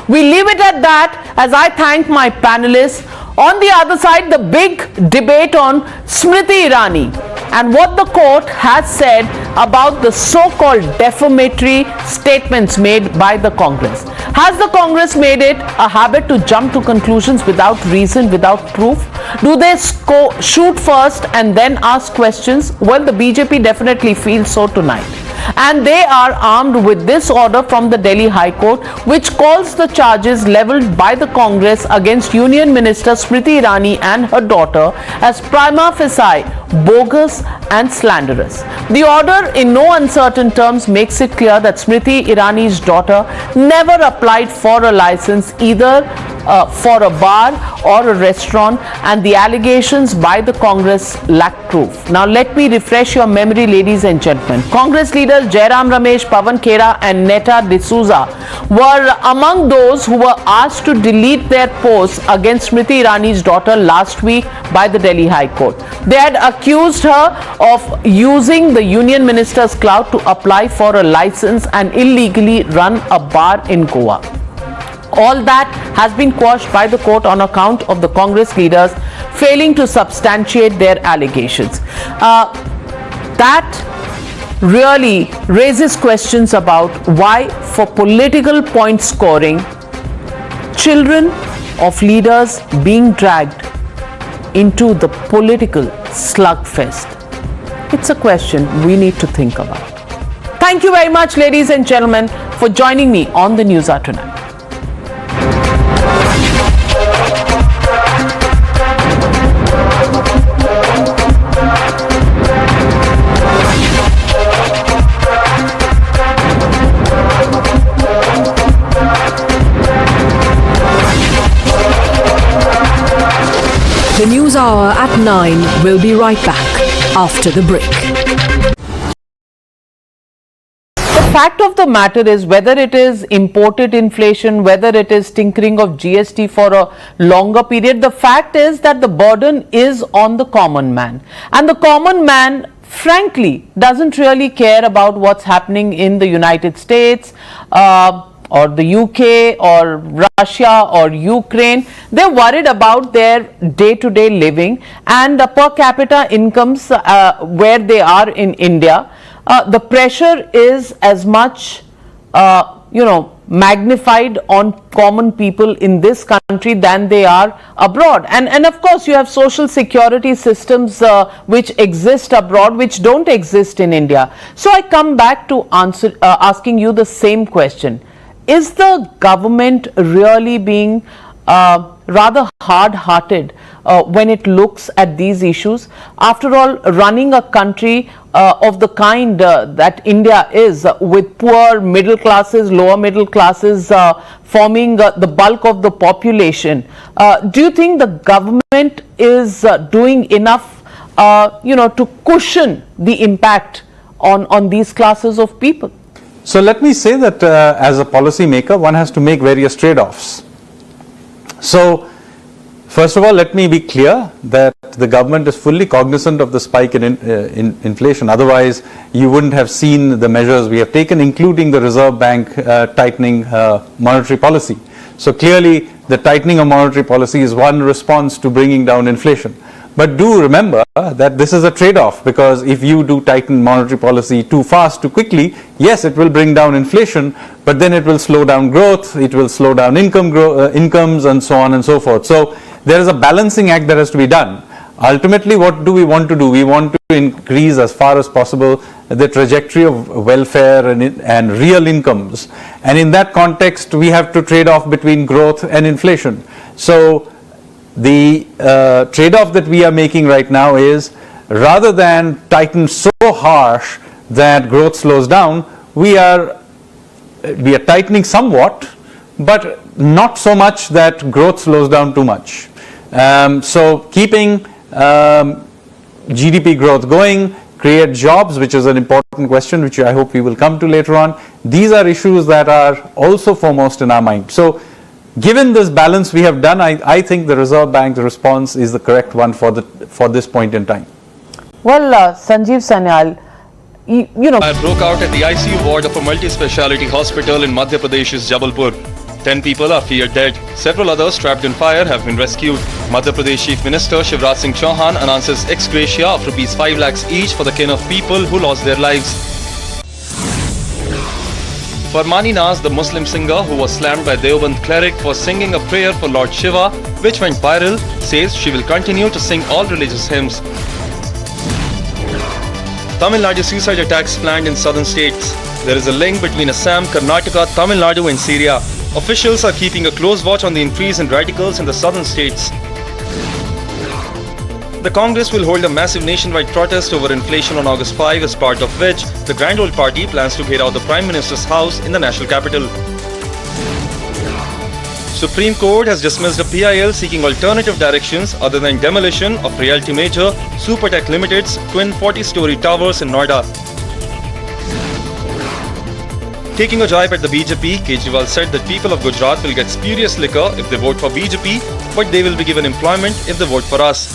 We leave it at that as I thank my panelists. On the other side, the big debate on Smriti Irani and what the court has said about the so-called defamatory statements made by the Congress. Has the Congress made it a habit to jump to conclusions without reason, without proof? Do they shoot first and then ask questions? Well, the BJP definitely feels so tonight. And they are armed with this order from the Delhi High Court, which calls the charges leveled by the Congress against Union Minister Smriti Irani and her daughter as prima facie bogus and slanderous. The order in no uncertain terms makes it clear that Smriti Irani's daughter never applied for a license either for a bar or a restaurant, and the allegations by the Congress lack proof. Now let me refresh your memory, ladies and gentlemen. Congress leaders Jairam Ramesh, Pawan Khera and Netta D'Souza were among those who were asked to delete their posts against Smriti Irani's daughter last week by the Delhi High Court. They had accused her of using the union minister's clout to apply for a license and illegally run a bar in Goa. All that has been quashed by the court on account of the Congress leaders failing to substantiate their allegations. That really raises questions about why, for political point scoring, children of leaders being dragged into the political slugfest. It's a question we need to think about. Thank you very much, ladies and gentlemen, for joining me on the Newshour tonight. The News Hour at 9 will be right back after the break. The fact of the matter is, whether it is imported inflation, whether it is tinkering of GST for a longer period, the fact is that the burden is on the common man. And the common man, frankly, doesn't really care about what's happening in the United States, or the UK or Russia or Ukraine. They're worried about their day-to-day living and per capita incomes where they are in India. The pressure is as much, magnified on common people in this country than they are abroad. And of course, you have social security systems which exist abroad, which don't exist in India. So I come back to asking you the same question. Is the government really being rather hard-hearted when it looks at these issues? After all, running a country of the kind that India is, with poor middle classes, lower middle classes forming the bulk of the population, do you think the government is doing enough, to cushion the impact on these classes of people? So let me say that as a policy maker, one has to make various trade-offs. So first of all, let me be clear that the government is fully cognizant of the spike in inflation. Otherwise, you wouldn't have seen the measures we have taken, including the Reserve Bank tightening monetary policy. So clearly, the tightening of monetary policy is one response to bringing down inflation. But do remember that this is a trade-off, because if you do tighten monetary policy too fast, too quickly, yes, it will bring down inflation, but then it will slow down growth, it will slow down incomes and so on and so forth. So there is a balancing act that has to be done. Ultimately, what do we want to do? We want to increase as far as possible the trajectory of welfare and real incomes. And in that context, we have to trade off between growth and inflation. So the trade-off that we are making right now is, rather than tighten so harsh that growth slows down, we are tightening somewhat, but not so much that growth slows down too much. So keeping GDP growth going, create jobs, which is an important question, which I hope we will come to later on. These are issues that are also foremost in our mind. So given this balance we have done, I think the Reserve Bank's response is the correct one for this point in time. Well, Sanjeev Sanyal, Fire broke out at the ICU ward of a multi-speciality hospital in Madhya Pradesh's Jabalpur. 10 people are feared dead. Several others trapped in fire have been rescued. Madhya Pradesh Chief Minister Shivraj Chauhan announces ex gratia of rupees 5 lakhs each for the kin of people who lost their lives. Farmani Naz, the Muslim singer who was slammed by Deoband cleric for singing a prayer for Lord Shiva, which went viral, says she will continue to sing all religious hymns. Tamil Nadu suicide attacks planned in southern states. There is a link between Assam, Karnataka, Tamil Nadu and Syria. Officials are keeping a close watch on the increase in radicals in the southern states. The Congress will hold a massive nationwide protest over inflation on August 5, as part of which the Grand Old Party plans to get out the Prime Minister's house in the national capital. Supreme Court has dismissed a PIL seeking alternative directions other than demolition of Realty Major Supertech Limited's twin 40-story towers in Noida. Taking a jab at the BJP, Kejriwal said that people of Gujarat will get spurious liquor if they vote for BJP, but they will be given employment if they vote for us.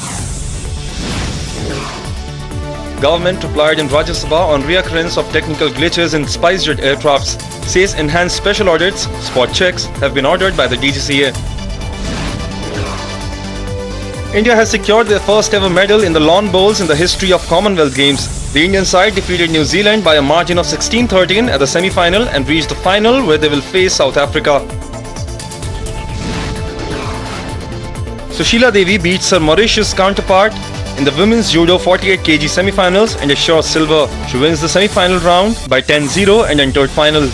Government replied in Rajya Sabha on reoccurrence of technical glitches in SpiceJet aircrafts. Says enhanced special audits, spot checks have been ordered by the DGCA. India has secured their first ever medal in the lawn bowls in the history of Commonwealth Games. The Indian side defeated New Zealand by a margin of 16-13 at the semi-final and reached the final where they will face South Africa. Sushila Devi beats her Mauritius counterpart in the women's judo 48 kg semi-finals and assures silver. She wins the semi-final round by 10-0 and entered final.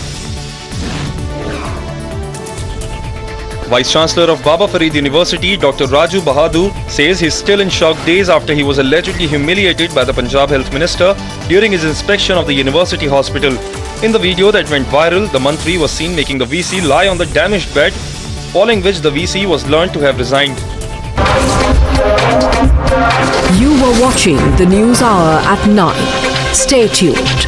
Vice Chancellor of Baba Farid University, Dr. Raju Bahadur, says he's still in shock days after he was allegedly humiliated by the Punjab Health Minister during his inspection of the university hospital. In the video that went viral, the Mantri was seen making the VC lie on the damaged bed, following which the VC was learned to have resigned. You were watching the News Hour at 9. Stay tuned.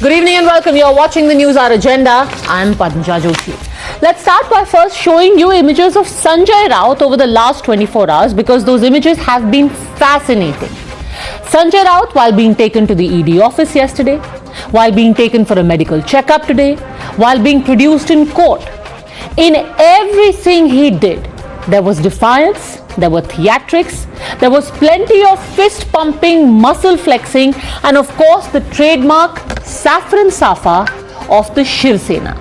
Good evening and welcome. You are watching the News Hour Agenda. I am Padmaja Joshi. Let's start by first showing you images of Sanjay Raut over the last 24 hours because those images have been fascinating. Sanjay Raut, while being taken to the ED office yesterday, while being taken for a medical checkup today, while being produced in court. In everything he did, there was defiance, there were theatrics, there was plenty of fist pumping, muscle flexing, and of course the trademark saffron safa of the Shiv Sena.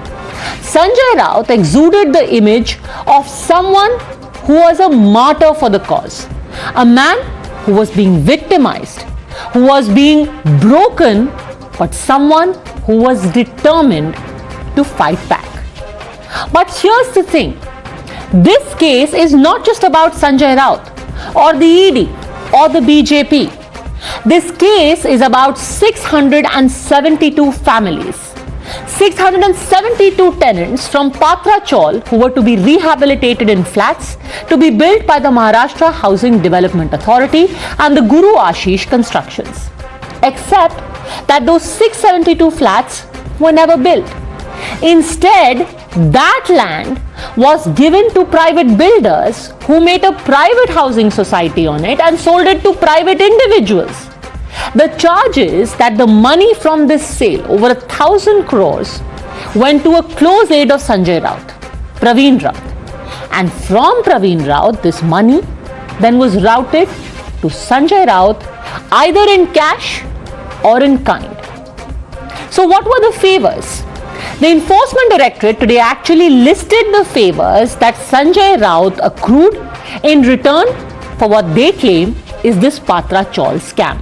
Sanjay Raut exuded the image of someone who was a martyr for the cause, a man who was being victimized, who was being broken, but someone who was determined to fight back. But here's the thing, this case is not just about Sanjay Raut or the ED or the BJP. This case is about 672 families, 672 tenants from Patra Chaul who were to be rehabilitated in flats to be built by the Maharashtra Housing Development Authority and the Guru Ashish Constructions. Except that those 672 flats were never built. Instead, that land was given to private builders who made a private housing society on it and sold it to private individuals. The charge is that the money from this sale, over 1,000 crores, went to a close aide of Sanjay Raut, Praveen Raut. And from Praveen Raut, this money then was routed to Sanjay Raut either in cash or in kind. So what were the favors? The Enforcement Directorate today actually listed the favors that Sanjay Raut accrued in return for what they claim is this Patra Chaul scam.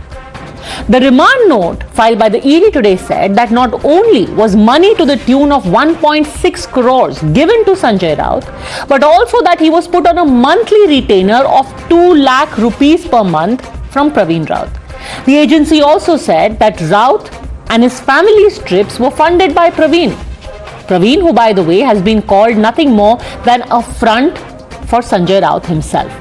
The remand note filed by the ED today said that not only was money to the tune of 1.6 crores given to Sanjay Raut, but also that he was put on a monthly retainer of 2 lakh rupees per month from Praveen Raut. The agency also said that Raut and his family's trips were funded by Praveen. Praveen, who by the way has been called nothing more than a front for Sanjay Raut himself.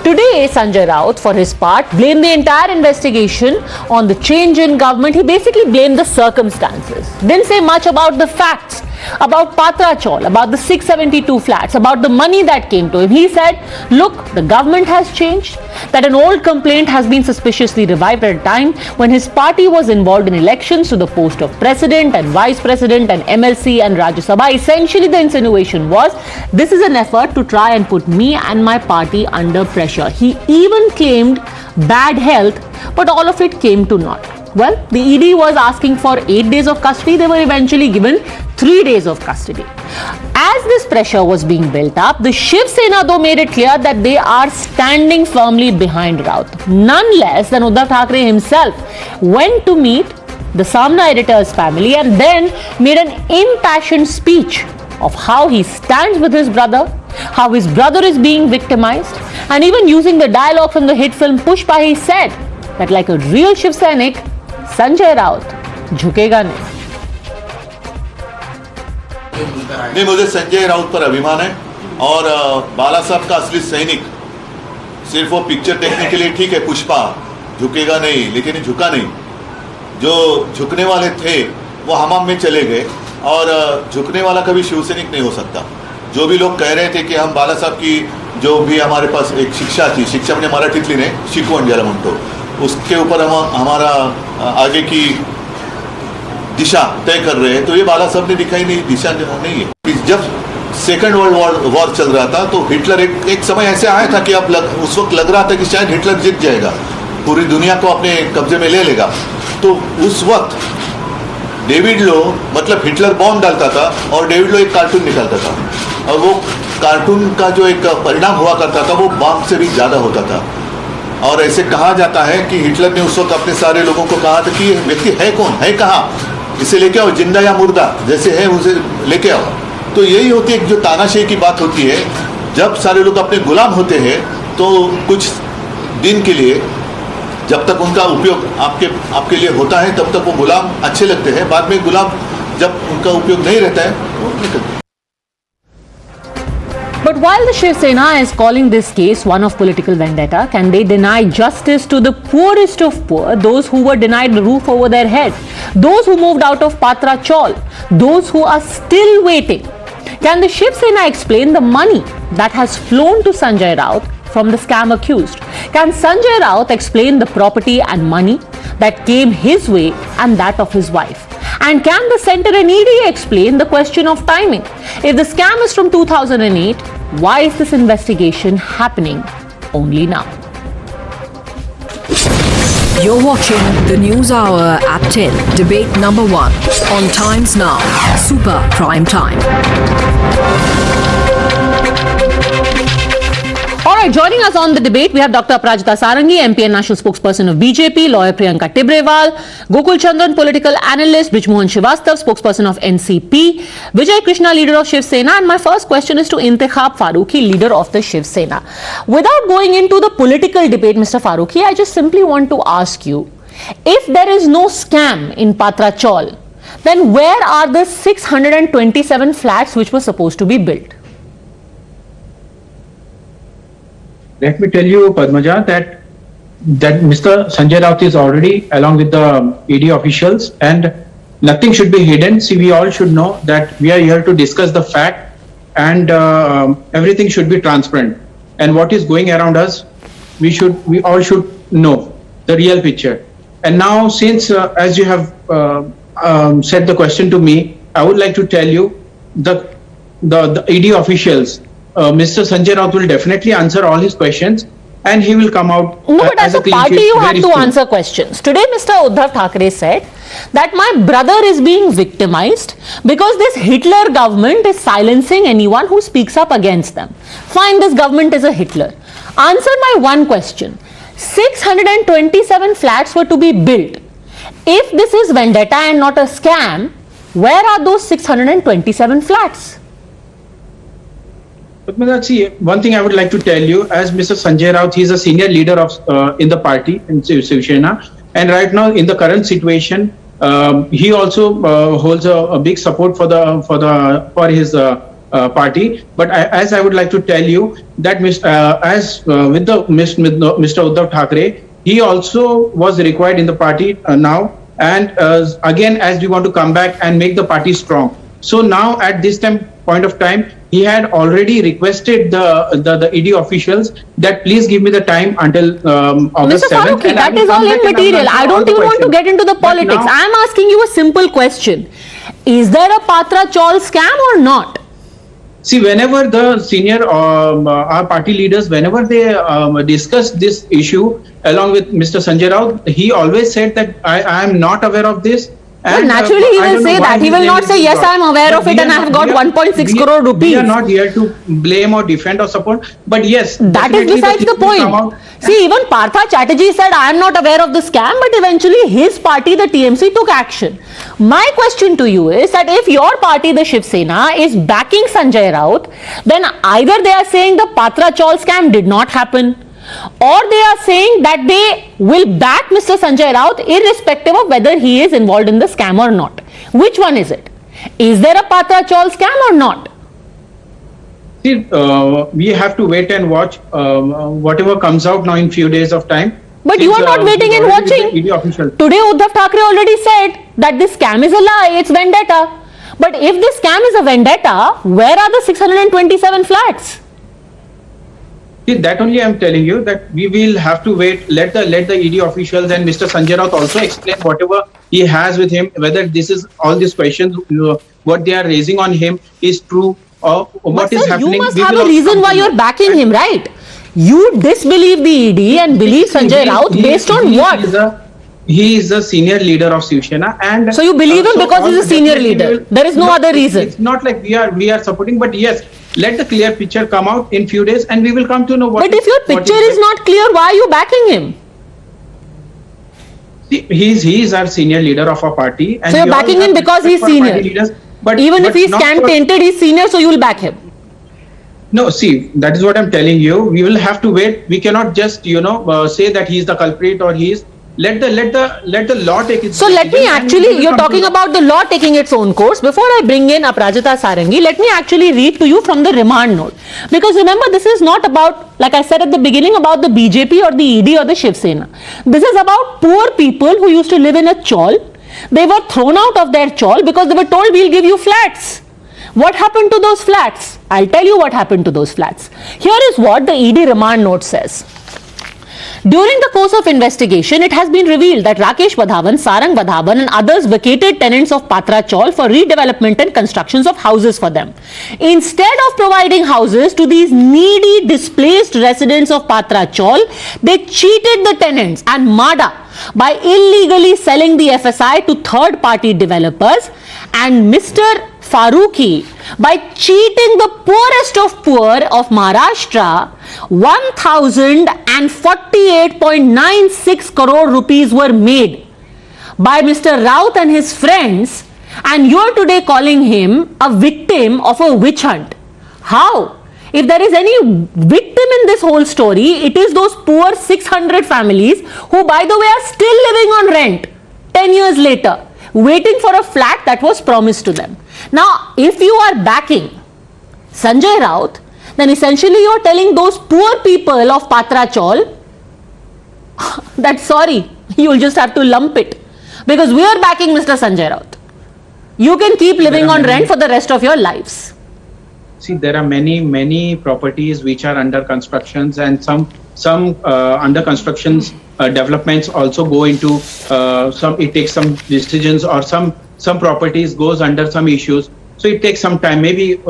Today, Sanjay Raut, for his part, blamed the entire investigation on the change in government. He basically blamed the circumstances. Didn't say much about the facts, about Patra Chaul, about the 672 flats, about the money that came to him. He said, look, the government has changed, that an old complaint has been suspiciously revived at a time when his party was involved in elections to the post of president and vice president and MLC and Rajya Sabha. Essentially, the insinuation was, this is an effort to try and put me and my party under pressure. He even claimed bad health, but all of it came to naught. Well, the ED was asking for 8 days of custody. They were eventually given 3 days of custody. As this pressure was being built up, the Shiv Sena though made it clear that they are standing firmly behind Raut. None less than Uddhav Thackeray himself went to meet the Samna editor's family and then made an impassioned speech of how he stands with his brother, how his brother is being victimized, and even using the dialogue from the hit film Pushpa, he said that like a real Shiv Sainik, Sanjay Raut झुकेगा नहीं. नहीं, मुझे संजय राउत पर अभिमान है और बाला साहब का असली सैनिक सिर्फ वो पिक्चर देखने के लिए ठीक है, पुष्पा झुकेगा नहीं, लेकिन ये झुका नहीं. जो झुकने वाले थे वो हमाम में चले गए और झुकने वाला कभी शिवसैनिक नहीं हो सकता. जो भी लोग कह रहे थे कि हम बाला साहब की जो भी हमारे पास एक शिक्षा थी, शिक्षा म्हणजे मराठीतली नाही, शिकवण ज्याला म्हणतो, उसके ऊपर हम हमारा आगे की दिशा तय कर रहे हैं, तो ये बाला साहब ने दिखाई नहीं, दिशा नहीं है. जब सेकंड वर्ल्ड वॉर चल रहा था तो हिटलर एक समय ऐसे आया था कि उस वक्त लग रहा था कि शायद हिटलर जीत जाएगा, पूरी दुनिया को अपने कब्जे में ले लेगा. तो उस वक्त डेविड लो मतलब हिटलर बॉम्ब डालता था और डेविड लो एक कार्टून निकालता था और वो कार्टून का जो एक परिणाम हुआ करता था वो बॉम्ब से भी ज़्यादा होता था. और ऐसे कहा जाता है कि हिटलर ने उस वक्त अपने सारे लोगों को कहा था कि ये व्यक्ति है कौन, है कहाँ, इसे लेके आओ, जिंदा या मुर्दा जैसे है उसे लेके आओ. तो यही होती है जो तानाशाही की बात होती है. जब सारे लोग अपने गुलाम होते हैं तो कुछ दिन के लिए जब तक उनका उपयोग आपके लिए होता है तब तक वो गुलाम अच्छे लगते हैं, बाद में गुलाम जब उनका उपयोग नहीं रहता है वो निकलते हैं. But while the Shiv Sena is calling this case one of political vendetta, can they deny justice to the poorest of poor, those who were denied the roof over their head, those who moved out of Patra Chaul, those who are still waiting? Can the Shiv Sena explain the money that has flown to Sanjay Raut from the scam accused? Can Sanjay Raut explain the property and money that came his way and that of his wife? And can the centre and ED explain the question of timing? If the scam is from 2008, why is this investigation happening only now? You're watching the News Hour at 10, debate number 1 on Times Now, Super Prime Time. Alright, joining us on the debate, we have Dr. Upfront Sarangi, MP and National Spokesperson of BJP, lawyer Priyanka Tibrewal, Gokul Chandran, political analyst, Bijmohan Srivastav, spokesperson of NCP, Vijay Krishna, leader of Shiv Sena, and my first question is to Intikhab Farooqi, leader of the Shiv Sena. Without going into the political debate, Mr. Farooqi, I just simply want to ask you, if there is no scam in Patra Chaul, then where are the 627 flats which were supposed to be built? Let me tell you, Padmaja, that Mr. Sanjay Raut is already along with the ED officials, and nothing should be hidden. See, we all should know that we are here to discuss the fact, and everything should be transparent. And what is going around us, we all should know the real picture. And now, since as you have said the question to me, I would like to tell you the ED officials. Mr. Sanjay Raut will definitely answer all his questions, and he will come out as a party you have to answer questions. Today, Mr. Uddhav Thackeray said that my brother is being victimized because this Hitler government is silencing anyone who speaks up against them. Fine, this government is a Hitler. Answer my one question. 627 flats were to be built. If this is vendetta and not a scam, where are those 627 flats? But see, one thing I would like to tell you, as Mr. Sanjay Raut, he is a senior leader of in the party in Shiv Sena, and right now in the current situation, he also holds a big support for his party. But as I would like to tell you that with Mr. Uddhav Thackeray, he also was required in the party now, and again, as we want to come back and make the party strong. So now at this point of time, he had already requested the ED officials that please give me the time until August 7th. Mr. Farooqi, that is all immaterial. I don't even want to get into the politics. I am asking you a simple question. Is there a Patra Chaul scam or not? See, whenever the senior our party leaders, whenever they discuss this issue along with Mr. Sanjay Raut, he always said that I am not aware of this. Well, naturally, he will say that. He will not say, yes, I am aware of it and I have got 1.6 crore rupees. We are not here to blame or defend or support. But yes, that is besides the point. See, even Partha Chatterjee said, I am not aware of the scam, but eventually his party, the TMC, took action. My question to you is that if your party, the Shiv Sena, is backing Sanjay Raut, then either they are saying the Patra Chaul scam did not happen, or they are saying that they will back Mr. Sanjay Raut irrespective of whether he is involved in the scam or not. Which one is it? Is there a Patra Chaul scam or not? See, we have to wait and watch whatever comes out now in few days of time. But you are not waiting and watching. Today Uddhav Thackeray already said that this scam is a lie, it's vendetta. But if this scam is a vendetta, where are the 627 flats? That only I am telling you that we will have to wait. Let the ED officials and Mr. Sanjay Raut also explain whatever he has with him, whether this is all these questions, what they are raising on him is true or what is happening. You must have a reason why you are backing him, right? You disbelieve the ED and believe Sanjay Raut based on what? He is a senior leader of Shiv Sena, and so you believe him because he's a senior leader. There is no other reason. It's not like we are supporting, but yes, let the clear picture come out in few days, and we will come to know what. But if your picture is not clear, why are you backing him? See, he is our senior leader of our party, and so you're backing him because he's senior. But even if he's scam tainted, he's senior, so you will back him. No, see, that is what I'm telling you. We will have to wait. We cannot just say that he is the culprit or he is. Let the law take its. So let me actually, you're talking about the law taking its own course. Before I bring in Aparajita Sarangi, let me actually read to you from the remand note. Because remember, this is not about, like I said at the beginning, about the BJP or the ED or the Shiv Sena. This is about poor people who used to live in a chawl. They were thrown out of their chawl because they were told, we'll give you flats. What happened to those flats? I'll tell you what happened to those flats. Here is what the ED remand note says. During the course of investigation, it has been revealed that Rakesh Vadhavan, Sarang Vadhavan and others vacated tenants of Patra Chaul for redevelopment and constructions of houses for them. Instead of providing houses to these needy, displaced residents of Patra Chaul, they cheated the tenants and MADA by illegally selling the FSI to third-party developers, and Mr. Farooqi by cheating the poorest of poor of Maharashtra. 1,048.96 crore rupees were made by Mr. Raut and his friends, and you are today calling him a victim of a witch hunt. How? If there is any victim in this whole story, it is those poor 600 families who, by the way, are still living on rent 10 years later, waiting for a flat that was promised to them. Now, if you are backing Sanjay Raut, then essentially you are telling those poor people of Patra Chaul that sorry, you will just have to lump it, because we are backing Mr. Sanjay Raut. You can keep living on rent for the rest of your lives. See, there are many properties which are under constructions, and some under constructions developments also go into it takes some decisions, or some properties goes under some issues. So it takes some time. Maybe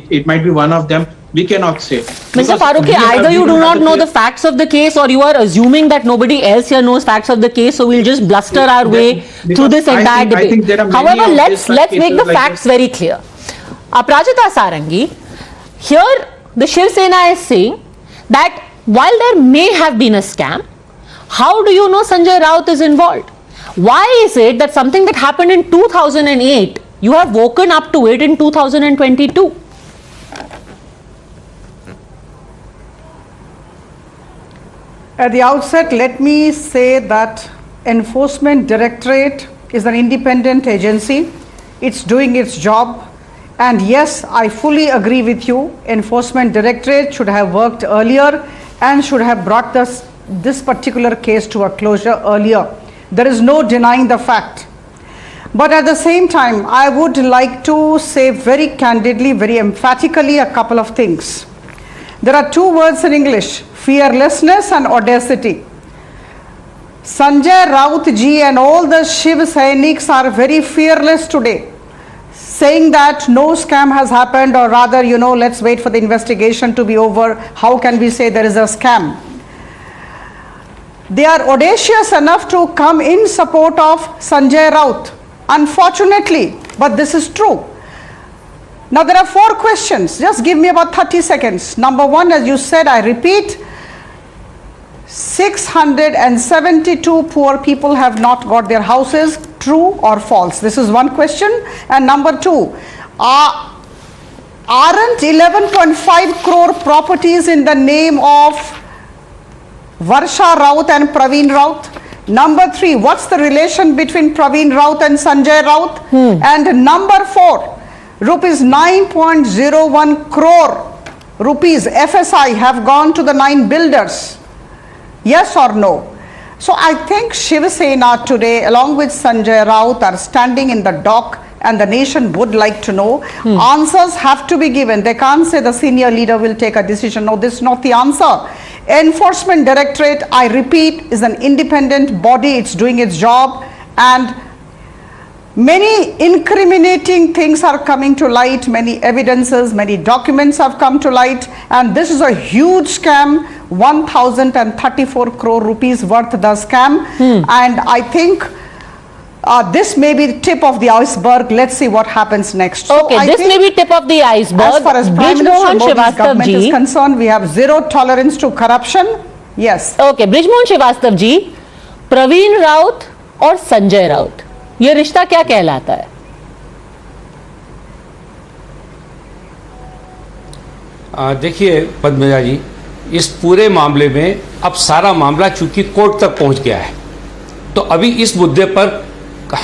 it might be one of them. We cannot say. Mr. Farooqi, either you do not know the facts of the case, or you are assuming that nobody else here knows facts of the case, so we'll just bluster our way through this entire debate. However, let's make the facts very clear. Aprajita Sarangi, here the Shiv Sena is saying that while there may have been a scam, how do you know Sanjay Raut is involved? Why is it that something that happened in 2008, you have woken up to it in 2022? At the outset, let me say that Enforcement Directorate is an independent agency. It's doing its job. And yes, I fully agree with you. Enforcement Directorate should have worked earlier and should have brought this particular case to a closure earlier. There is no denying the fact. But at the same time, I would like to say very candidly, very emphatically a couple of things. There are two words in English: fearlessness and audacity. Sanjay Raut ji and all the Shiv Sainiks are very fearless today, saying that no scam has happened, or rather, let's wait for the investigation to be over. How can we say there is a scam? They are audacious enough to come in support of Sanjay Raut, unfortunately, but this is true. Now there are 4 questions. Just give me about 30 seconds. Number 1, as you said, I repeat, 672 poor people have not got their houses. True or false? This is one question. And number 2, aren't 11.5 crore properties in the name of Varsha Raut and Praveen Raut? Number 3, what's the relation between Praveen Raut and Sanjay Raut? And number 4, rupees 9.01 crore rupees FSI have gone to the 9 builders. Yes or no? So I think Shiv Sena today, along with Sanjay Raut, are standing in the dock, and the nation would like to know. Answers have to be given. They can't say the senior leader will take a decision. No, this is not the answer. Enforcement Directorate, I repeat, is an independent body. It's doing its job, and many incriminating things are coming to light. Many evidences, many documents have come to light, and this is a huge scam. 1,034 crore rupees worth the scam, and I think this may be the tip of the iceberg. Let's see what happens next. Okay, so this may be tip of the iceberg. As far as Prime Minister Modi's government is concerned, we have zero tolerance to corruption. Yes. Okay, Brijmohan Srivastava ji, Praveen Raut और संजय राउत, ये रिश्ता क्या कहलाता है? देखिए पद्मजा जी, इस पूरे मामले में अब सारा मामला चूंकि कोर्ट तक पहुंच गया है, तो अभी इस मुद्दे पर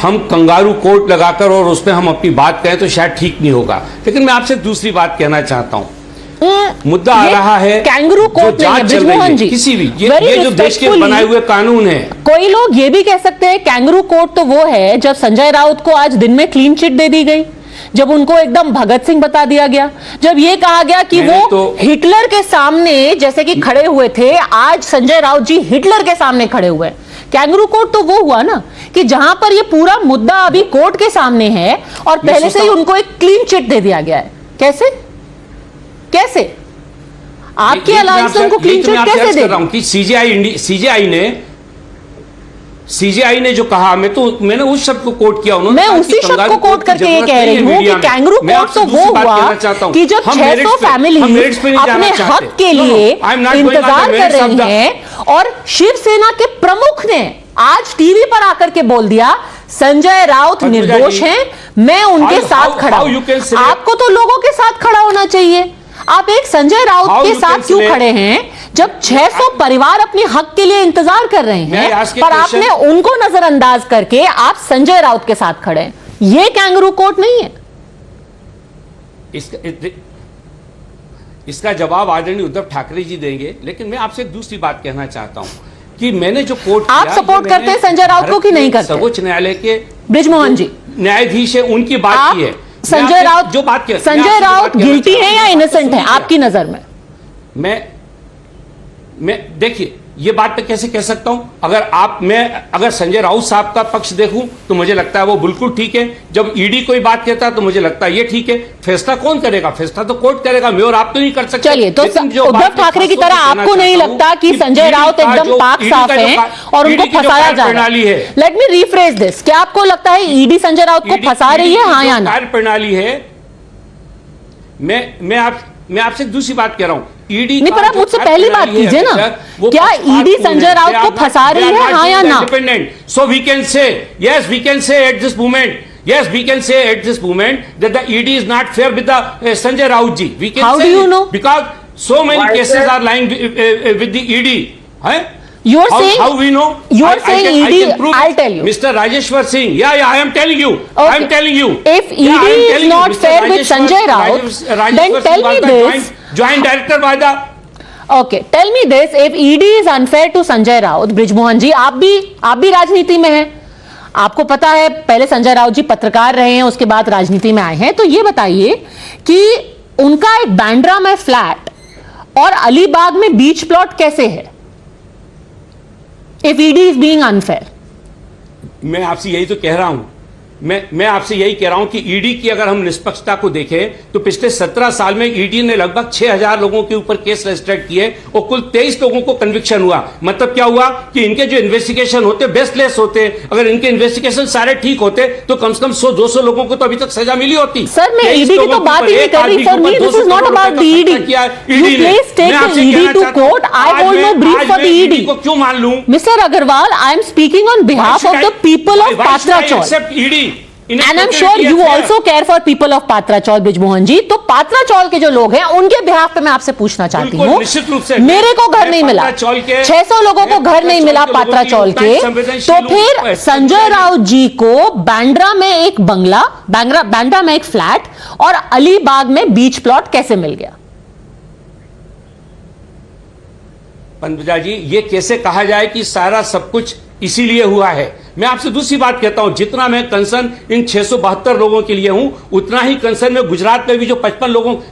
हम कंगारू कोर्ट लगाकर और उसमें हम अपनी बात कहें तो शायद ठीक नहीं होगा। लेकिन मैं आपसे दूसरी बात कहना चाहता हूं, मुद्दा आ रहा है कैंगरू कोर्ट नहीं है बृजमोहन जी, किसी भी ये जो देश के बनाए हुए कानून है। कोई लोग ये भी कह सकते हैं कैंगरू कोर्ट तो वो है जब संजय राउत को आज दिन में क्लीन चिट दे दी गई, जब उनको एकदम भगत सिंह बता दिया गया, जब ये कहा गया कि वो हिटलर के सामने जैसे कि खड़े हुए थे, आज संजय राउत जी हिटलर के सामने खड़े हुए हैं। कैंगरू कोर्ट तो वो हुआ ना कि जहां पर ये पूरा मुद्दा अभी कोर्ट के सामने है और पहले से ही उनको एक क्लीन चिट दे दिया गया है। कैसे कैसे आपकी अलायंस उनको क्लीन चिट कैसे दे रहा हूं कि सीजेआई ने जो कहा, मैंने उस शब्द को कोट किया, उन्होंने मैं उसी शब्द को कोट करके ये कह रही हूँ कि कैंगरू कोर्ट तो वो हुआ कि जब 600 फैमिली अपने हक के लिए इंतजार कर रही हैं और शिवसेना के प्रमुख ने आज टीवी पर आकर के बोल दिया संजय राउत निर्दोष हैं, मैं उनके साथ खड़ा हूं। आपको तो लोगों के साथ खड़ा होना चाहिए। आप एक संजय राउत के साथ क्यों खड़े हैं जब 600 परिवार अपने हक के लिए इंतजार कर रहे हैं, पर आपने उनको नजरअंदाज करके आप संजय राउत के साथ खड़े हैं? ये कैंगरू कोर्ट नहीं है। इसका जवाब आदरणीय उद्धव ठाकरे जी देंगे, लेकिन मैं आपसे एक दूसरी बात कहना चाहता हूं कि मैंने जो कोर्ट आप सपोर्ट करते हैं संजय राउत को कि नहीं करते? सर्वोच्च न्यायालय के ब्रिजमोहन जी न्यायाधीश है, उनकी बात की है। संजय राउत जो बात की, संजय राउत गिल्टी है या इनोसेंट है आपकी नजर में? मैं देखिए ये बात मैं कैसे कह सकता हूं? अगर संजय राउत साहब का पक्ष देखूं तो मुझे लगता है वो बिल्कुल ठीक है। जब ईडी कोई बात कहता है तो मुझे लगता है ये ठीक है। फैसला कौन करेगा? फैसला तो कोर्ट करेगा, मैं और आप तो नहीं कर सकते। चलिए, तो उद्धव ठाकरे की तरह आपको नहीं लगता कि संजय राउत एकदम पाक साफ है और उनको फंसाया जा रहा है? लेट मी रिफ्रेज दिस, क्या आपको लगता है ईडी संजय राउत को फंसा रही है, हाँ या ना? प्रणाली है। मैं आपसे दूसरी बात कह रहा हूं, ईडी नहीं, पर आप मुझसे पहली बात कीजिए ना, क्या ईडी संजय राउत को फंसा रही है, हाँ या ना? So we can say, yes, we can say at this moment that the ED is not fair with the Sanjay Raut ji. We can How say do you know? Because so many cases are lying with the ED. You are saying how we know? You are saying ED. I'll tell you. Mr. Rajeshwar Singh. Yeah, I am telling you. Okay. I am telling you. If ED is not fair with Sanjay Raut, then tell me this. Joint director by the. Okay, tell me this. If ED is unfair to Sanjay Raut, Brijmohan जी, आप भी राजनीति में हैं, आपको पता है पहले संजय राउत जी पत्रकार रहे हैं, उसके बाद राजनीति में आए हैं, तो ये बताइए कि उनका एक बांद्रा में फ्लैट और अलीबाग में बीच प्लॉट कैसे है? If ED is being unfair. मैं आपसे यही तो कह रहा हूं, मैं आपसे यही कह रहा हूं कि ईडी की अगर हम निष्पक्षता को देखें तो पिछले 17 साल में ईडी ने लगभग 6000 लोगों के ऊपर केस रजिस्टर्ड किए और कुल 23 लोगों को कन्विक्शन हुआ। मतलब क्या हुआ कि इनके जो इन्वेस्टिगेशन होते बेस्टलेस होते, अगर इनके इन्वेस्टिगेशन सारे ठीक होते तो कम से कम 100-200 लोगों को तो अभी तक सजा मिली होती। सर, मैं ईडी की तो बात ही नहीं कर रही। For me this is not about the ED. You please take the ED to court. I hold no brief for the ED को क्यों मान लूं? Mister Agarwal, I am speaking on behalf of the people of Patrachawl. And I'm sure you also care for people of Patrachawl, Brijmohan ji. तो पात्राचौल के जो लोग हैं उनके बिहाफ पे मैं आपसे पूछना चाहती हूँ, मेरे को घर नहीं मिला, 600 लोगों को घर नहीं मिला पात्राचौल के, तो फिर संजय राउत जी को बांद्रा में एक बंगला, बांद्रा में एक फ्लैट और अलीबाग में बीच प्लॉट कैसे मिल गया? पद्मजा जी, ये कैसे कहा जाए कि सारा सब कुछ इसीलिए हुआ है? मैं आपसे दूसरी बात कहता हूं, जितना मैं कंसर्न इन 672 लोगों के लिए हूं, उतना ही कंसर्न में गुजरात में भी जो 55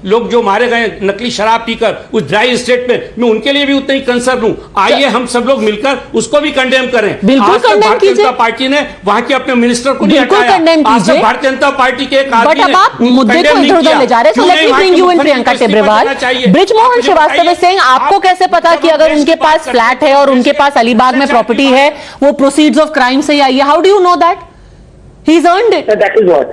लोग जो मारे गए नकली शराब पीकर उस ड्राई स्टेट में, मैं उनके लिए भी उतना ही कंसर्न हूं। आइए हम सब लोग मिलकर उसको भी कंडेम करें। आज तक भारतीय जनता पार्टी ने वहां के अपने मिनिस्टर को नहीं हटाया। आज तक भारतीय जनता पार्टी के मुद्दे को इधर उधर ले जा रहे हैं। So let me bring you in Priyanka Tibrewal. Brijmohan Srivastava Singh, आपको कैसे पता कि अगर उनके पास फ्लैट है और उनके पास अलीबाग में प्रॉपर्टी है वो प्रोसीड्स ऑफ क्राइम से आई है? How do you know that? He's earned it. So that is what.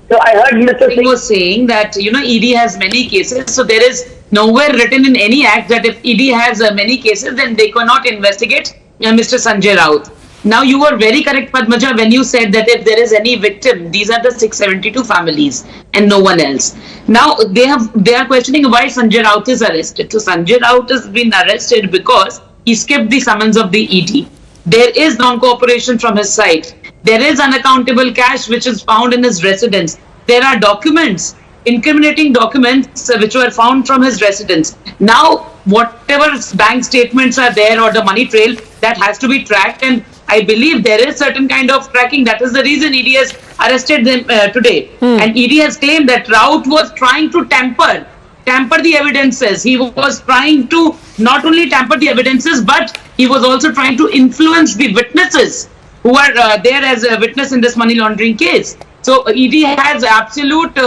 So I heard Mr. Singh was saying that, you know, ED has many cases. So there is nowhere written in any act that if ED has many cases, then they cannot investigate Mr. Sanjay Raut. Now you were very correct, Padmaja, when you said that if there is any victim, these are the 672 families and no one else. Now they are questioning why Sanjay Raut is arrested. So Sanjay Raut has been arrested because he skipped the summons of the ED. There is non-cooperation from his side. There is unaccountable cash which is found in his residence. There are documents, incriminating documents which were found from his residence. Now, whatever bank statements are there or the money trail, that has to be tracked, and I believe there is certain kind of tracking. That is the reason ED has arrested them today. And ED has claimed that Raut was trying to tamper the evidences. He was trying to not only tamper the evidences, but he was also trying to influence the witnesses who are there as a witness in this money laundering case. So ED has absolute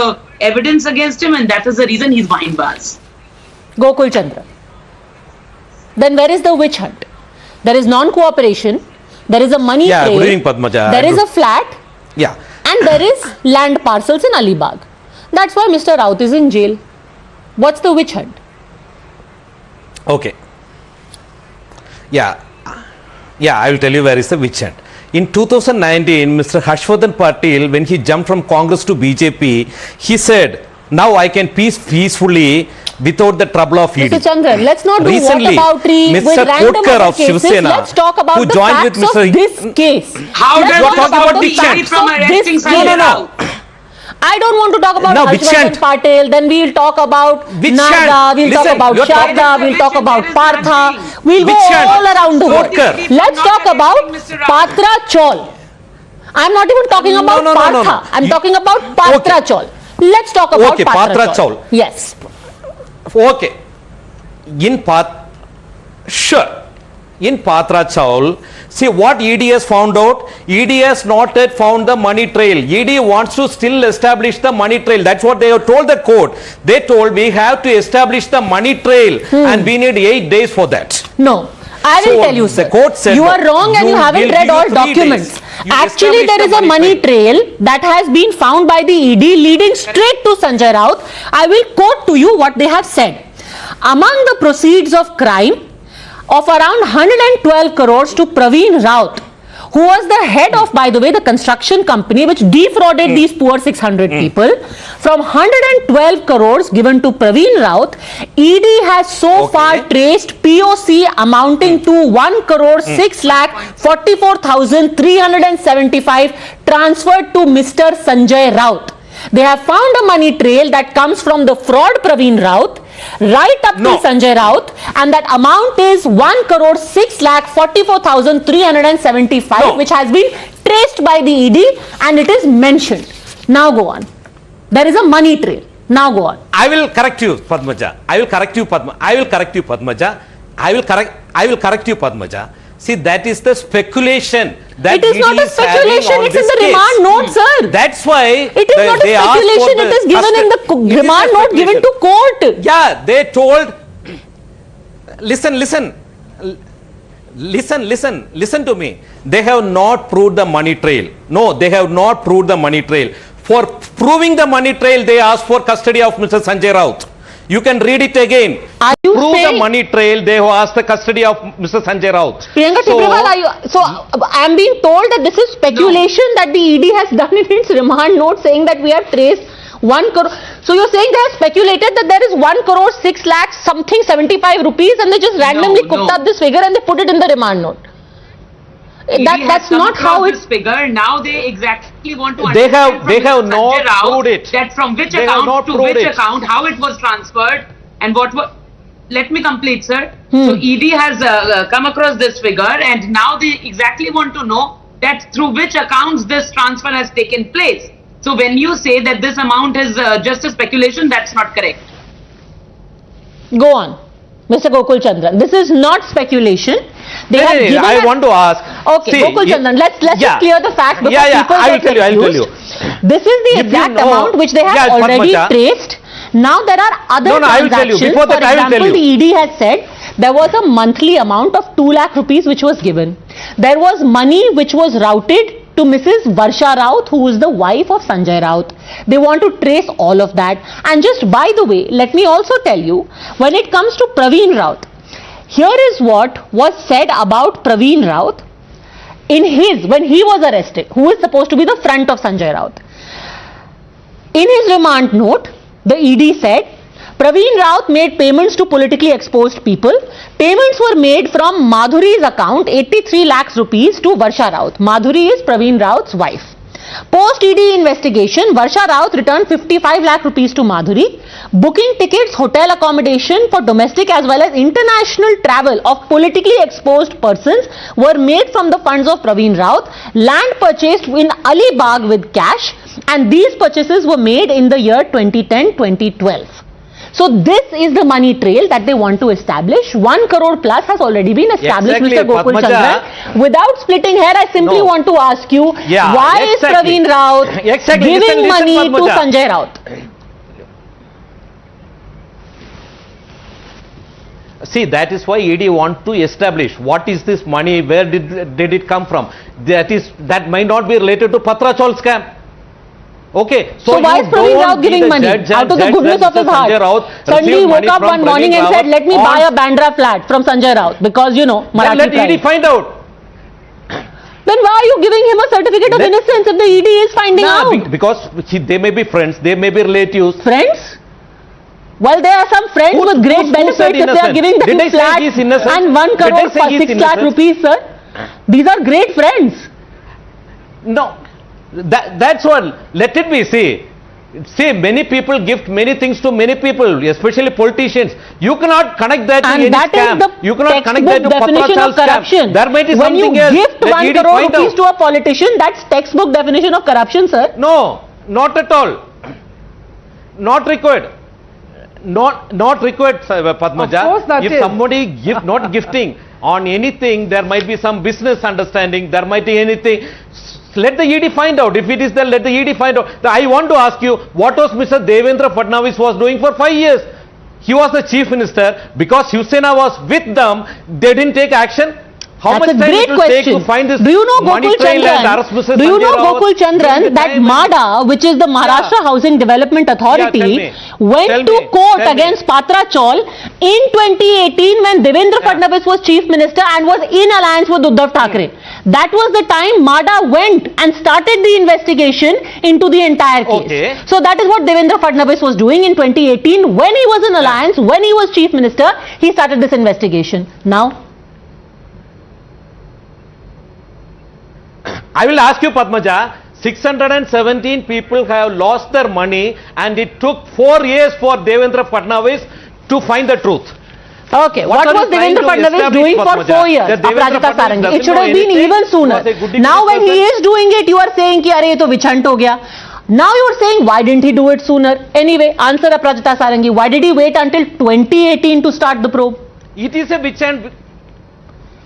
evidence against him, and that is the reason he's behind bars. Gokul Chandra. Then where is the witch hunt? There is non-cooperation, there is a money trail, good evening, Padmaja. there is a flat, and there is land parcels in Alibag. That's why Mr. Raut is in jail. What's the witch hunt? Okay. I will tell you where is the witch hunt. In 2019, Mr. Harshvardhan Patil, when he jumped from Congress to BJP, he said, now I can peacefully without the trouble of ED. Mr. Chandran, let's not do whataboutery with random other cases. Let's talk about the facts of this case. How does let's talk about the facts from arresting Sanjay Raut? I don't want to talk about Harshvardhan Patil, then we'll talk about Nada, we'll talk about Sharda, we'll talk about Partha, we'll go all around the world. Let's talk about Patra Chaul. I'm not even talking about Partha, I'm talking about Patra Chaul. Let's talk about Patra Chaul. Yes. Okay. In Patra Chaul, see what ED has found out. ED has not yet found the money trail. ED wants to still establish the money trail. That's what they have told the court. They told we have to establish the money trail and we need 8 days for that. No. I will tell you, sir. The court said you are wrong and you haven't read all documents. Actually, there is a money trail that has been found by the ED leading straight to Sanjay Raut. I will quote to you what they have said. Among the proceeds of crime of around 112 crores to Praveen Raut, who was the head of, by the way, the construction company which defrauded these poor 600 people. From 112 crores given to Praveen Raut, ED has so far traced POC amounting to 1 crore 6 lakh 44,375 transferred to Mr. Sanjay Raut. They have found a money trail that comes from the fraud Praveen Raut right up to Sanjay Raut, and that amount is 1 crore 6 lakh 44,375 which has been traced by the ED and it is mentioned. Now go on. There is a money trail. Now go on. I will correct you, Padmaja. I will correct you, Padmaja. See, that is the speculation. That it is not a speculation, it's in the remand note, sir. That's why it is not a speculation, it is given in the remand note given to court. Yeah, they told, listen to me. They have not proved the money trail. No, they have not proved the money trail. For proving the money trail, they asked for custody of Mr. Sanjay Raut. You can read it again. Are you prove saying the money trail, they have asked the custody of Mr. Sanjay Raut. Priyanka so I am being told that this is speculation that the ED has done in its remand note saying that we have traced 1 crore. So you're saying they have speculated that there is 1 crore 6 lakh something 75 rupees and they just randomly cooked up this figure and they put it in the remand note. That's not how it's figure. Now they exactly want to they have not proved it. That from which account to which account, how it was transferred and what was. Let me complete, sir. So ED has come across this figure and now they exactly want to know that through which accounts this transfer has taken place. So when you say that this amount is just a speculation, that's not correct. Go on, Mr. Gokul Chandran. This is not speculation. I want to ask. Okay, Gokul Chandran, let's just clear the fact because people get confused. I will tell you. This is the exact amount which they have already traced. Now there are other transactions. For example, the ED has said there was a monthly amount of 2 lakh rupees which was given. There was money which was routed to Mrs. Varsha Raut, who is the wife of Sanjay Raut. They want to trace all of that. And just by the way, let me also tell you, when it comes to Praveen Raut, here is what was said about Praveen Raut when he was arrested, who is supposed to be the front of Sanjay Raut. In his remand note, the ED said, Praveen Raut made payments to politically exposed people. Payments were made from Madhuri's account, 83 lakhs rupees to Varsha Raut. Madhuri is Praveen Raut's wife. Post ED investigation, Varsha Raut returned 55 lakh rupees to Madhuri. Booking tickets, hotel accommodation for domestic as well as international travel of politically exposed persons were made from the funds of Praveen Raut. Land purchased in Alibag with cash, and these purchases were made in the year 2010-2012. So this is the money trail that they want to establish. 1 crore plus has already been established, Exactly, Mr. Gokul Padmaja. Chandran. Without splitting hair, I simply want to ask you, why is Praveen Raut giving money to Sanjay Raut? See, that is why ED want to establish what is this money, where did it come from. That might not be related to Patrachal scam. Okay, so why is Praveen Raut giving money out of the goodness of his heart? Suddenly he woke up one morning and said, let me buy a Bandra flat from Sanjay Raut because, you know, Marathi let ED find out. Then why are you giving him a certificate of innocence if the ED is finding out? Because they may be friends, they may be relatives. Friends? Well, there are some friends with great benefits if they are giving them flats and 1 crore for 6 lakh rupees, sir. These are great friends. No. That's what, let it be. See, many people gift many things to many people, especially politicians. You cannot connect that to any scam. You cannot connect that to definition of corruption. There might be when something you else. Gift 1 crore rupees to a politician, that's textbook definition of corruption, sir. No, not at all. Not required. Not required, Padmaja. Of course that if is. somebody not gifting on anything, there might be some business understanding. There might be anything. Let the ED find out. If it is there, let the ED find out. I want to ask you, what was Mr. Devendra Fadnavis was doing for 5 years? He was the chief minister. Because Shivsena was with them, they didn't take action. How That's much time it will take to find this Do you know money Gokul trail and Chandran? arrest Mr. Do you Sanjay know Raut? Gokul Chandran that MADA, which is the Maharashtra Housing Development Authority, went to court against Patra Chaul in 2018 when Devendra Fadnavis was chief minister and was in alliance with Uddhav Thackeray. That was the time MADA went and started the investigation into the entire case. So that is what Devendra Fadnavis was doing in 2018 when he was in alliance, when he was chief minister, he started this investigation. Now, I will ask you, Padmaja, 617 people have lost their money and it took 4 years for Devendra Fadnavis to find the truth. Okay, what was Devendra Fadnavis doing for 4 years? Aparajita Sarangi. It should have been even sooner. Now when he is doing it, you are saying ki arey ye to vichant ho gaya. Now you are saying why didn't he do it sooner? Anyway, answer Aparajita Sarangi. Why did he wait until 2018 to start the probe? It is a vichant.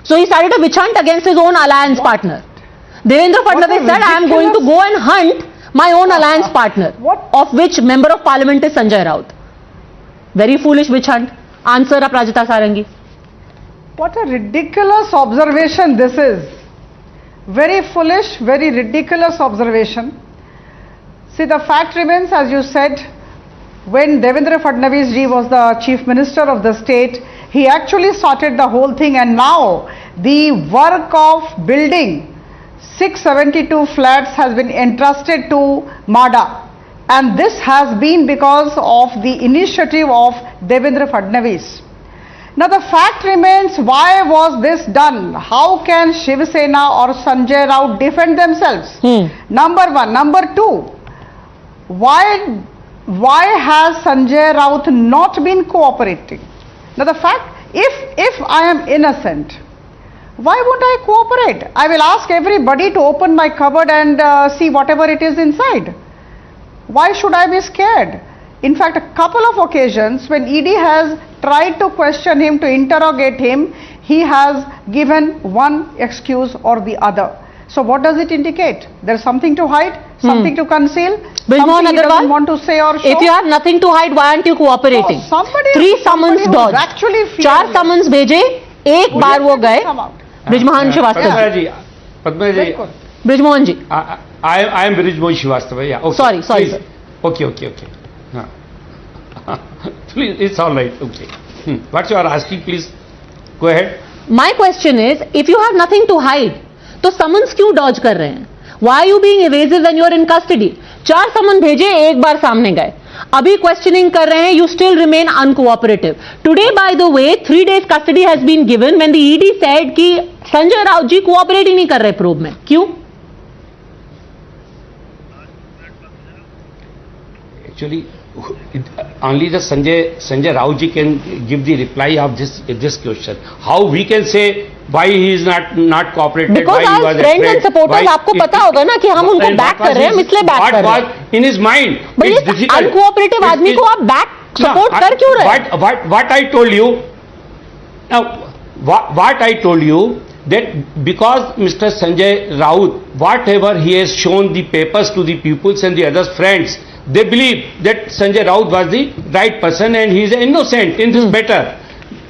So he started a vichant against his own alliance partner. Devendra Fadnavis said, I am going to go and hunt my own alliance partner, of which member of parliament is Sanjay Raut. Very foolish witch hunt. Answer, Aparajita Sarangi. What a ridiculous observation this is. Very foolish, very ridiculous observation. See, the fact remains, as you said, when Devendra Fadnavis ji was the chief minister of the state, he actually started the whole thing, and now the work of building 672 flats has been entrusted to MADA, and this has been because of the initiative of Devendra Fadnavis. Now the fact remains, why was this done? How can Shiv Sena or Sanjay Raut defend themselves? Number one. Number two, why has Sanjay Raut not been cooperating? Now the fact, if I am innocent, why won't I cooperate? I will ask everybody to open my cupboard and see whatever it is inside. Why should I be scared? In fact, a couple of occasions when ED has tried to question him, to interrogate him, he has given one excuse or the other. So what does it indicate? There is something to hide, something to conceal, something he doesn't want to say or show. If you have nothing to hide, why aren't you cooperating? No, somebody, 3 summons dodged. Actually 4 summons भेजे, एक बार वो गए. Brijmohan Srivastava ji. Padmaja ji. Brijmohan ji. I am Brijmohan Srivastava. Yeah. Okay. Sorry, sir. Okay. Please, it's all right. Okay. What you are asking, please go ahead. My question is, if you have nothing to hide, तो summons क्यों dodge कर रहे हैं? Why are you being evasive when you are in custody? 4 summon भेजे, एक बार सामने गए. अभी questioning कर रहे हैं, you still remain uncooperative. Today, by the way, 3 days custody has been given when the ED said कि संजय राउत जी cooperate ही नहीं कर रहे probe में. क्यों? Actually, only the Sanjay Raut ji can give the reply of this question. How we can say why he is not cooperated? Because our friends and supporters, आपको पता होगा ना कि हम उनको back कर रहे हैं, हम इसलिए back कर रहे हैं. In his mind, but ये uncooperative आदमी को आप back support कर क्यों रहे हैं? What I told you, now what I told you, that because Mr. Sanjay Raut, whatever he has shown the papers to the pupils and the other friends, they believe that Sanjay Raut was the right person and he is innocent in this matter.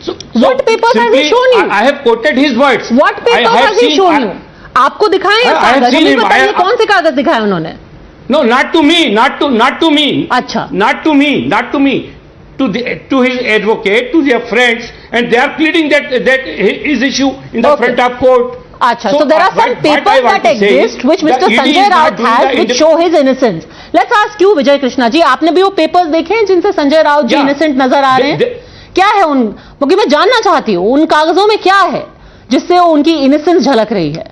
So what papers has he shown you? I have quoted his words. What papers has he shown you? आपको दिखाए हैं कागज? हमें बताइए कौन से कागज दिखाए उन्होंने? No, not to me, not to me. अच्छा. Not to me. To his advocate, to their friends, and they are pleading that his issue in the front of court. Acha, so there are some papers that exist which Mr. Sanjay Raut has which show his innocence. Let's ask you, Vijay Krishna ji, आपने भी वो papers देखे हैं जिनसे संजय राउत जी innocent नजर आ रहे हैं? क्या है उन, क्योंकि मैं जानना चाहती हूँ उन कागजों में क्या है जिससे उनकी innocence झलक रही है?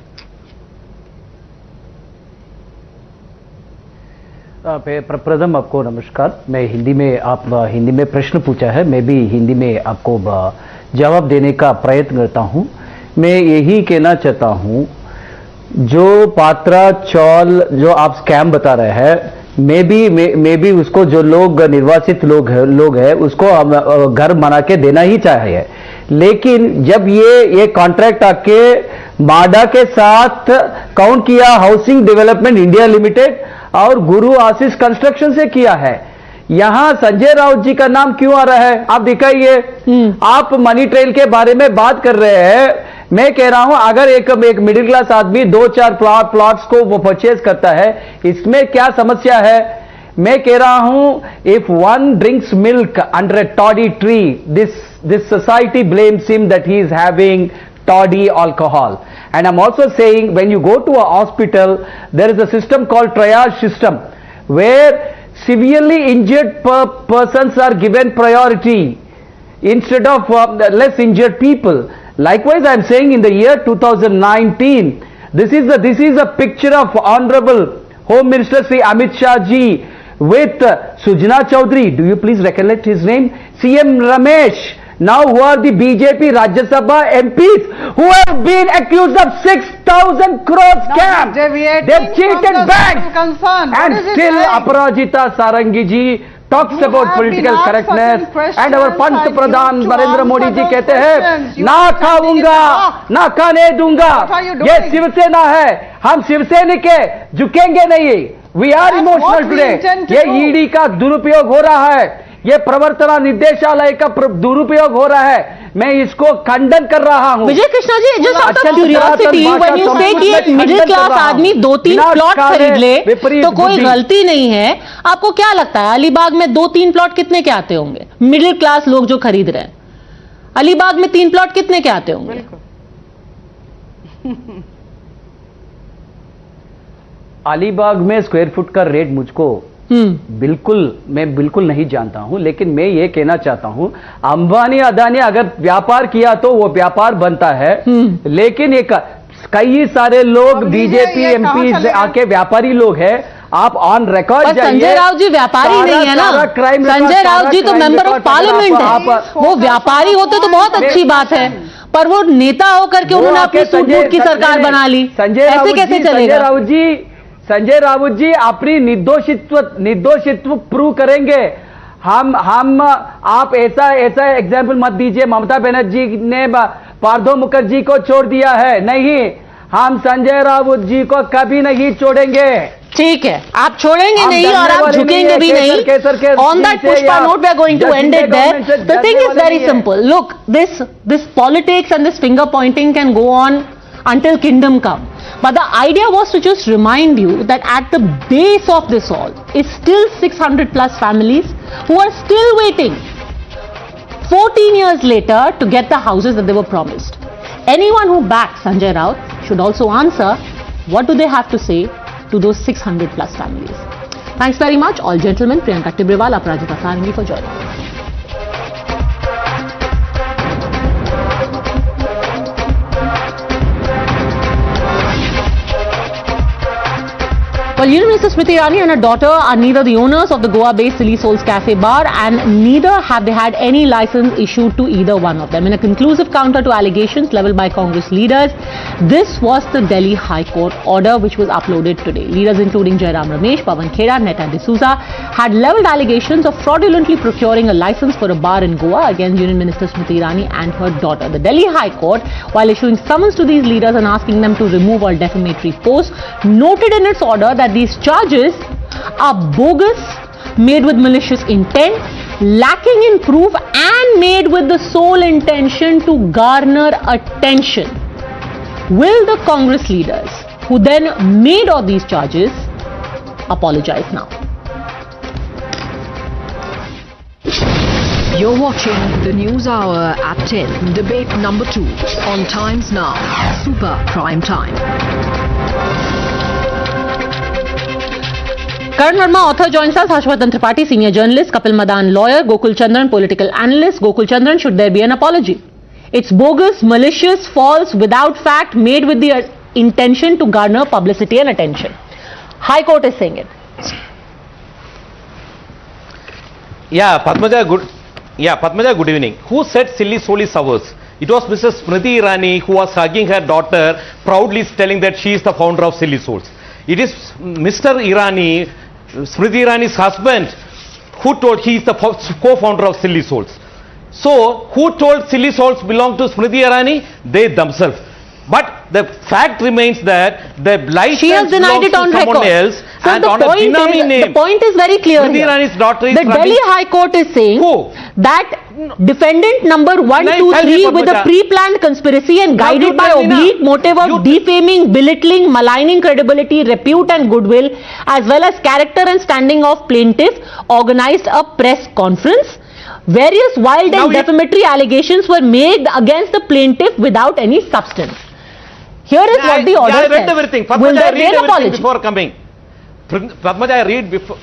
प्रथम आपको नमस्कार. मैं हिंदी में, आप हिंदी में प्रश्न पूछा है, मैं भी हिंदी में आपको जवाब देने का प्रयत्न करता हूं. मैं यही कहना चाहता हूं, जो पात्रा चौल जो आप स्कैम बता रहे हैं, मैं भी उसको जो लोग निर्वासित लोग हैं उसको हम घर बना के देना ही चाहिए. लेकिन जब ये कॉन्ट्रैक्ट आके माडा के साथ काउंट किया, हाउसिंग डेवलपमेंट इंडिया लिमिटेड और गुरु आशीष कंस्ट्रक्शन से किया है, यहां संजय राउत जी का नाम क्यों आ रहा है? आप दिखाइए. आप मनी ट्रेल के बारे में बात कर रहे हैं. मैं कह रहा हूं अगर एक मिडिल क्लास आदमी 2-4 प्लॉट्स को वो परचेज करता है, इसमें क्या समस्या है? मैं कह रहा हूं if one drinks milk under a toddy tree, this society blames him that he is having toddy alcohol. And I'm also saying when you go to a hospital, there is a system called triage system where severely injured persons are given priority instead of less injured people. Likewise, I'm saying in the year 2019, this is a picture of Honorable Home Minister Sri Amit Shah ji with Sujna Chaudhary. Do you please recollect his name? CM Ramesh. Now who are the BJP Rajya Sabha MPs who have been accused of 6,000 crore scam. They've cheated banks. And still Aparajita Sarangi ji talks about political correctness. And our Pant Pradhan Narendra Modi ji कहते हैं ना खाऊंगा ना खाने दूंगा. ये शिवसेना है, हम शिवसैनिक है, झुकेंगे नहीं. We are emotional today. ये ईडी का दुरुपयोग हो रहा है, ये प्रवर्तन निदेशालय का दुरुपयोग हो रहा है. मैं इसको खंडन कर रहा हूं. विजय Krishna ji, just out of curiosity, when you say कि एक मिडिल क्लास आदमी 2-3 प्लॉट खरीद ले तो कोई गलती नहीं है, आपको क्या लगता है अलीबाग में 2-3 प्लॉट कितने के आते होंगे? मिडिल क्लास लोग जो खरीद रहे हैं, अलीबाग में 3 प्लॉट कितने के आते होंगे? अलीबाग में स्क्वायर फुट का रेट मुझको मैं बिल्कुल नहीं जानता हूं. लेकिन मैं ये कहना चाहता हूं, अंबानी अदानी अगर व्यापार किया तो वो व्यापार बनता है. लेकिन एक कई सारे लोग बीजेपी एमपी आके व्यापारी लोग हैं. आप ऑन रिकॉर्ड जाइए. संजय राउत जी व्यापारी नहीं है ना. संजय राउत जी तो मेंबर ऑफ पार्लियामेंट है. वो व्यापारी होते तो बहुत अच्छी बात है, पर वो नेता होकर के उन्होंने अपनी सूट की सरकार बना ली. ऐसे कैसे चलेगा? संजय राउत जी अपनी निर्दोषित्व प्रूव करेंगे. हम आप ऐसा एग्जाम्पल मत दीजिए. ममता बनर्जी ने पार्थो मुखर्जी को छोड़ दिया है. नहीं, हम संजय राउत जी को कभी नहीं छोड़ेंगे. ठीक है, आप छोड़ेंगे नहीं और आप झुकेंगे भी नहीं. On that Pushpa note, we are going to end it there. The thing is very simple. Look, this politics and this finger pointing can go on until kingdom come. But the idea was to just remind you that at the base of this all is still 600 plus families who are still waiting 14 years later to get the houses that they were promised. Anyone who backs Sanjay Raut should also answer what do they have to say to those 600 plus families. Thanks very much, all gentlemen. Priyanka Tibrewal, Aparajita Sarangi for joining us. Well, Union Minister Smriti Irani and her daughter are neither the owners of the Goa-based Silly Souls Cafe Bar, and neither have they had any license issued to either one of them. In a conclusive counter to allegations leveled by Congress leaders, this was the Delhi High Court order which was uploaded today. Leaders including Jairam Ramesh, Pawan Khera, Neta D'Souza had leveled allegations of fraudulently procuring a license for a bar in Goa against Union Minister Smriti Irani and her daughter. The Delhi High Court, while issuing summons to these leaders and asking them to remove all defamatory posts, noted in its order that these charges are bogus, made with malicious intent, lacking in proof, and made with the sole intention to garner attention. Will the Congress leaders, who then made all these charges, apologize now? You're watching the News Hour at 10, debate number 2 on Times Now, Super Prime Time. Karan Verma, author, joins us. Harshvardhan Tripathi, senior journalist. Kapil Madan, lawyer. Gokul Chandran, political analyst. Gokul Chandran, should there be an apology? It's bogus, malicious, false, without fact, made with the intention to garner publicity and attention. High Court is saying it. Yeah, Padmaja, good evening. Who said silly soul is ours? It was Mrs. Smriti Irani who was hugging her daughter, proudly telling that she is the founder of Silly Souls. It is Mr. Irani, Smriti Irani's husband, who told he is the co-founder of Silly Souls. So, who told Silly Souls belong to Smriti Irani? They themselves. But the fact remains that the license she has denied it on someone record. else, So and the on a point Binami is, name. the point is very clear Smriti here. Irani's daughter is The Delhi High Court is saying that defendant number 1, 2, 3 with a pre-planned conspiracy and guided by oblique motive of defaming, belittling, maligning credibility, repute and goodwill, as well as character and standing of plaintiff, organized a press conference. Various wild and defamatory allegations were made against the plaintiff without any substance. Here is what the order says. I read everything. Will there be an apology? Before coming. Padmaja, I read before.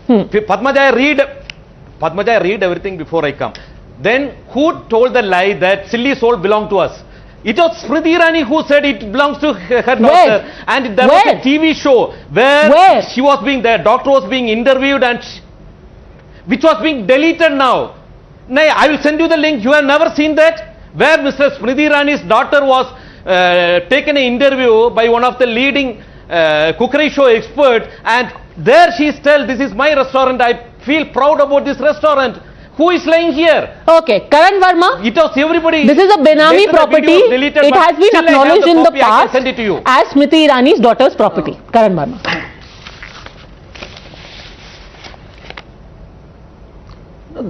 Padmaja, I read everything before I come. Then who told the lie that Silly Soul belonged to us? It was Smriti Irani who said it belongs to her daughter. And there was a TV show where she was being, the doctor was being interviewed, and which was being deleted now. Nay, I will send you the link. You have never seen that? Where Mr. Smriti Irani's daughter was taken an interview by one of the leading cookery show expert, and there she tells, this is my restaurant, I feel proud about this restaurant. Who is lying here? Okay, Karan Verma. It was everybody. This is a Benami property. It has been acknowledged in the past as Smriti Irani's daughter's property. Karan Verma.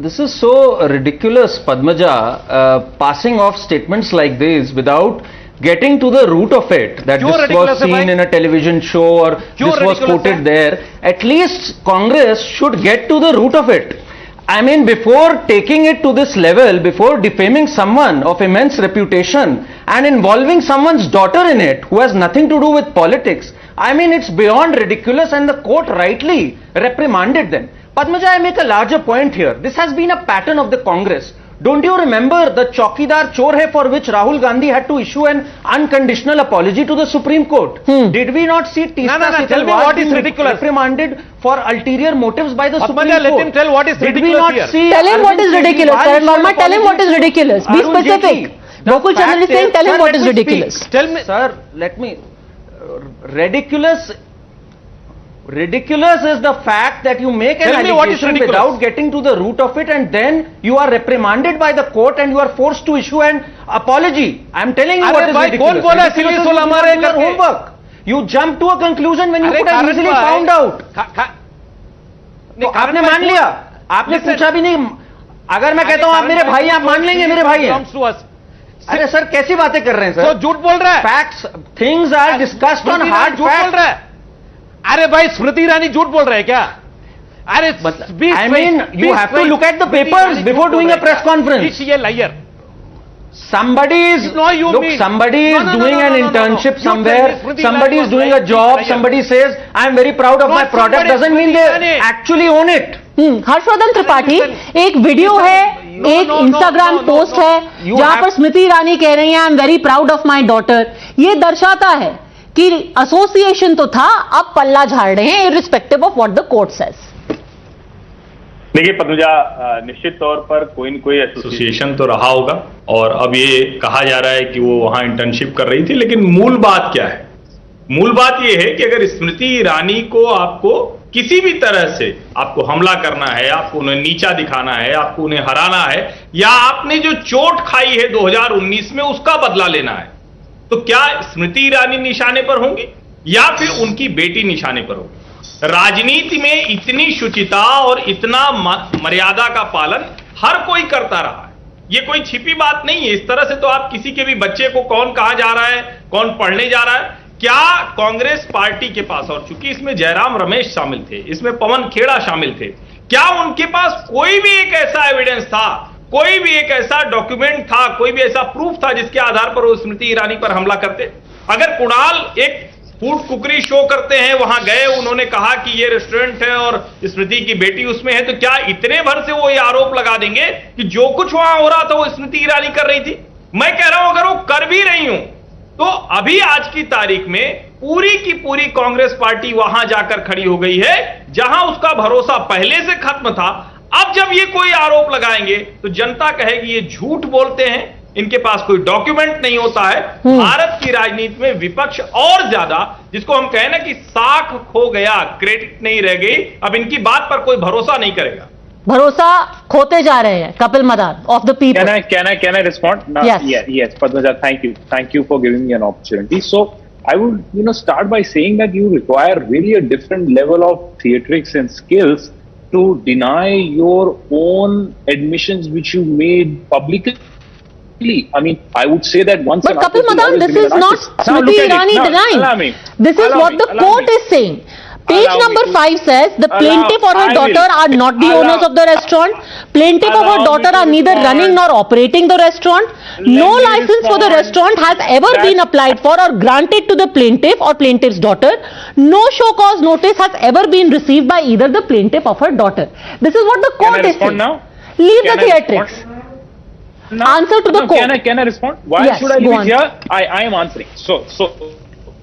This is so ridiculous, Padmaja, passing off statements like this without getting to the root of it, that this was seen in a television show or this was quoted there. At least Congress should get to the root of it. I mean, before taking it to this level, before defaming someone of immense reputation and involving someone's daughter in it who has nothing to do with politics, I mean, it's beyond ridiculous, and the court rightly reprimanded them. Padmaja, I make a larger point here. This has been a pattern of the Congress. Don't you remember the Chaukidar Chor Hai, for which Rahul Gandhi had to issue an unconditional apology to the Supreme Court? Did we not see Teesta tell me what is ridiculous. Reprimanded for ulterior motives by the Supreme Court? Let him tell what is ridiculous. Did we not here? see? Tell him what is ridiculous. Karan Verma, tell him what is ridiculous. Be specific. Gokul Chandran is saying, tell him what is ridiculous. Tell me, sir. Let me. Ridiculous is the fact that you make an allegation without getting to the root of it, and then you are reprimanded by the court and you are forced to issue an apology. I am telling you what is ridiculous. Ridiculous is doing your homework. You jump to a conclusion when you could have easily found out. तो आपने मान लिया, आपने पूछा भी नहीं. अगर मैं कहता हूं आप मेरे भाई हैं, आप मान लेंगे मेरे भाई हैं. अरे सर कैसी बातें कर रहे हैं सर? झूठ बोल रहा है. Facts, things are discussed on hard facts. अरे भाई स्मृति ईरानी झूठ बोल रहे हैं क्या? अरे I mean, you have to look at the papers before doing a press conference. Is she a liar? Somebody is somebody is doing an internship somewhere. Somebody is doing a job. Somebody says, "I am very proud of my product." Doesn't mean they actually own it. Harshvardhan Tripathi, एक video है, एक Instagram post है जहां पर स्मृति ईरानी कह रही हैं, "I am very proud of my daughter." ये दर्शाता है कि एसोसिएशन तो था, अब पल्ला झाड़ रहे हैं irrespective of what the court says. देखिए पद्मजा, निश्चित तौर पर कोई न कोई एसोसिएशन तो रहा होगा और अब ये कहा जा रहा है कि वो वहां इंटर्नशिप कर रही थी, लेकिन मूल बात क्या है? मूल बात ये है कि अगर स्मृति ईरानी को आपको किसी भी तरह से आपको हमला करना है, आपको उन्हें नीचा दिखाना है, आपको उन्हें हराना है, या आपने जो चोट खाई है 2019 में उसका बदला लेना है, तो क्या स्मृति ईरानी निशाने पर होंगी या फिर उनकी बेटी निशाने पर होगी? राजनीति में इतनी शुचिता और इतना मर्यादा का पालन हर कोई करता रहा है, ये कोई छिपी बात नहीं है। इस तरह से तो आप किसी के भी बच्चे को कौन कहा जा रहा है, कौन पढ़ने जा रहा है, क्या कांग्रेस पार्टी के पास, और चूंकि इसमें जयराम रमेश शामिल थे, इसमें पवन खेड़ा शामिल थे, क्या उनके पास कोई भी एक ऐसा एविडेंस था, कोई भी एक ऐसा डॉक्यूमेंट था, कोई भी ऐसा प्रूफ था जिसके आधार पर वो स्मृति ईरानी पर हमला करते? अगर कुणाल एक फूड कुकरी शो करते हैं, वहां गए, उन्होंने कहा कि ये रेस्टोरेंट है और स्मृति की बेटी उसमें है, तो क्या इतने भर से वो ये आरोप लगा देंगे कि जो कुछ वहां हो रहा था वो स्मृति ईरानी कर रही थी? मैं कह रहा हूं अगर वो कर भी रही हूं तो अभी आज की तारीख में पूरी की पूरी कांग्रेस पार्टी वहां जाकर खड़ी हो गई है जहां उसका भरोसा पहले से खत्म था। अब जब ये कोई आरोप लगाएंगे तो जनता कहेगी ये झूठ बोलते हैं, इनके पास कोई डॉक्यूमेंट नहीं होता है। भारत की राजनीति में विपक्ष और ज्यादा, जिसको हम कहें ना कि साख खो गया, क्रेडिट नहीं रह गई, अब इनकी बात पर कोई भरोसा नहीं करेगा, भरोसा खोते जा रहे हैं। Kapil Madan of the people. Can I respond? No, Yes. Yes, Padmaja, thank you for giving me an opportunity. So I would, start by saying that you require really a different level of theatrics and skills to deny your own admissions which you made publicly. I mean, I would say that once. But Kapil Madan, this is not Smriti Irani denying. This is what the court is saying. Page number 5 says the plaintiff or her daughter are not the owners of the restaurant. Plaintiff or her daughter are neither running nor operating the restaurant. No license for the restaurant has ever been applied for or granted to the plaintiff or plaintiff's daughter. No show cause notice has ever been received by either the plaintiff or her daughter. This is what the court is saying. Now? Leave the theatrics. Answer to the court. Can I respond? Why Yes, should I go leave on. it here? I am answering.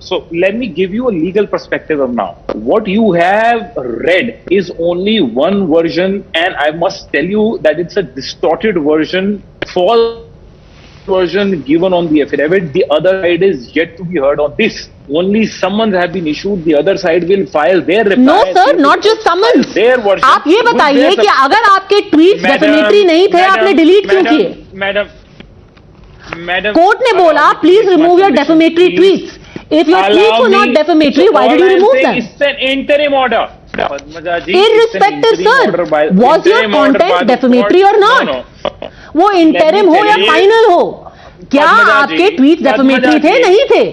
So let me give you a legal perspective of now. What you have read is only one version, and I must tell you that it's a distorted version, false version given on the affidavit. The other side is yet to be heard on this. Only summons have been issued. The other side will file their reply. No sir, not just summons. Their version. आप ये बताइए कि अगर आपके tweets डेफिनेटरी नहीं थे, आपने delete क्यों किए? Madam, कोर्ट ने बोला please remove your defamatory tweets. If your tweets were not defamatory, why did you remove them? It's an interim order. Padmaja ji, Irrespective, sir, was your content defamatory or not? No. वो interim हो या final हो, क्या आपके tweets defamatory थे, नहीं थे?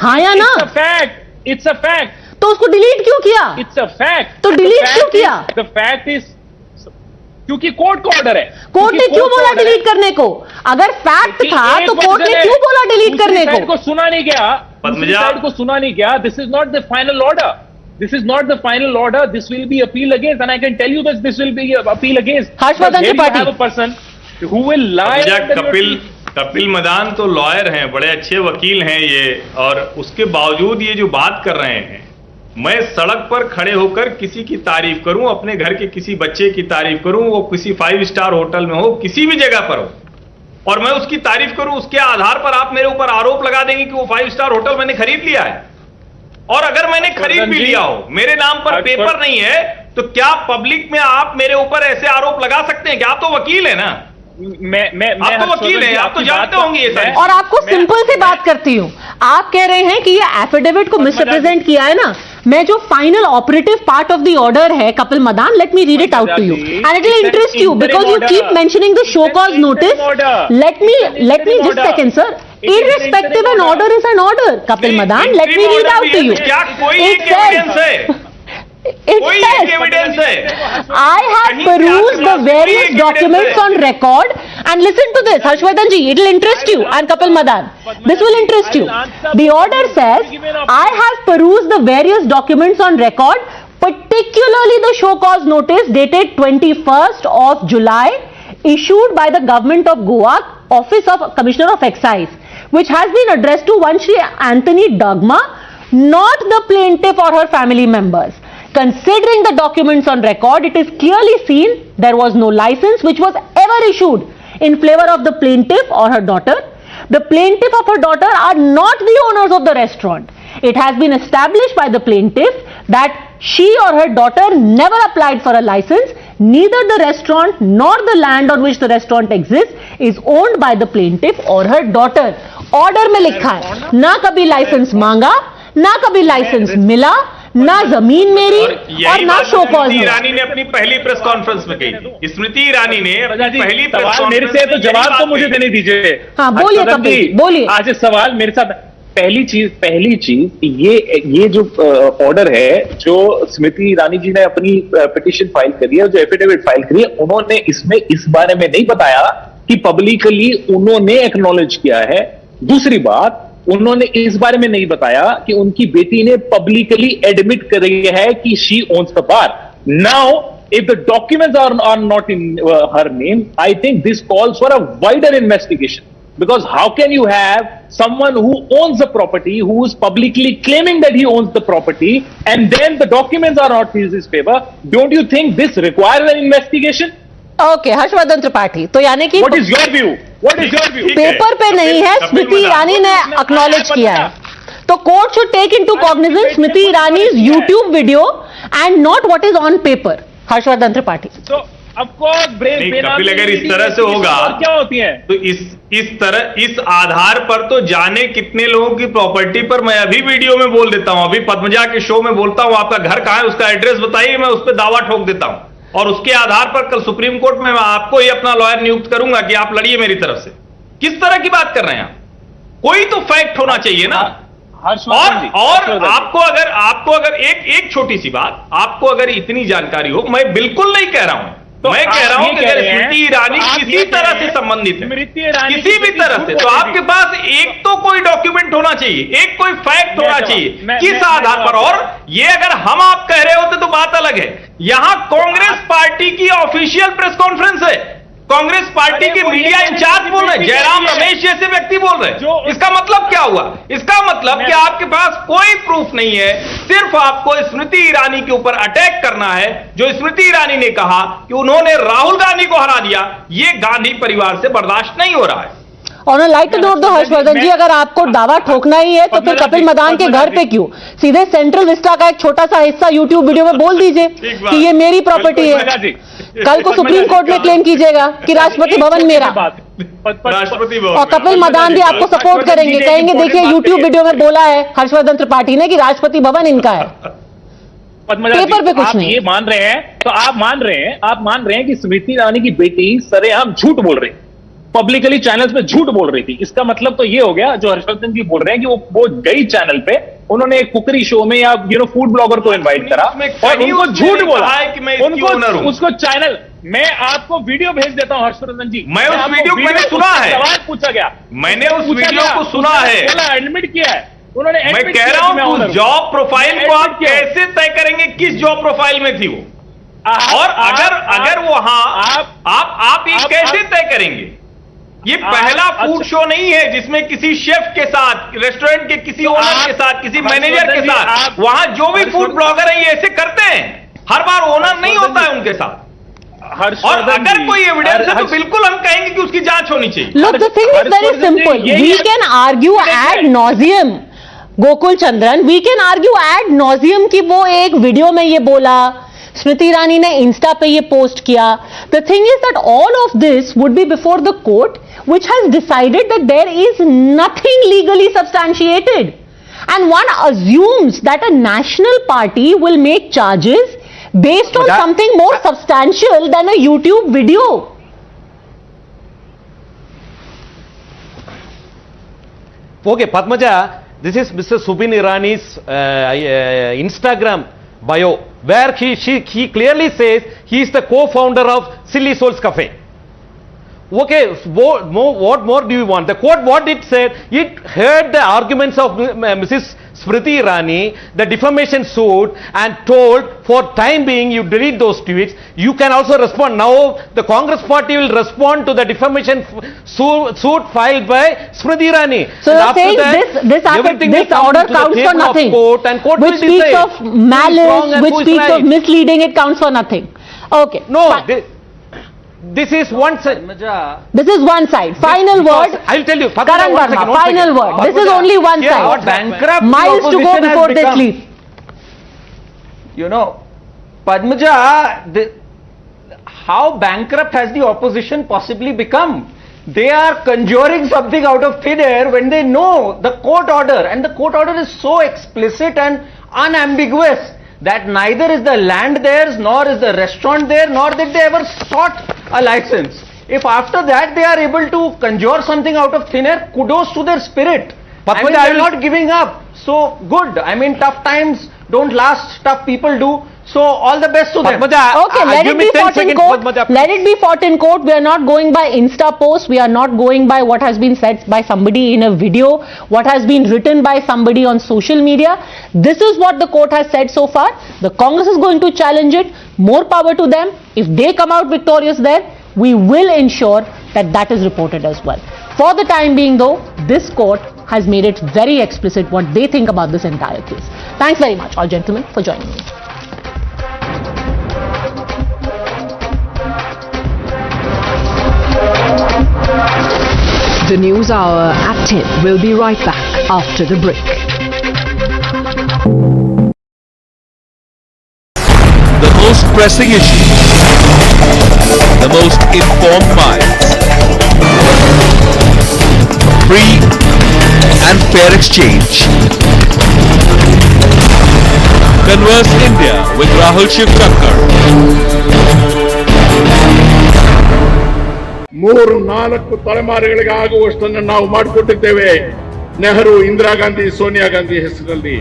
हाँ या ना? It's a fact. It's a fact. तो उसको delete क्यों किया? It's a fact. तो delete क्यों किया? The fact is क्योंकि कोर्ट का ऑर्डर है. कोर्ट ने क्यों बोला डिलीट करने को? अगर फैक्ट था तो कोर्ट ने क्यों बोला डिलीट करने को? सुना नहीं गया. साइड को सुना नहीं गया. This is not the final order. This is not the final order. This will be appealed against, and I can tell you that this will be appealed against. Harshvardhan ji Patil. Have a person who will lie. Kapil Madan तो lawyer हैं, बड़े अच्छे वकील हैं ये, और उसके बावजूद ये जो बात कर रहे हैं, मैं सड़क पर खड़े होकर किसी की तारीफ करूं, अपने घर के किसी बच्चे की तारीफ करूं, वो किसी 5 स्टार होटल में हो, किसी भी जगह पर हो, और मैं उसकी तारीफ करूं, उसके आधार पर आप मेरे ऊपर आरोप लगा देंगे कि वो 5 स्टार होटल मैंने खरीद लिया है। और अगर मैंने खरीद भी लिया हो, मेरे नाम पर पेपर नहीं है, तो क्या पब्लिक में आप मेरे ऊपर ऐसे आरोप लगा सकते हैं? कि आप तो वकील है ना, आप तो वकील हैं, आप तो जानते होंगे ये सारी। और आपको सिंपल सी बात करती हूं, आप कह रहे हैं कि ये एफिडेविट को मिसरिप्रेजेंट किया है ना, मैं जो final operative part of the order है Kapil Madan, let me read it out to you and it will interest you because you keep mentioning the show cause notice. Let me just second sir. Irrespective an order is an order, Kapil Madan. Let me read out to you. क्या कोई एक evidence है? कोई एक evidence है? I have perused the various documents on record and listen to this, Harshvardhan ji, it will interest you, and Kapil Madan, this will interest you. The order says, I have perused the various documents on record, particularly the show cause notice dated 21st of July, issued by the government of Goa, Office of Commissioner of Excise, which has been addressed to one Shri Anthony Dagma, not the plaintiff or her family members. Considering the documents on record, it is clearly seen there was no license which was ever issued in favor of the plaintiff or her daughter. The plaintiff or her daughter are not the owners of the restaurant. It has been established by the plaintiff that she or her daughter never applied for a license. Neither the restaurant nor the land on which the restaurant exists is owned by the plaintiff or her daughter. Order में लिखा है ना कभी licence मांगा, ना कभी licence मिला, ना जमीन मेरी और ना शो कॉज। स्मृति ईरानी ने अपनी पहली प्रेस कॉन्फ्रेंस में कही। स्मृति ईरानी ने अपनी पहली प्रेस कॉन्फ्रेंस मेरे से तो जवाब तो मुझे देने दीजिए। हाँ बोलिए कपिल, बोलिए। आज सवाल मेरे साथ पहली चीज ये जो ऑर्डर है जो स्मृति ईरानी जी ने अपनी पिटीशन फाइल करी है, जो एफिडेविट फाइल करी है, उन्होंने इसमें इस बारे में नहीं बताया कि पब्लिकली उन्होंने एक्नॉलेज किया है। दूसरी बात, उन्होंने इस बारे में नहीं बताया कि उनकी बेटी ने पब्लिकली एडमिट करी है कि she owns the bar. Now if the documents are not in her name, I think this calls for a wider investigation. Because how can you have someone who owns the property, who is publicly claiming that he owns the property, and then the documents are not in his favor? Don't you think this requires an investigation? Okay, Harshvardhan Tripathi, तो यानी कि What is your view? What is your view? Paper पे नहीं है, स्मृति ईरानी ने acknowledge किया है, तो court should take into cognizance Smriti Irani's YouTube video and not what is on paper. Harshvardhan Tripathi, तो कपिल अगर इस तरह से होगा क्या होती है तो इस आधार पर तो जाने कितने लोगों की प्रॉपर्टी पर मैं अभी वीडियो में बोल देता हूं, अभी पद्मजा के शो में बोलता हूं, आपका घर कहां है, उसका एड्रेस बताइए, मैं उस पर दावा ठोक देता हूं और उसके आधार पर कल सुप्रीम कोर्ट में मैं आपको ही अपना लॉयर नियुक्त करूंगा कि आप लड़िए मेरी तरफ से। किस तरह की बात कर रहे हैं आप? कोई तो फैक्ट होना चाहिए ना। और आपको अगर एक छोटी सी बात, आपको अगर इतनी जानकारी हो, मैं बिल्कुल नहीं कह रहा हूं, तो मैं कह रहा हूं कि अगर स्मृति ईरानी किसी तरह से संबंधित है, किसी भी तरह से, तो आपके पास एक तो कोई डॉक्यूमेंट होना चाहिए, एक कोई फैक्ट होना चाहिए, किस आधार पर। और ये अगर हम आप कह रहे होते तो बात अलग है। यहां कांग्रेस पार्टी की ऑफिशियल प्रेस कॉन्फ्रेंस है, कांग्रेस पार्टी के मीडिया इंचार्ज बोल रहे हैं, जयराम रमेश जैसे व्यक्ति बोल रहे हैं। इसका मतलब क्या हुआ? इसका मतलब कि आपके पास कोई प्रूफ नहीं है, सिर्फ आपको स्मृति ईरानी के ऊपर अटैक करना है। जो स्मृति ईरानी ने कहा कि उन्होंने राहुल गांधी को हरा दिया, ये गांधी परिवार से बर्दाश्त नहीं हो रहा है। ऑन अ लाइट नोट दो हर्षवर्धन जी, अगर आपको दावा ठोकना ही है तो फिर कपिल मदान के घर पे क्यों, सीधे सेंट्रल विस्टा का एक छोटा सा हिस्सा यूट्यूब वीडियो में बोल दीजिए कि ये मेरी प्रॉपर्टी है। कल को सुप्रीम कोर्ट में क्लेम कीजिएगा कि राष्ट्रपति भवन मेरा, और कपिल मदान भी आपको सपोर्ट करेंगे, कहेंगे देखिए यूट्यूब वीडियो में बोला है हर्षवर्धन त्रिपाठी ने कि राष्ट्रपति भवन इनका है, पेपर पे कुछ नहीं। ये मान रहे हैं तो आप मान रहे हैं कि स्मृति ईरानी की बेटी सरेआम झूठ बोल रही, पब्लिकली चैनल्स पे झूठ बोल रही थी। इसका मतलब तो ये हो गया जो हर्षवर्धन जी बोल रहे हैं कि वो गई चैनल पे, उन्होंने एक कुकरी शो में या फूड ब्लॉगर को इनवाइट करा और उनको झूठ बोला, उनको उसको चैनल, मैं आपको वीडियो भेज देता हूं हर्षवर्धन जी, मैं उस वीडियो को मैंने सुना है, सवाल पूछा गया, मैंने उस वीडियो को सुना है, एडमिट किया है उन्होंने। मैं कह रहा हूं उस जॉब प्रोफाइल को आप कैसे तय करेंगे, किस जॉब प्रोफाइल में थी वो, और अगर वहां आप ये कैसे तय करेंगे? ये पहला फूड शो नहीं है जिसमें किसी शेफ के साथ, रेस्टोरेंट के किसी ओनर के साथ, किसी मैनेजर के साथ, वहां जो भी फूड ब्लॉगर है ये ऐसे करते हैं, हर बार ओनर नहीं होता है उनके साथ। और अगर कोई एविडेंस है तो बिल्कुल हम कहेंगे कि उसकी जांच होनी चाहिए। Look, the thing is very simple. We can argue ad nauseum, Gokul Chandran, we can argue ad nauseum कि वो एक वीडियो में ये बोला, स्मृति ईरानी ने इंस्टा पे ये पोस्ट किया। The thing is that all of this would be before the court, which has decided that there is nothing legally substantiated, and one assumes that a national party will make charges based on something more substantial than a YouTube video. Okay, Padmaja, this is Mr. Subin Irani's Instagram bio, where he clearly says he is the co-founder of Silly Souls Cafe. Okay, what more do you want? The court, what it said, it heard the arguments of Mrs. Smriti Irani the defamation suit and told for time being you delete those tweets, you can also respond. Now the Congress party will respond to the defamation suit filed by Smriti Irani. So you're saying this order counts for nothing, which speaks of malice, which speaks of misleading, it counts for nothing. Okay. No, this is one side. This is one side. Final word. I'll tell you. Karan Verma, final word. This is only one side. Miles to go before they sleep. You know, Padmaja, how bankrupt has the opposition possibly become? They are conjuring something out of thin air when they know the court order, and the court order is so explicit and unambiguous that neither is the land theirs, nor is the restaurant there, nor did they ever sought a license. If after that they are able to conjure something out of thin air, kudos to their spirit. I mean, they are not giving up. So good. I mean, tough times don't last, tough people do. So all the best to them. Okay, let it be fought in court. Let it be fought in court. We are not going by Insta posts. We are not going by what has been said by somebody in a video, what has been written by somebody on social media. This is what the court has said so far. The Congress is going to challenge it. More power to them. If they come out victorious there, we will ensure that that is reported as well. For the time being though, this court has made it very explicit what they think about this entire case. Thanks very much all gentlemen for joining me. The News Hour at 10 will be right back after the break. The most pressing issues, the most informed minds, free and fair exchange. Converse India with Rahul Shivshankar. 3-4 ತಲೆಮಾರುಗಳಿಗೆ ಆಗುವಷ್ಟನ್ನು ನಾವು ಮಾಡಿಕೊಟ್ಟಿದ್ದೇವೆ ನೆಹರು, ಇಂದಿರಾ ಗಾಂಧಿ, ಸೋನಿಯಾ ಗಾಂಧಿ ಹೆಸರಲ್ಲಿ.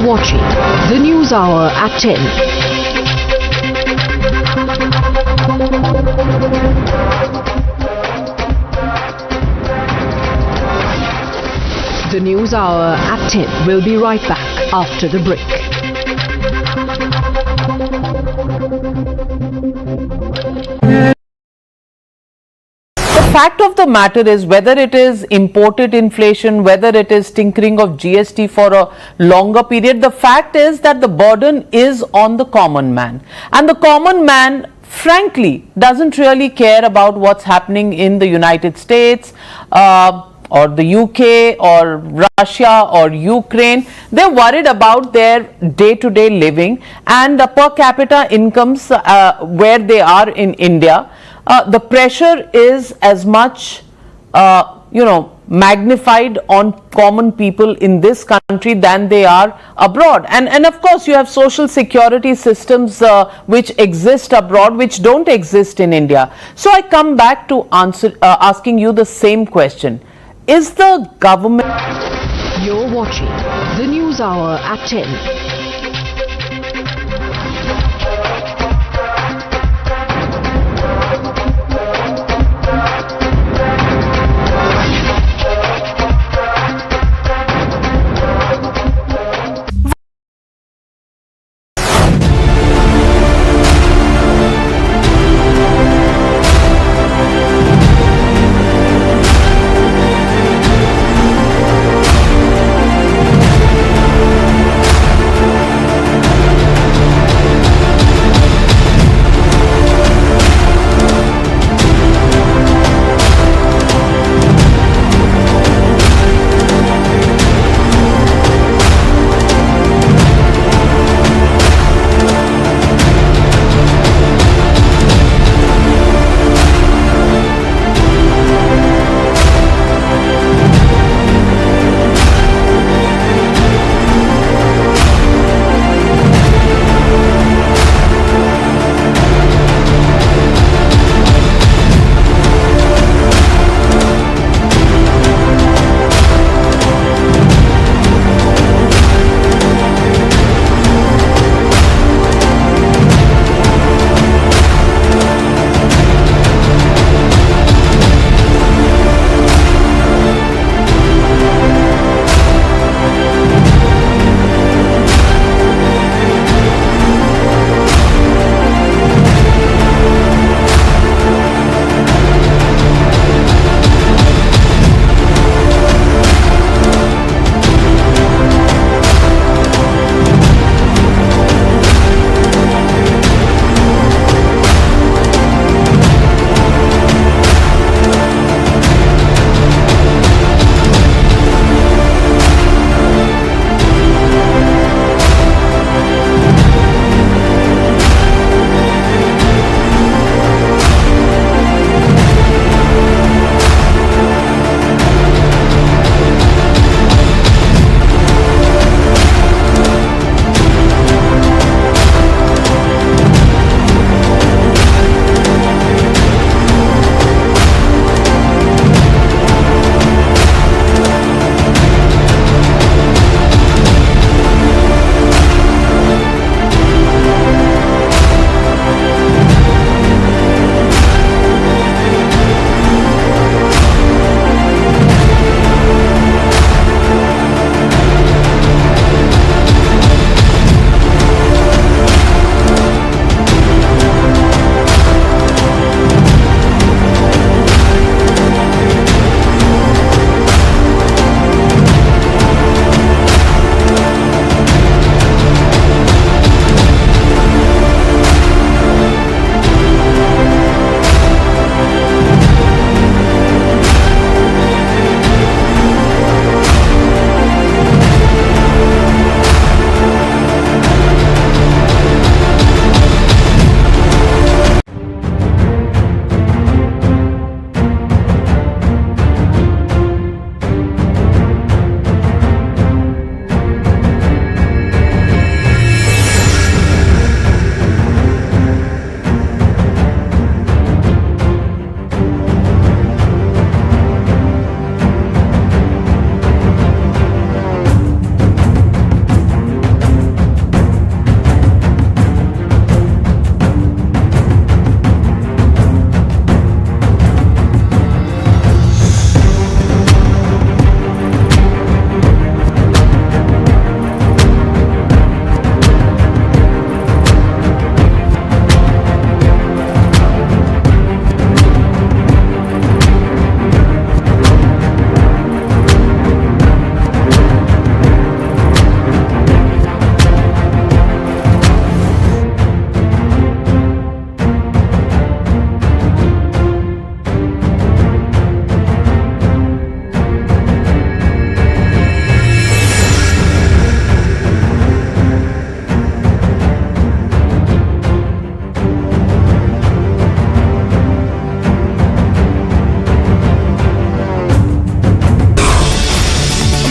Watching the News Hour at 10. The News Hour at 10 will be right back after the break. The fact of the matter is, whether it is imported inflation, whether it is tinkering of GST for a longer period, the fact is that the burden is on the common man. And the common man, frankly, doesn't really care about what's happening in the United States, or the UK or Russia or Ukraine. They're worried about their day-to-day living and the per capita incomes where they are in India. The pressure is as much, magnified on common people in this country than they are abroad. And of course, you have social security systems which exist abroad, which don't exist in India. So I come back to asking you the same question. Is the government... You're watching the News Hour at 10.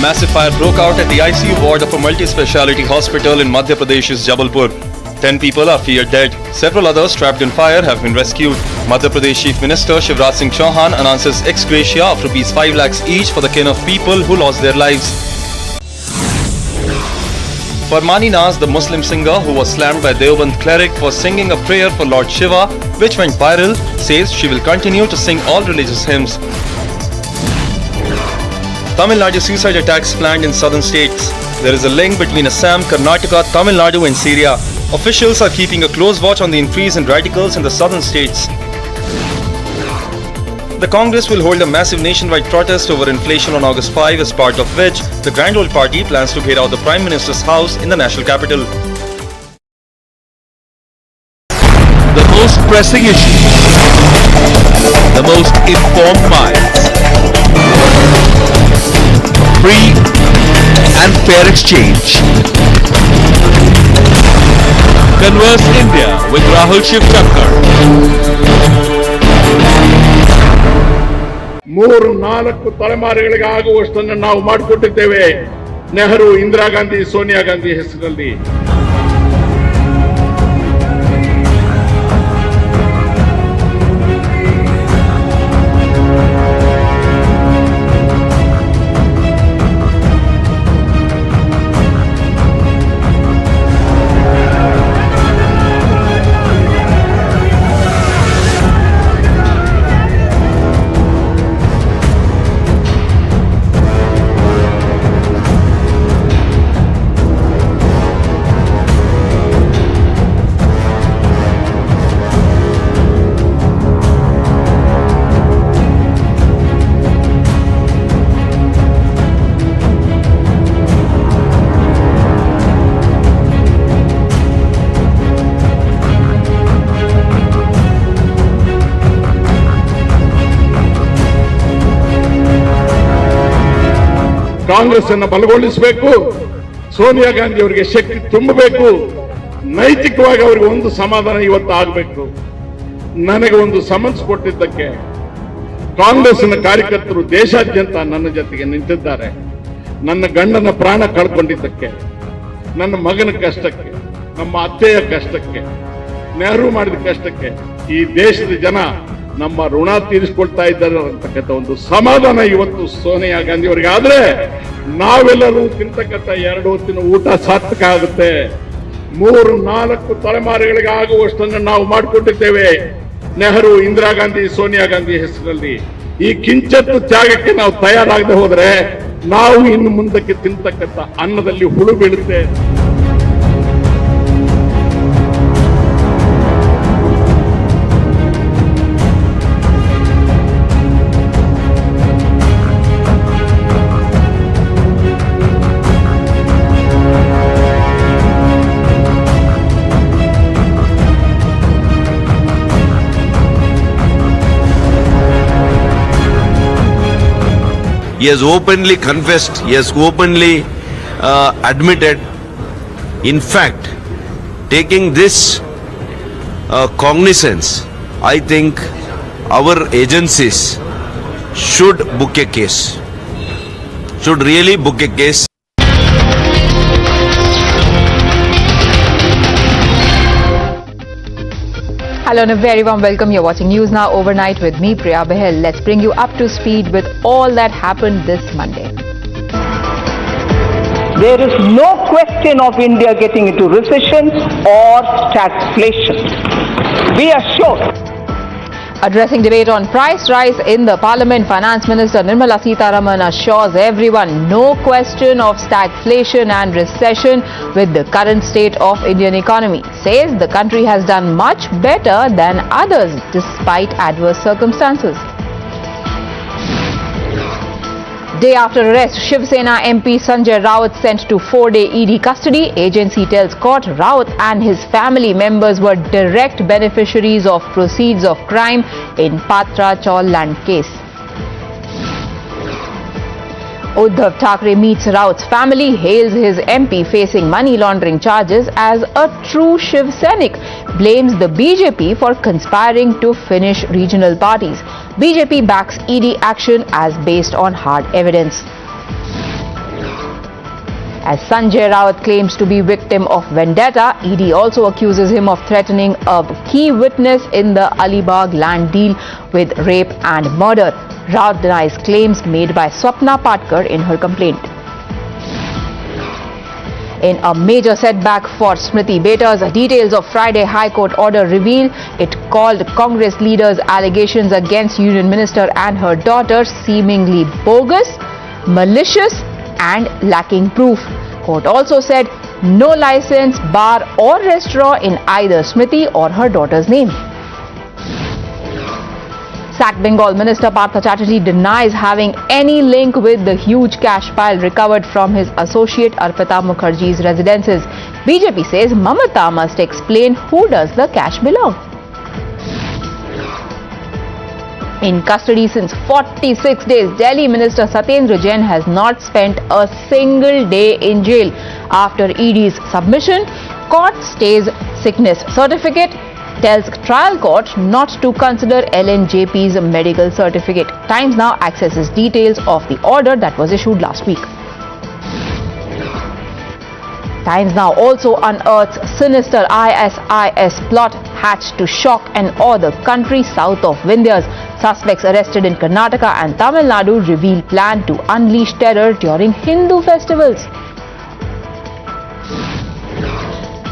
massive fire broke out at the ICU ward of a multi-speciality hospital in Madhya Pradesh's Jabalpur. 10 people are feared dead. Several others trapped in fire have been rescued. Madhya Pradesh Chief Minister Shivshankar announces ex gratia of rupees 5 lakhs each for the kin of people who lost their lives. Farmani Naz, the Muslim singer who was slammed by Deoband cleric for singing a prayer for Lord Shiva, which went viral, says she will continue to sing all religious hymns. Tamil Nadu suicide attacks planned in southern states. There is a link between Assam, Karnataka, Tamil Nadu and Syria. Officials are keeping a close watch on the increase in radicals in the southern states. The Congress will hold a massive nationwide protest over inflation on August 5, as part of which the Grand Old Party plans to get out the Prime Minister's house in the national capital. The most pressing issues, the most informed minds, free and fair exchange. Converse India with Rahul Shivshankar. 3-4 ತಲೆಮಾರುಗಳಿಗೆ ಆಗುವಷ್ಟನ್ನು ನಾವು ಮಾಡಿಕೊಟ್ಟಿದ್ದೇವೆ ನೆಹರು, ಇಂದಿರಾ ಗಾಂಧಿ, ಸೋನಿಯಾ ಗಾಂಧಿ ಹೆಸರಲ್ಲಿ. ಕಾಂಗ್ರೆಸ್ ಅನ್ನು ಬಲಗೊಳಿಸಬೇಕು, ಸೋನಿಯಾ ಗಾಂಧಿ ಅವರಿಗೆ ಶಕ್ತಿ ತುಂಬಬೇಕು, ನೈತಿಕವಾಗಿ ಅವರಿಗೆ ಒಂದು ಸಮಾಧಾನ ಇವತ್ತು ಆಗಬೇಕು. ನನಗೆ ಒಂದು ಸಮನ್ಸ್ ಕೊಟ್ಟಿದ್ದಕ್ಕೆ ಕಾಂಗ್ರೆಸ್ನ ಕಾರ್ಯಕರ್ತರು ದೇಶಾದ್ಯಂತ ನನ್ನ ಜೊತೆಗೆ ನಿಂತಿದ್ದಾರೆ. ನನ್ನ ಗಂಡನ ಪ್ರಾಣ ಕಳ್ಕೊಂಡಿದ್ದಕ್ಕೆ, ನನ್ನ ಮಗನ ಕಷ್ಟಕ್ಕೆ, ನಮ್ಮ ಅತ್ತೆಯ ಕಷ್ಟಕ್ಕೆ, ನೆಹರು ಮಾಡಿದ ಕಷ್ಟಕ್ಕೆ ಈ ದೇಶದ ಜನ ನಮ್ಮ ಋಣ ತೀರಿಸಿಕೊಳ್ತಾ ಇದ್ದಾರೆ ಅಂತಕ್ಕಂಥ ಒಂದು ಸಮಾಧಾನ ಇವತ್ತು ಸೋನಿಯಾ ಗಾಂಧಿ ಅವರಿಗೆ ಆದ್ರೆ ನಾವೆಲ್ಲರೂ ತಿಂತಕ್ಕಂಥ 2 ಹೊತ್ತಿನ ಊಟ ಸಾರ್ಥಕ ಆಗುತ್ತೆ. 3-4 ತಲೆಮಾರುಗಳಿಗೆ ಆಗುವಷ್ಟನ್ನು ನಾವು ಮಾಡಿಕೊಟ್ಟಿದ್ದೇವೆ ನೆಹರು, ಇಂದಿರಾ ಗಾಂಧಿ, ಸೋನಿಯಾ ಗಾಂಧಿ ಹೆಸರಲ್ಲಿ. ಈ ಕಿಂಚತ್ತು ತ್ಯಾಗಕ್ಕೆ ನಾವು ತಯಾರಾಗದೆ ಹೋದ್ರೆ ನಾವು ಇನ್ನು ಮುಂದಕ್ಕೆ ತಿಂತಕ್ಕಂಥ ಅನ್ನದಲ್ಲಿ ಹುಳು ಬೀಳುತ್ತೆ. He has openly confessed, he has openly admitted. In fact, taking this cognizance, I think our agencies should book a case, should really book a case. Hello and a very warm welcome. You're watching News Now Overnight with me, Priya Bahel. Let's bring you up to speed with all that happened this Monday. There is no question of India getting into recession or stagflation. Be assured. Addressing debate on price rise in the Parliament, Finance Minister Nirmala Sitharaman assures everyone no question of stagflation and recession with the current state of Indian economy. Says the country has done much better than others despite adverse circumstances. Day after arrest, Shiv Sena MP Sanjay Raut sent to 4-day ED custody. Agency tells court Raut and his family members were direct beneficiaries of proceeds of crime in Patra Chaul land case. Uddhav Thackeray meets Raut's family, hails his MP facing money laundering charges as a true Shiv Sainik, blames the BJP for conspiring to finish regional parties. BJP backs ED action as based on hard evidence. As Sanjay Raut claims to be victim of vendetta, ED also accuses him of threatening a key witness in the Alibag land deal with rape and murder. Raut denies claims made by Swapna Patkar in her complaint. In a major setback for Smriti Beta's, details of Friday High Court order reveal it called Congress leader's allegations against Union Minister and her daughter seemingly bogus, malicious and lacking proof. Court also said no license, bar or restaurant in either Smriti or her daughter's name. Sacked Bengal Minister Partha Chatterjee denies having any link with the huge cash pile recovered from his associate Arpita Mukherjee's residences. BJP says Mamata must explain who does the cash belong. In custody since 46 days, Delhi Minister Satyendra Jain has not spent a single day in jail. After ED's submission, court stays sickness certificate, tells trial court not to consider LNJP's medical certificate. Times Now accesses details of the order that was issued last week. Times Now also unearths sinister ISIS plot hatched to shock and awe the country south of Vindhyas. Suspects arrested in Karnataka and Tamil Nadu reveal plan to unleash terror during Hindu festivals.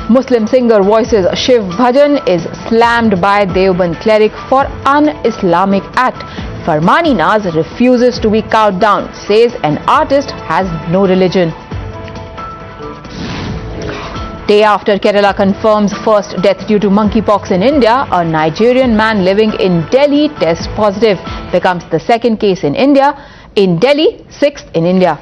Muslim singer voices Shiv Bhajan is slammed by Deoband cleric for un-Islamic act. Farmani Naz refuses to be cowed down, says an artist has no religion. Day after Kerala confirms first death due to monkeypox in India, a Nigerian man living in Delhi tests positive, becomes the second case in India. In Delhi, sixth in India.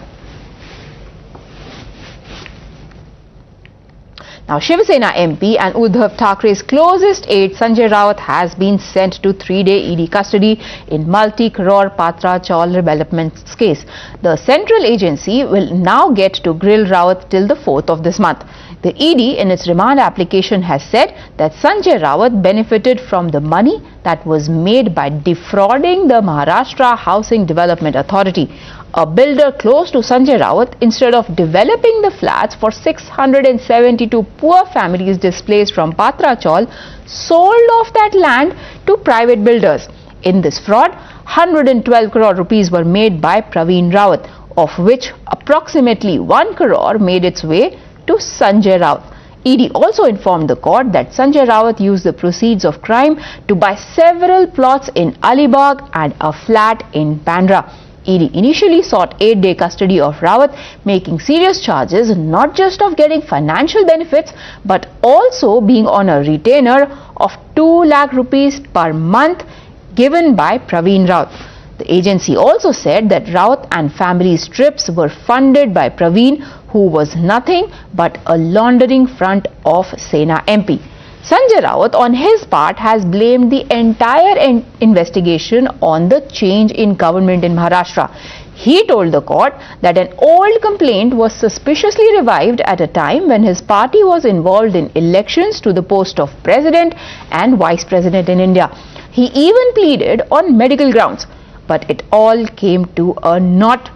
Now, Shiv Sena MP and Uddhav Thakere's closest aide Sanjay Raut has been sent to 3-day ED custody in multi-crore Patra Chaul developments case. The central agency will now get to grill Raut till the 4th of this month. The ED in its remand application has said that Sanjay Raut benefited from the money that was made by defrauding the Maharashtra Housing Development Authority. A builder close to Sanjay Raut, instead of developing the flats for 672 poor families displaced from Patra Chaul, sold off that land to private builders. In this fraud, 112 crore rupees were made by Praveen Raut, of which approximately 1 crore made its way to Sanjay Raut. ED also informed the court that Sanjay Raut used the proceeds of crime to buy several plots in Alibag and a flat in Bandra. ED initially sought 8-day custody of Raut, making serious charges not just of getting financial benefits but also being on a retainer of 2 lakh rupees per month given by Praveen Raut. The agency also said that Raut and family's trips were funded by Praveen, who was nothing but a laundering front of Sena MP. Sanjay Raut, on his part, has blamed the entire investigation on the change in government in Maharashtra. He told the court that an old complaint was suspiciously revived at a time when his party was involved in elections to the post of president and vice president in India. He even pleaded on medical grounds, but it all came to a naught.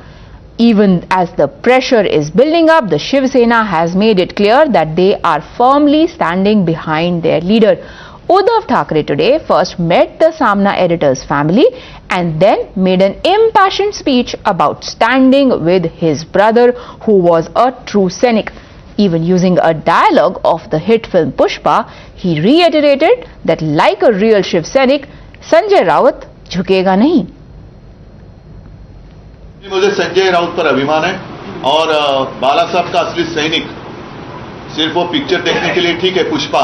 Even as the pressure is building up, the Shiv Sena has made it clear that they are firmly standing behind their leader. Uddhav Thackeray today first met the Samna editor's family and then made an impassioned speech about standing with his brother, who was a true Sainik. Even using a dialogue of the hit film Pushpa, he reiterated that like a real Shiv Sainik, Sanjay Raut झुकेगा नहीं. मुझे संजय राउत पर अभिमान है और बाला साहब का असली सैनिक सिर्फ वो पिक्चर देखने के लिए ठीक है, पुष्पा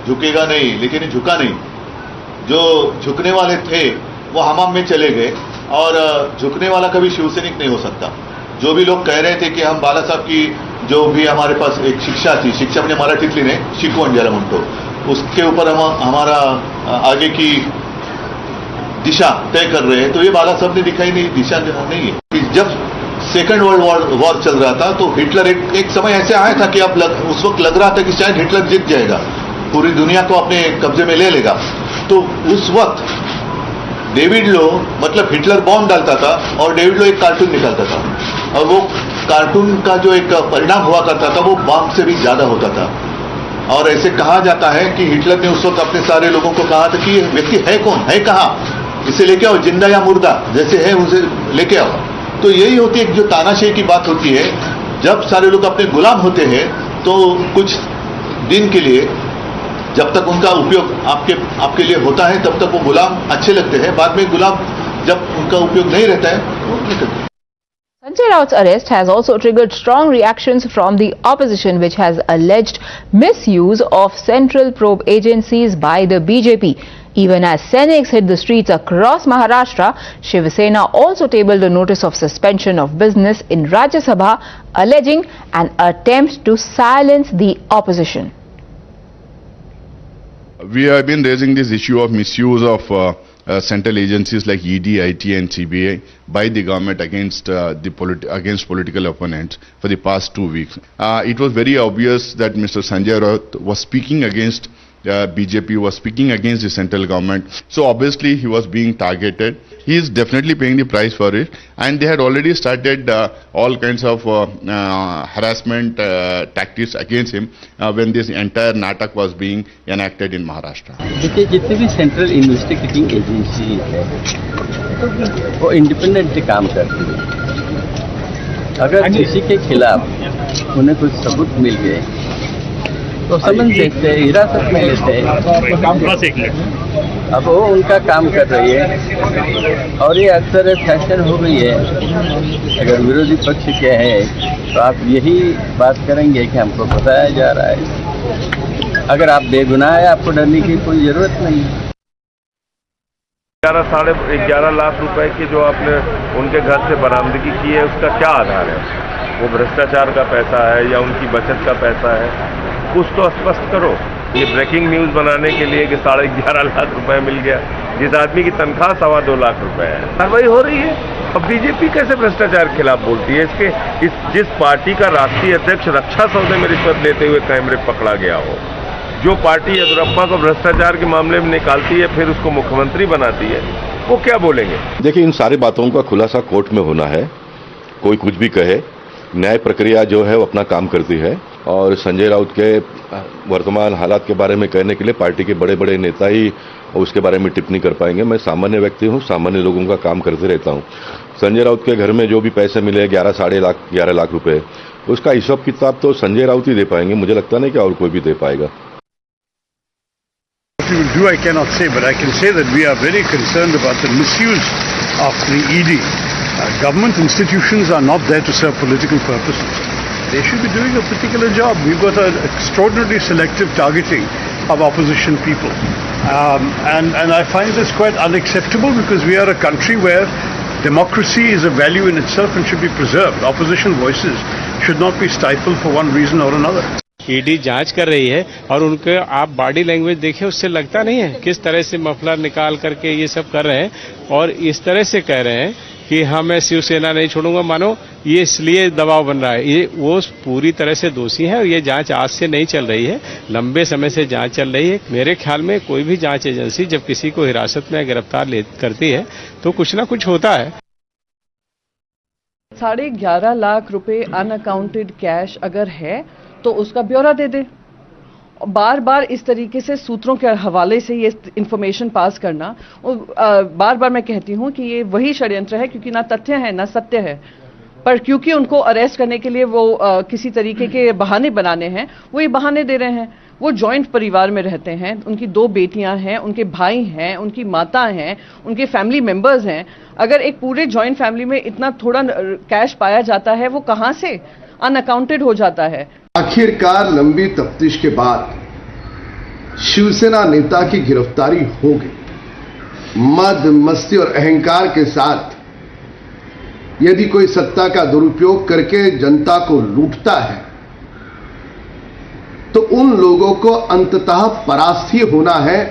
झुकेगा नहीं, लेकिन ये झुका नहीं. जो झुकने वाले थे वो हमाम में चले गए और झुकने वाला कभी शिवसैनिक नहीं हो सकता. जो भी लोग कह रहे थे कि हम बाला साहब की जो भी हमारे पास एक शिक्षा थी, शिक्षा म्हणजे मराठीतली नाही, शिकवण ज्याला म्हणतो, उसके ऊपर हम हमारा आगे की दिशा तय कर रहे हैं, तो ये बाला साहब ने दिखाई नहीं, दिशा नहीं है. जब सेकंड वर्ल्ड वॉर चल रहा था तो हिटलर एक समय ऐसे आया था कि उस वक्त लग रहा था कि शायद हिटलर जीत जाएगा, पूरी दुनिया को अपने कब्जे में ले लेगा. तो उस वक्त डेविड लो मतलब हिटलर बॉम्ब डालता था और डेविड लो एक कार्टून निकालता था और वो कार्टून का जो एक परिणाम हुआ करता था वो बम से भी ज्यादा होता था। और ऐसे कहा जाता है कि हिटलर ने उस वक्त अपने सारे लोगों को कहा था कि ये व्यक्ति है कौन, है कहाँ, इसे लेके आओ, जिंदा या मुर्दा जैसे है उसे लेके आओ। तो यही होती है जो तानाशाही की बात होती है, जब सारे लोग अपने गुलाम होते हैं तो कुछ दिन के लिए जब तक उनका उपयोग आपके लिए होता है तब तक वो गुलाम अच्छे लगते हैं, बाद में गुलाम जब उनका उपयोग नहीं रहता है वो नहीं करते। Sanjay Raut's arrest has also triggered strong reactions from the opposition, which has alleged misuse of central probe agencies by the BJP. Even as Senics hit the streets across Maharashtra, Shiv Sena also tabled a notice of suspension of business in Rajya Sabha, alleging an attempt to silence the opposition. We have been raising this issue of misuse of central agencies like ED, IT and CBI by the government against against political opponents for the past 2 weeks. It was very obvious that Mr. Sanjay Raut was speaking against BJP, was speaking against the central government. So obviously he was being targeted. He is definitely paying the price for it, and they had already started all kinds of harassment tactics against him when this entire natak was being enacted in Maharashtra. देखिए जितनी भी central investigating agency है वो independently काम करती है। अगर किसी के खिलाफ उन्हें कुछ सबूत मिल गए तो समझ लेते हैं, हिरासत में लेते हैं। अब वो उनका काम कर रही है और ये अक्सर फैशन हो गई है। अगर विरोधी पक्ष के हैं तो आप यही बात करेंगे कि हमको बताया जा रहा है। अगर आप बेगुनाह है आपको डरने की कोई जरूरत नहीं है। 11 लाख रुपए की जो आपने उनके घर से बरामदगी की है उसका क्या आधार है? वो भ्रष्टाचार का पैसा है या उनकी बचत का पैसा है? कुछ तो स्पष्ट करो। ये ब्रेकिंग न्यूज बनाने के लिए कि 11.5 लाख रुपए मिल गया, जिस आदमी की तनख्वाह 2.25 लाख रुपए है, कार्रवाई हो रही है। अब बीजेपी कैसे भ्रष्टाचार के खिलाफ बोलती है? जिस पार्टी का राष्ट्रीय अध्यक्ष रक्षा सौदे में रिश्वत लेते हुए कैमरे पकड़ा गया हो, जो पार्टी येदियुरप्पा को भ्रष्टाचार के मामले में निकालती है फिर उसको मुख्यमंत्री बनाती है, वो क्या बोलेंगे? देखिए इन सारी बातों का खुलासा कोर्ट में होना है। कोई कुछ भी कहे, न्याय प्रक्रिया जो है वो अपना काम करती है और संजय राउत के वर्तमान हालात के बारे में कहने के लिए पार्टी के बड़े बड़े नेता ही उसके बारे में टिप्पणी कर पाएंगे। मैं सामान्य व्यक्ति हूं, सामान्य लोगों का काम करते रहता हूं। संजय राउत के घर में जो भी पैसे मिले 11 लाख रुपए, उसका हिसाब किताब तो संजय राउत ही दे पाएंगे। मुझे लगता नहीं कि और कोई भी दे पाएगा। What we will do I cannot say, but I can say that we are very concerned about the misuse of the ED. Government institutions are not there to serve political purposes. They should be doing a particular job. We've got an extraordinarily selective targeting of opposition people. And I find this quite unacceptable because we are a country where democracy is a value in itself and should be preserved. Opposition voices should not be stifled for one reason or another. ED जांच कर रही है और उनके आप body language देखें, उससे लगता नहीं है किस तरह से मफलर निकाल करके ये सब कर रहे हैं और इस तरह से कह रहे हैं कि हाँ मैं शिवसेना नहीं छोड़ूंगा। मानो ये इसलिए दबाव बन रहा है। ये वो पूरी तरह से दोषी है और ये जांच आज से नहीं चल रही है, लंबे समय से जांच चल रही है। मेरे ख्याल में कोई भी जांच एजेंसी जब किसी को हिरासत में गिरफ्तार करती है तो कुछ ना कुछ होता है। 11.5 लाख रुपए अनअकाउंटेड कैश अगर है तो उसका ब्यौरा दे दे। बार बार इस तरीके से सूत्रों के हवाले से ये इंफॉर्मेशन पास करना, बार बार मैं कहती हूं कि ये वही षड्यंत्र है क्योंकि ना तथ्य है ना सत्य है, पर क्योंकि उनको अरेस्ट करने के लिए वो किसी तरीके के बहाने बनाने हैं, वो ये बहाने दे रहे हैं। वो जॉइंट परिवार में रहते हैं, उनकी 2 बेटियां हैं, उनके भाई हैं, उनकी माता हैं, उनके फैमिली मेंबर्स हैं। अगर एक पूरे जॉइंट फैमिली में इतना थोड़ा कैश पाया जाता है, वो कहां से अनअकाउंटेड हो जाता है? आखिरकार लंबी तफ्तीश के बाद शिवसेना नेता की गिरफ्तारी हो गई। मद मस्ती और अहंकार के साथ यदि कोई सत्ता का दुरुपयोग करके जनता को लूटता है तो उन लोगों को अंततः परास्त ही होना है।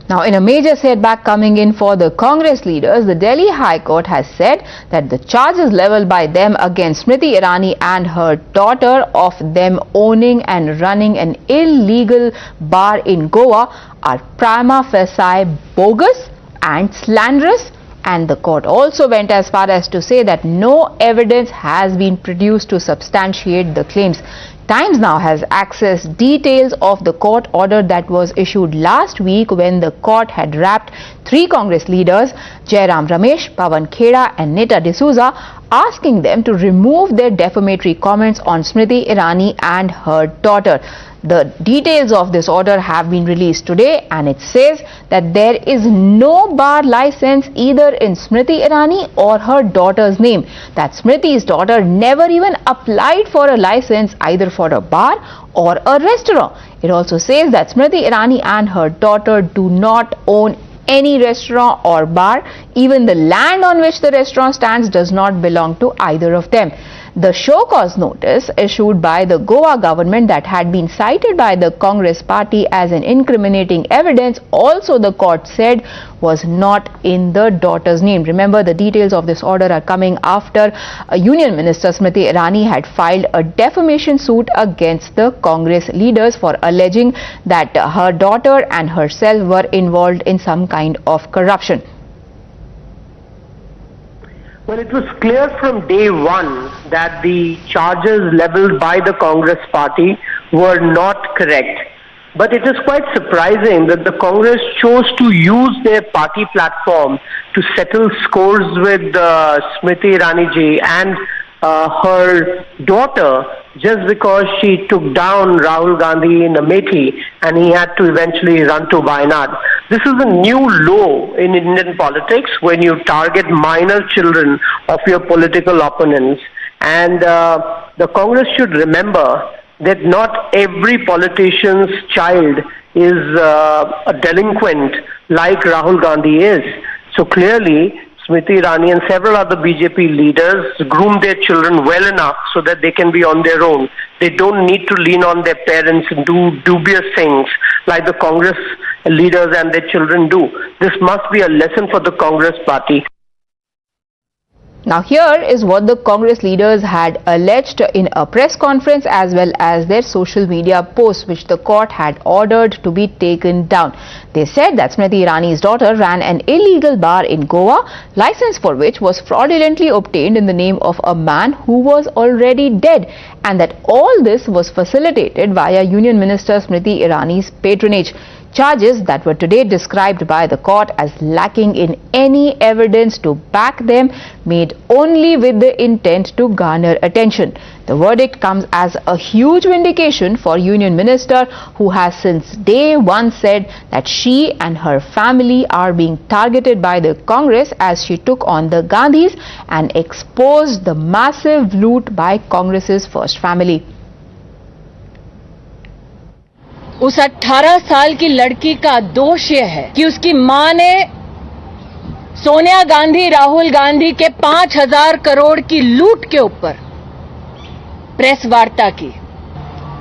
Now, in a major setback coming in for the Congress leaders, the Delhi High Court has said that the charges leveled by them against Smriti Irani and her daughter of them owning and running an illegal bar in Goa are prima facie bogus and slanderous And the court also went as far as to say that no evidence has been produced to substantiate the claims. Times Now has accessed details of the court order that was issued last week when the court had wrapped 3 Congress leaders, Jairam Ramesh, Pawan Kheda and Nita D'Souza, asking them to remove their defamatory comments on Smriti Irani and her daughter. The details of this order have been released today, and it says that there is no bar license either in Smriti Irani or her daughter's name. That Smriti's daughter never even applied for a license either for a bar or a restaurant. It also says that Smriti Irani and her daughter do not own any restaurant or bar. Even the land on which the restaurant stands does not belong to either of them. The show cause notice issued by the Goa government that had been cited by the Congress party as an incriminating evidence also the court said was not in the daughter's name. Remember, the details of this order are coming after Union Minister Smriti Irani had filed a defamation suit against the Congress leaders for alleging that her daughter and herself were involved in some kind of corruption. Well, it was clear from day one that the charges leveled by the Congress party were not correct. But it is quite surprising that the Congress chose to use their party platform to settle scores with Smriti Irani ji and her daughter just because she took down Rahul Gandhi in Amethi and he had to eventually run to Wayanad. This is a new low in Indian politics when you target minor children of your political opponents. And the Congress should remember that not every politician's child is a delinquent like Rahul Gandhi is. So clearly, Smriti Irani and several other BJP leaders groom their children well enough so that they can be on their own. They don't need to lean on their parents and do dubious things like the Congress leaders and their children do. This must be a lesson for the Congress party. Now here is what the Congress leaders had alleged in a press conference as well as their social media posts which the court had ordered to be taken down. They said that Smriti Irani's daughter ran an illegal bar in Goa, license for which was fraudulently obtained in the name of a man who was already dead, and that all this was facilitated via Union Minister Smriti Irani's patronage. Charges that were today described by the court as lacking in any evidence to back them, made only with the intent to garner attention. The verdict comes as a huge vindication for Union Minister, who has since day one said that she and her family are being targeted by the Congress as she took on the Gandhis and exposed the massive loot by Congress's first family. उस 18 साल की लड़की का दोष यह है कि उसकी मां ने सोनिया गांधी, राहुल गांधी के 5,000 करोड़ की लूट के ऊपर प्रेस वार्ता की।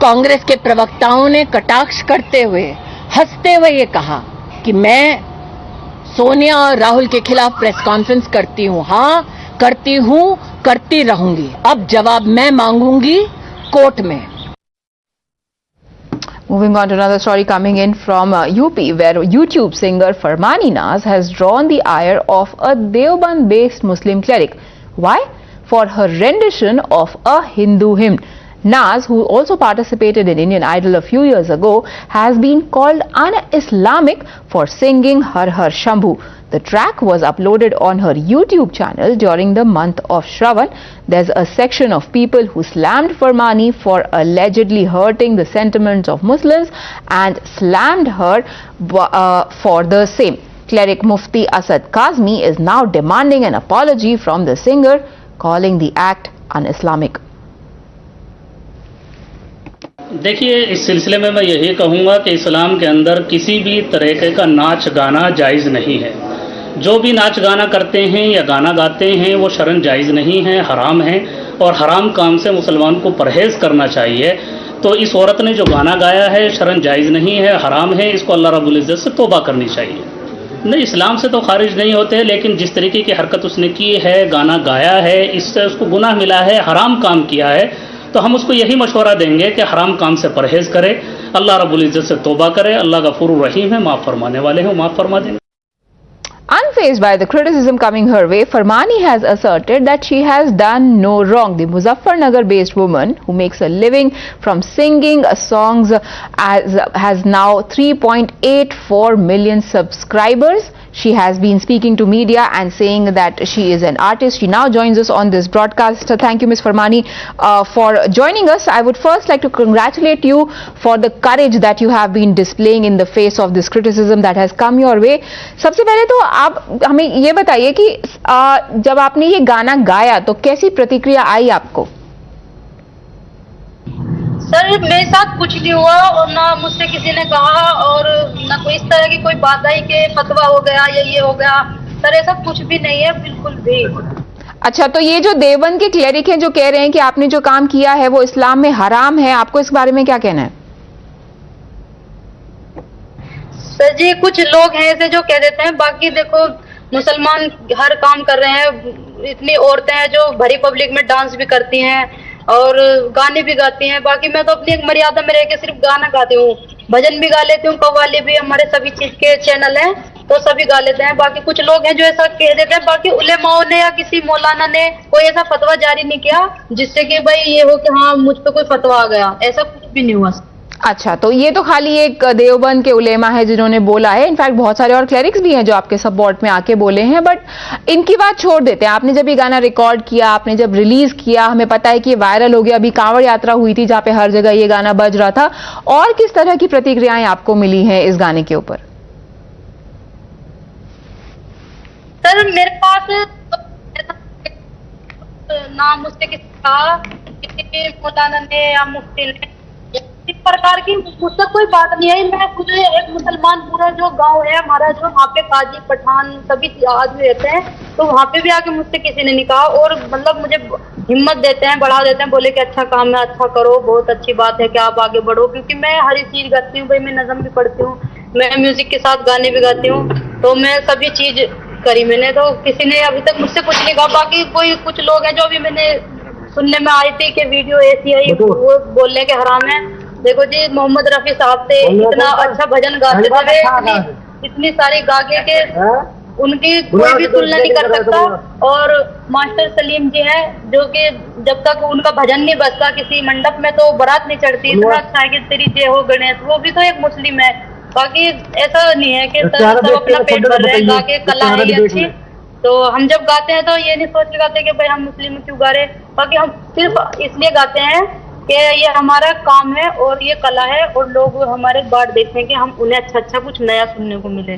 कांग्रेस के प्रवक्ताओं ने कटाक्ष करते हुए, हंसते हुए ये कहा कि मैं सोनिया और राहुल के खिलाफ प्रेस कॉन्फ्रेंस करती हूं। हां, करती हूं, करती रहूंगी। अब जवाब मैं मांगूंगी कोर्ट में। Moving on to another story coming in from UP, where YouTube singer Farmani Naz has drawn the ire of a Deoband-based Muslim cleric. Why? For her rendition of a Hindu hymn. Naz, who also participated in Indian Idol a few years ago, has been called un-Islamic for singing Har Har Shambhu. The track was uploaded on her YouTube channel during the month of Shravan. There's a section of people who slammed Farmani for allegedly hurting the sentiments of Muslims and slammed her for the same. Cleric Mufti Asad Kazmi is now demanding an apology from the singer, calling the act un-Islamic. देखिए, इस सिलसिले में मैं यही कहूँगा कि इस्लाम के अंदर किसी भी तरीके का नाच गाना जायज़ नहीं है। जो भी नाच गाना करते हैं या गाना गाते हैं वो शरन जायज़ नहीं है, हराम है, और हराम काम से मुसलमान को परहेज़ करना चाहिए। तो इस औरत ने जो गाना गाया है शरन जायज़ नहीं है, हराम है, इसको अल्लाह रब्बुल इज़्ज़त से तौबा करनी चाहिए। नहीं, इस्लाम से तो खारिज नहीं होते, लेकिन जिस तरीके की हरकत उसने की है, गाना गाया है, इससे उसको गुनाह मिला है, हराम काम किया है, तो हम उसको यही मशवरा देंगे कि हराम काम से परहेज़ करे, अल्लाह रब्बुल इज़्ज़त से तौबा करे। अल्लाह गफूर रहीम है, माफ़ फरमाने वाले हैं, माफ़ फरमा देंगे। Unfazed by the criticism coming her way, Farmani has asserted that she has done no wrong. The Muzaffarnagar-based woman, who makes a living from singing songs, has now 3.84 million subscribers. She has been speaking to media and saying that she is an artist. She now joins us on this broadcast. Thank you, Ms. Farmani, for joining us. I would first like to congratulate you for the courage that you have been displaying in the face of this criticism that has come your way. सबसे पहले तो आप हमें ये बताइए कि जब आपने ये गाना गाया तो कैसी प्रतिक्रिया आई आपको? सर, मेरे साथ कुछ नहीं हुआ और ना मुझसे किसी ने कहा और ना कोई इस तरह की कोई बात आई कि फतवा हो गया या ये हो गया। सर, ऐसा कुछ भी नहीं है, बिल्कुल भी। अच्छा, तो ये जो देवबंद के क्लेरिक हैं जो कह रहे हैं कि आपने जो काम किया है वो इस्लाम में हराम है, आपको इस बारे में क्या कहना है? सर जी, कुछ लोग हैं ऐसे जो कह देते हैं, बाकी देखो मुसलमान हर काम कर रहे हैं। इतनी औरतें हैं जो भरी पब्लिक में डांस भी करती हैं और गाने भी गाती हैं। बाकी मैं तो अपनी एक मर्यादा में रह के सिर्फ गाना गाती हूँ, भजन भी गा लेती हूँ, कव्वाली भी, हमारे सभी चीज के चैनल हैं तो सभी गा लेते हैं। बाकी कुछ लोग हैं जो ऐसा कह देते हैं, बाकी उलेमाओं ने या किसी मौलाना ने कोई ऐसा फतवा जारी नहीं किया जिससे कि भाई ये हो कि हाँ मुझ पे कोई फतवा आ गया, ऐसा कुछ भी नहीं हुआ। अच्छा, तो ये तो खाली एक देवबंद के उलेमा है जिन्होंने बोला है। इनफैक्ट बहुत सारे और क्लेरिक्स भी हैं जो आपके सपोर्ट में आके बोले हैं, बट इनकी बात छोड़ देते हैं। आपने जब ये गाना रिकॉर्ड किया, आपने जब रिलीज किया, हमें पता है कि ये वायरल हो गया, अभी कांवड़ यात्रा हुई थी जहां पे हर जगह ये गाना बज रहा था। और किस तरह की प्रतिक्रियाएं आपको मिली हैं इस गाने के ऊपर? सर, मेरे पास ना मुझसे किसी कहा, किसी भी मौलाना ने या मुफ्ती ने इस प्रकार की मुझसे कोई बात नहीं है। मैं खुद एक मुसलमान, पूरा जो गांव है हमारा, जो वहाँ पे काजी पठान सभी आदमी रहते हैं, तो वहाँ पे भी आके मुझसे किसी ने नहीं कहा और मतलब मुझे हिम्मत देते हैं, बढ़ा देते हैं, बोले कि अच्छा काम है, अच्छा करो, बहुत अच्छी बात है कि आप आगे बढ़ो। क्योंकि मैं हर चीज गाती हूँ भाई, मैं नज़म भी पढ़ती हूँ, मैं म्यूजिक के साथ गाने भी गाती हूँ, तो मैं सभी चीज करी मैंने, तो किसी ने अभी तक मुझसे कुछ नहीं कहा। बाकी कोई कुछ लोग हैं जो अभी मैंने सुनने में आई थी कि वीडियो ऐसी आई, वो बोलने के हराम है। देखो जी, मोहम्मद रफी साहब थे, इतना अच्छा भजन गाते थे, इतनी सारी गाके के उनकी कोई भी तुलना नहीं कर सकता। और मास्टर सलीम जी हैं जो कि जब तक उनका भजन नहीं बजता किसी मंडप में तो बारात नहीं चढ़ती। इतना अच्छा है कि तेरी जय हो गणेश, वो भी तो एक मुस्लिम है। बाकी ऐसा नहीं है कि सब अपना पेट भर रहे हैं, गाके कला है ये अच्छी। तो हम जब गाते हैं तो ये नहीं सोच के गाते कि भाई हम मुस्लिम क्यों गा रहे, बाकी हम सिर्फ इसलिए गाते हैं कि ये हमारा काम है और ये कला है और लोग हमारे बात देखते हैं कि हम उन्हें अच्छा कुछ नया सुनने को मिले।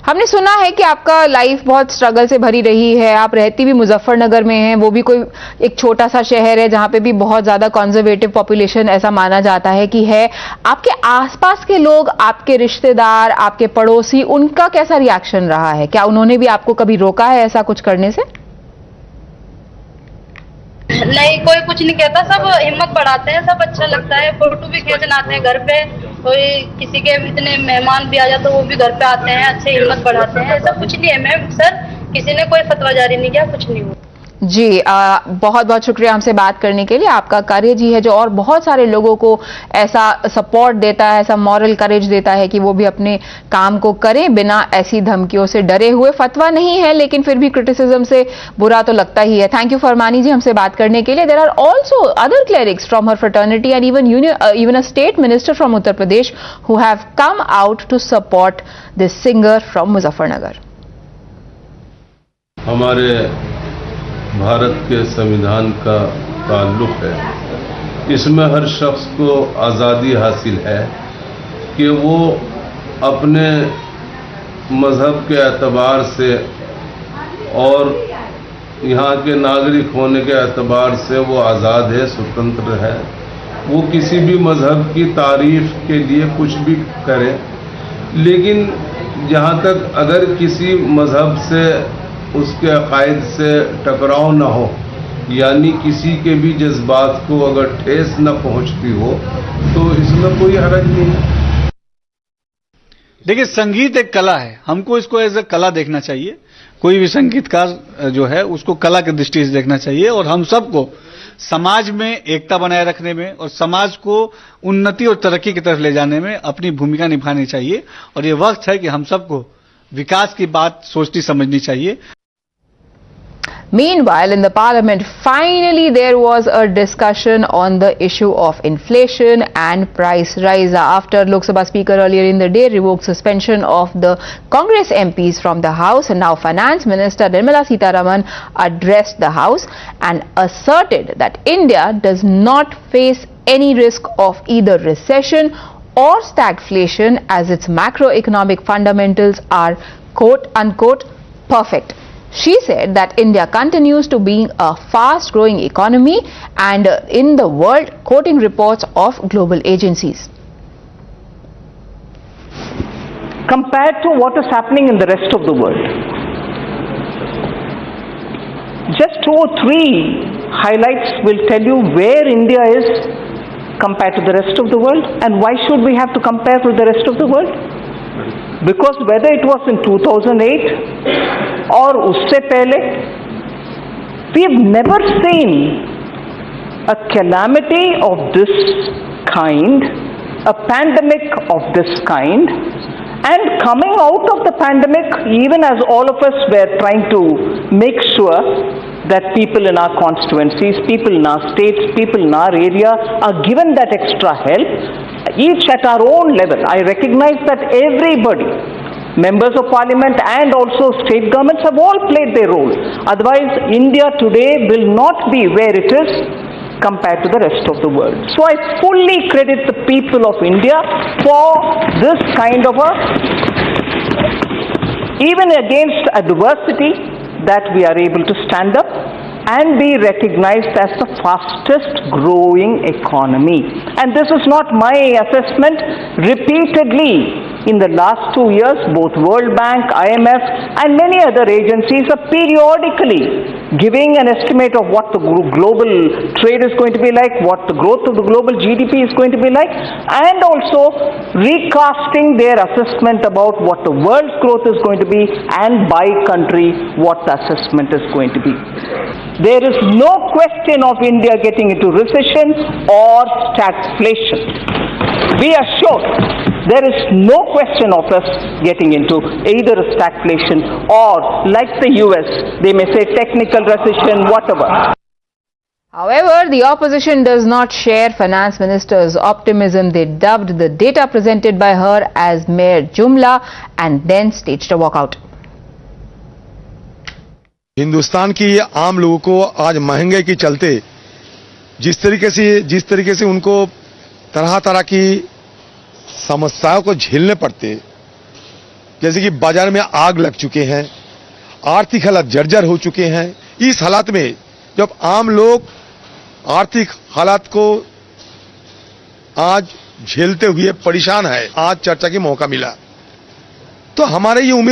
हमने सुना है कि आपका लाइफ बहुत स्ट्रगल से भरी रही है। आप रहती भी मुजफ्फरनगर में हैं, वो भी कोई एक छोटा सा शहर है जहां पे भी बहुत ज्यादा कंजर्वेटिव पॉपुलेशन ऐसा माना जाता है कि है। आपके आसपास के लोग, आपके रिश्तेदार, आपके पड़ोसी, उनका कैसा रिएक्शन रहा है? क्या उन्होंने भी आपको कभी रोका है ऐसा कुछ करने से? नहीं, कोई कुछ नहीं कहता, सब हिम्मत बढ़ाते हैं, सब अच्छा लगता है। फोटो भी खींचने आते हैं घर पे, कोई किसी के इतने मेहमान भी आ जाते तो वो भी घर पे आते हैं, अच्छे हिम्मत बढ़ाते हैं। ऐसा कुछ नहीं है मैम, सर किसी ने कोई फतवा जारी नहीं किया, कुछ नहीं हुआ। जी, बहुत बहुत शुक्रिया हमसे बात करने के लिए। आपका करेज ही है जो और बहुत सारे लोगों को ऐसा सपोर्ट देता है, ऐसा मॉरल करेज देता है कि वो भी अपने काम को करें बिना ऐसी धमकियों से डरे हुए। फतवा नहीं है लेकिन फिर भी क्रिटिसिज्म से बुरा तो लगता ही है। थैंक यू फरमानी जी हमसे बात करने के लिए। There are also other clerics from her fraternity and even a state minister from Uttar Pradesh who have come out to support this singer from Muzaffarnagar. हमारे भारत के संविधान का ताल्लुक है, इसमें हर शख्स को आज़ादी हासिल है कि वो अपने मज़हब के एतबार से और यहाँ के नागरिक होने के एतबार से वो आज़ाद है, स्वतंत्र है। वो किसी भी मज़हब की तारीफ़ के लिए कुछ भी करे, लेकिन जहाँ तक अगर किसी मज़हब से, उसके अकायद से टकराव न हो, यानी किसी के भी जज्बात को अगर ठेस न पहुंचती हो, तो इसमें कोई हरज नहीं है। देखिए, संगीत एक कला है, हमको इसको एज ए कला देखना चाहिए। कोई भी संगीतकार जो है उसको कला की दृष्टि से देखना चाहिए और हम सबको समाज में एकता बनाए रखने में और समाज को उन्नति और तरक्की की तरफ ले जाने में अपनी भूमिका निभानी चाहिए। और ये वक्त है कि हम सबको विकास की बात सोचनी समझनी चाहिए। Meanwhile, in the parliament, finally there was a discussion on the issue of inflation and price rise after Lok Sabha Speaker earlier in the day revoked suspension of the Congress MPs from the House. And now Finance Minister Nirmala Sitharaman addressed the House and asserted that India does not face any risk of either recession or stagflation as its macroeconomic fundamentals are quote unquote perfect. She said that India continues to be a fast-growing economy and in the world, quoting reports of global agencies. Compared to what is happening in the rest of the world, just 2 or 3 highlights will tell you where India is compared to the rest of the world and why should we have to compare with the rest of the world. Because whether it was in 2008 or usse pehle, we've never seen a calamity of this kind, a pandemic of this kind, and coming out of the pandemic, even as all of us were trying to make sure that people in our constituencies, people in our states, people in our area are given that extra help, each at our own level. I recognize that everybody, members of parliament and also state governments have all played their role. Otherwise, India today will not be where it is compared to the rest of the world. So I fully credit the people of India for this kind of a, even against adversity, that we are able to stand up and be recognized as the fastest growing economy. And this is not my assessment. Repeatedly in the last 2 years, both World Bank, IMF and many other agencies are periodically giving an estimate of what the global trade is going to be like, what the growth of the global GDP is going to be like, and also recasting their assessment about what the world's growth is going to be and by country what the assessment is going to be. There is no question of India getting into recession or stagflation. Be assured, there is no question of us getting into either a stagflation or, like the US, they may say technical recession, whatever. However, the opposition does not share Finance Minister's optimism. They dubbed the data presented by her as mere jumla and then staged a walkout. Hindustan की आम लोगों को आज महंगाई के चलते जिस तरीके से उनको तरह तरह की समस्याओं को झेलने पड़ते, जैसे कि बाजार में आग लग चुके हैं, आर्थिक हालात जर्जर हो चुके हैं। इस हालात में जब आम लोग आर्थिक हालात को आज झेलते हुए परेशान है, आज चर्चा की मौका मिला, तो हमारे ये उम्मीद